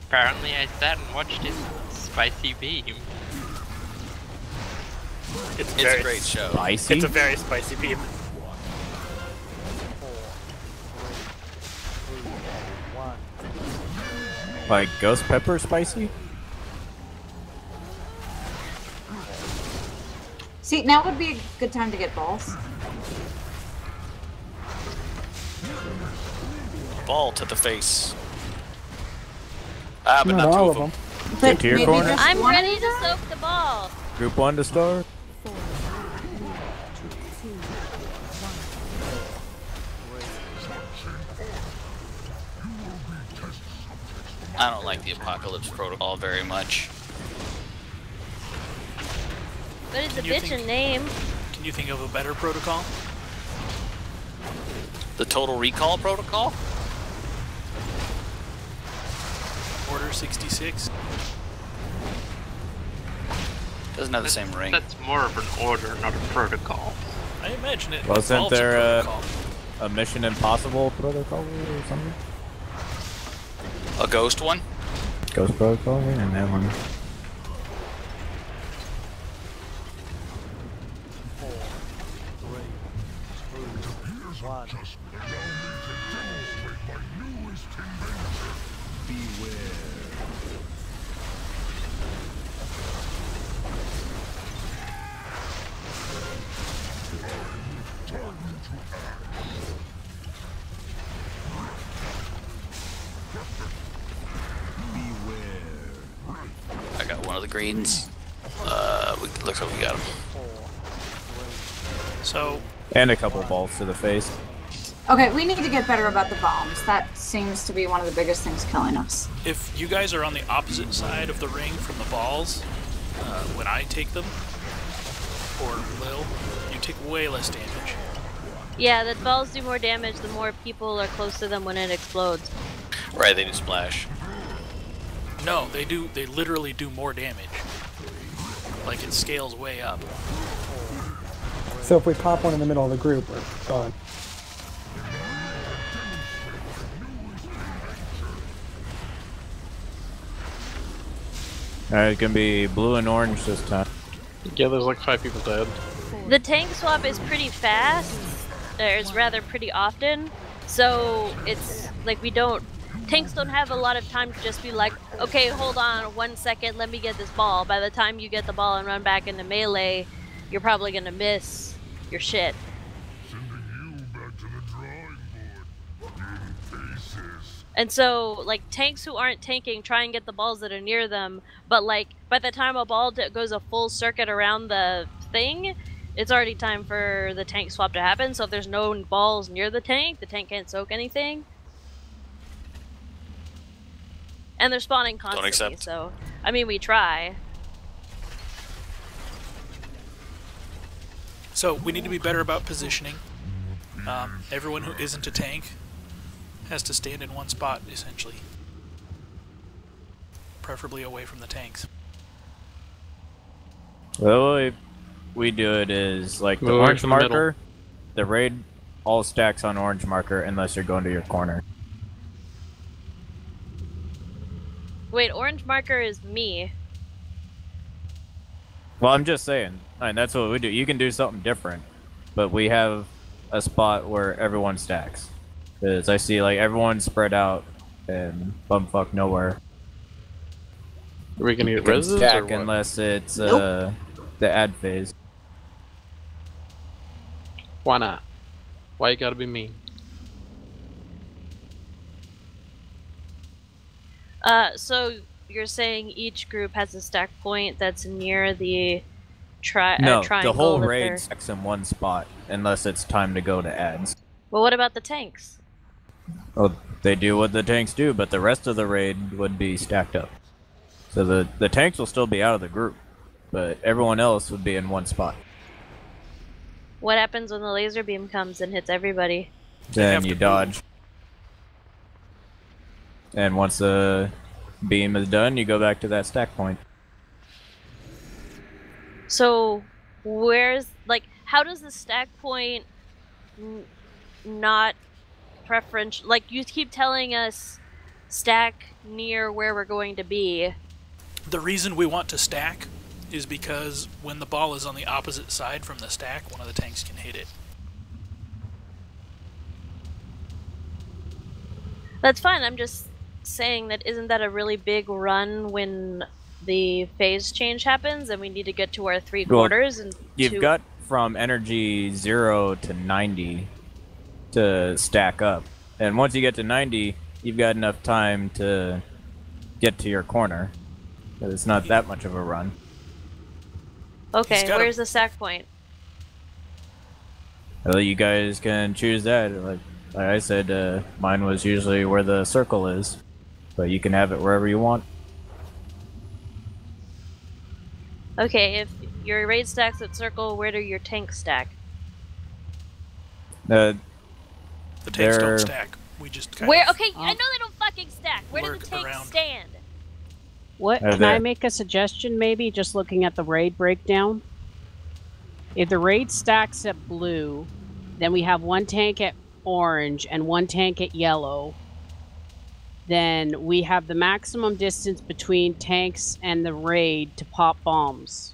Apparently I sat and watched his spicy beam. It's a great show. Spicy? It's a very spicy beam. Like ghost pepper spicy? See, now would be a good time to get balls. Ball to the face. Ah, but Not not two all of of them. But to your maybe corner. just I'm one ready of to them? soak the ball. Group 1 to start? I don't like the Apocalypse Protocol very much. But it's a Can you bitchin' think- name. Can you think of a better protocol? The Total Recall Protocol? Order 66? Doesn't have the same ring. That's more of an order, not a protocol. I imagine it Wasn't involves a there protocol. a Mission Impossible protocol or something? A ghost one? Ghost protocol, yeah, and that one. I got one of the greens. Looks like we got him. So, And a couple balls to the face. Okay, we need to get better about the bombs. That seems to be one of the biggest things killing us. if you guys are on the opposite side of the ring from the balls, when I take them, or Lil, you take way less damage. Yeah, the balls do more damage the more people are close to them when it explodes. Right, they do splash. No, they do. They literally do more damage. Like it scales way up. So if we pop one in the middle of the group, we're gone. Alright, it's gonna be blue and orange this time. Yeah, there's like 5 people dead. The tank swap is pretty fast, or it's rather pretty often, so it's like tanks don't have a lot of time to just be like, okay, hold on 1 second, let me get this ball. By the time you get the ball and run back into melee, you're probably gonna miss your shit. And so, like, tanks who aren't tanking try and get the balls that are near them, but, like, by the time a ball goes a full circuit around the thing, it's already time for the tank swap to happen, so if there's no balls near the tank can't soak anything. And they're spawning constantly, accept. so, I mean, we try. So we need to be better about positioning. Everyone who isn't a tank has to stand in one spot, essentially. Preferably away from the tanks. The way we do it is, like, the Move away orange from the middle. marker, the raid all stacks on orange marker unless you're going to your corner. Wait, orange marker is me. Well, I'm just saying. I mean, that's what we do. You can do something different, but we have a spot where everyone stacks. Because I see, like, everyone's spread out and bumfuck nowhere. Are we gonna You get can reses stack or what? unless it's Nope. the ad phase. Why not? Why you gotta be mean? So you're saying each group has a stack point that's near the No, triangle the whole that raid they're- stacks in one spot unless it's time to go to ads. Well, what about the tanks? Well, they do what the tanks do, but the rest of the raid would be stacked up. So the tanks will still be out of the group, but everyone else would be in one spot. What happens when the laser beam comes and hits everybody? Then you dodge. And once the beam is done, you go back to that stack point. So, where's, like, how does the stack point not preferential? Like, you keep telling us stack near where we're going to be. The reason we want to stack is because when the ball is on the opposite side from the stack, one of the tanks can hit it. That's fine, I'm just saying that isn't that a really big run when the phase change happens and we need to get to our 3 quarters and You've got from energy 0 to 90 to stack up. And once you get to 90, you've got enough time to get to your corner. It's not that much of a run. Okay, where's the stack point? Well, you guys can choose that. Like I said, mine was usually where the circle is, but you can have it wherever you want. Okay, if your raid stacks at circle, where do your tanks stack? The tanks they're- don't stack. We just kind Where? of Okay, I know they don't fucking stack. Where do the lurk tanks around. stand? What They're can I there. make a suggestion? Maybe just looking at the raid breakdown. If the raid stacks at blue, then we have one tank at orange and one tank at yellow. Then we have the maximum distance between tanks and the raid to pop bombs.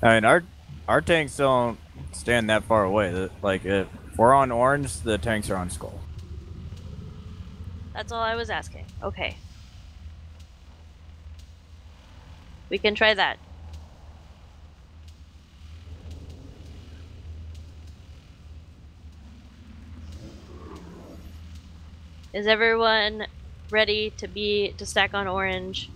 I mean, our tanks don't stand that far away. Like, if we're on orange, the tanks are on skull. That's all I was asking. Okay. We can try that. Is everyone ready to stack on orange?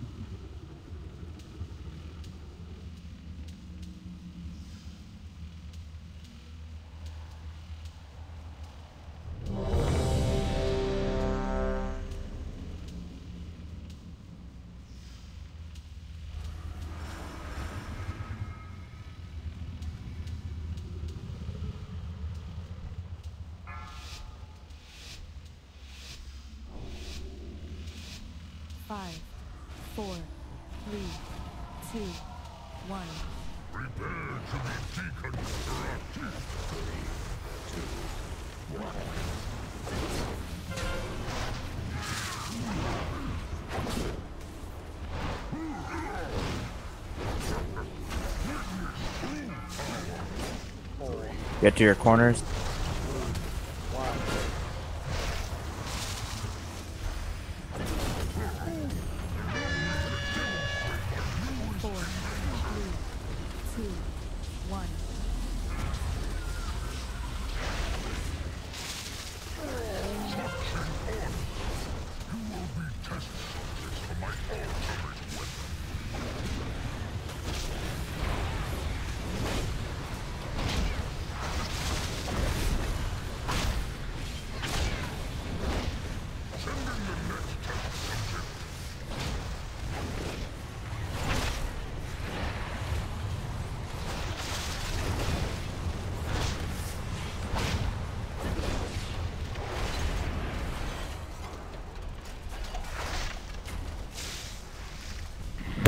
Five, 4, 3, 2, 1. Prepare to be deconstructed. 2, 1. Get to your corners. Four, 3, 2, 1.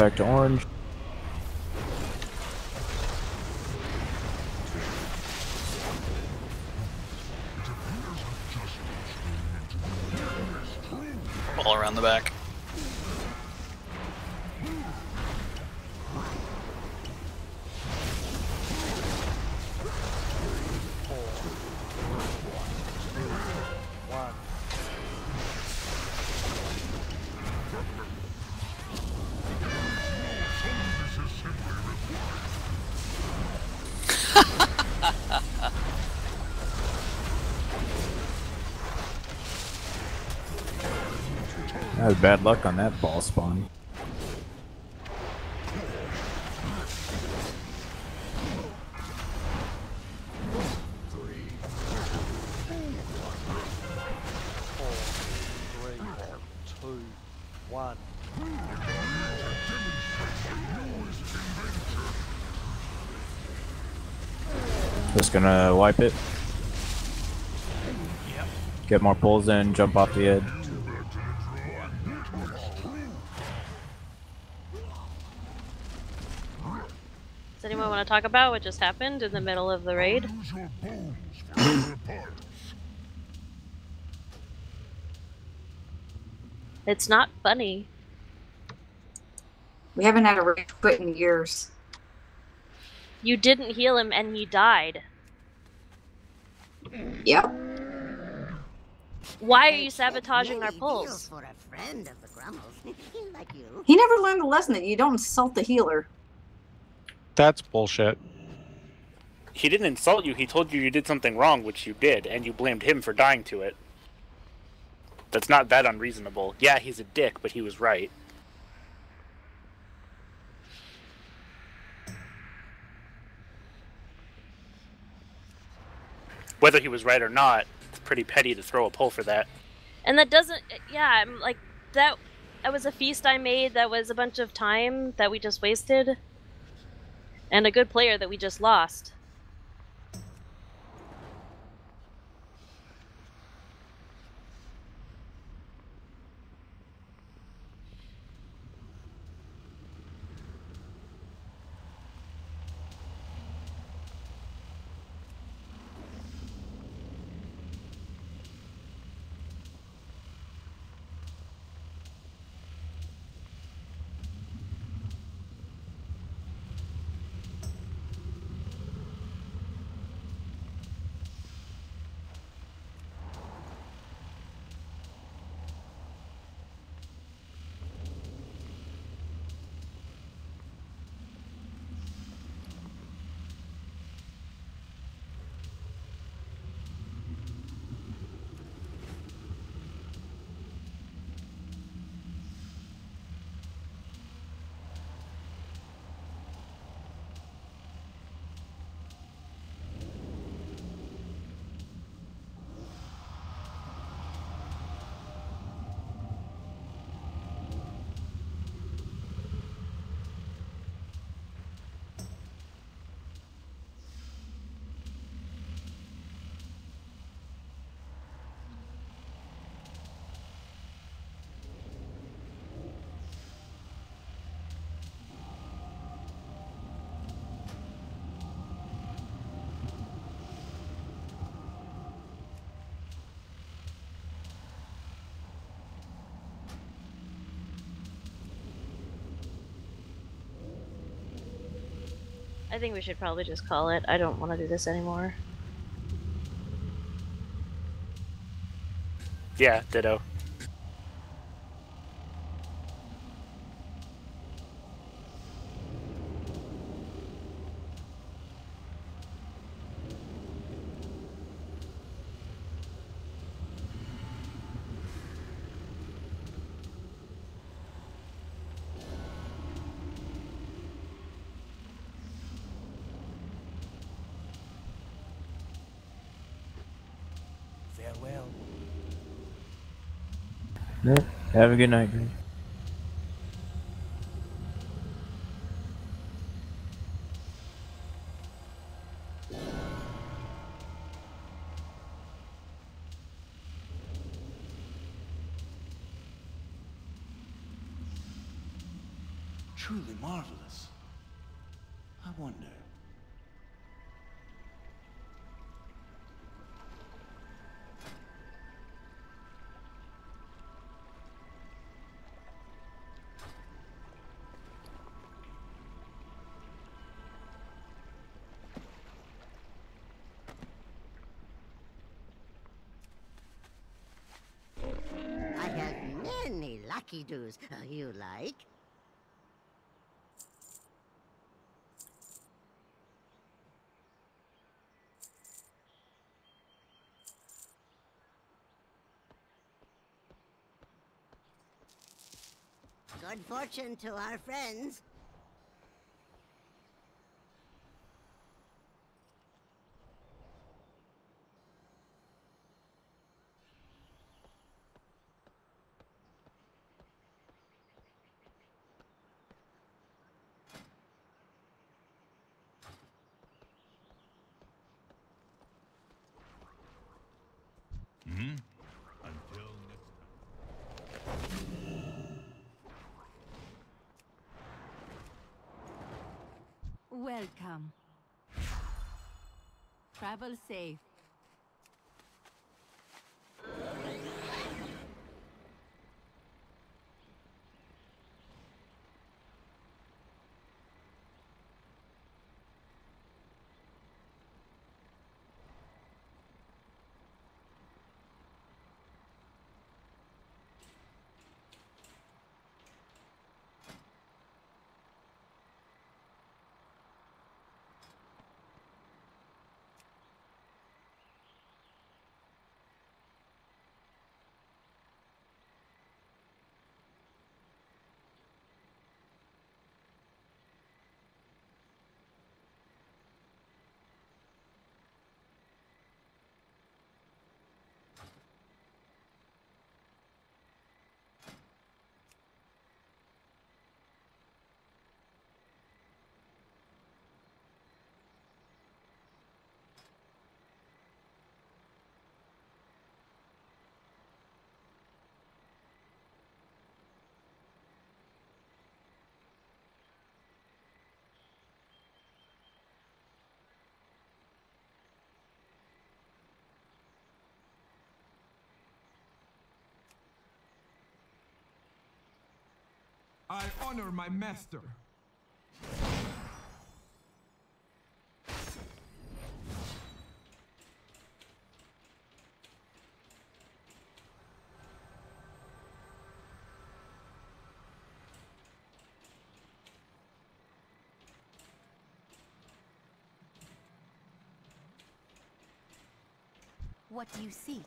back to orange. All around the back. That was bad luck on that ball spawn. Just gonna wipe it. Yep. Get more pulls in, jump off the edge. Does anyone want to talk about what just happened in the middle of the raid? It's not funny. We haven't had a raid quit in years. You didn't heal him and he died. Yep. Why are you sabotaging our pulls? For a friend of the Grummles, like you. He never learned the lesson that you don't insult the healer. That's bullshit. He didn't insult you, he told you you did something wrong, which you did, and you blamed him for dying to it. That's not that unreasonable. Yeah, he's a dick, but he was right. Whether he was right or not, it's pretty petty to throw a pull for that. And that doesn't, yeah, I'm like, that was a feast I made, that was a bunch of time that we just wasted. And a good player that we just lost. I think we should probably just call it. I don't want to do this anymore. Yeah, ditto. Farewell. Yep. Have a good night, guys. truly marvelous. I wonder. I have many lucky doos. You like? Good fortune to our friends. Until next Welcome. Travel safe. I honor my master. What do you seek?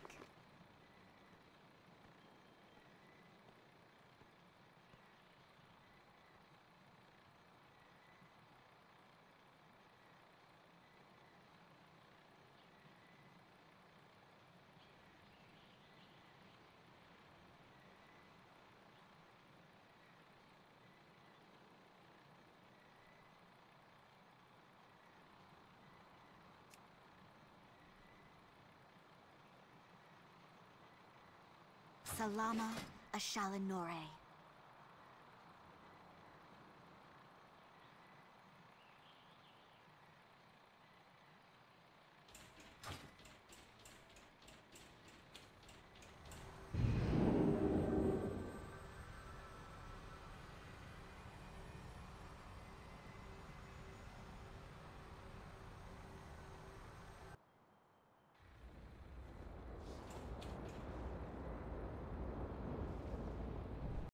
Salama Ashalinore.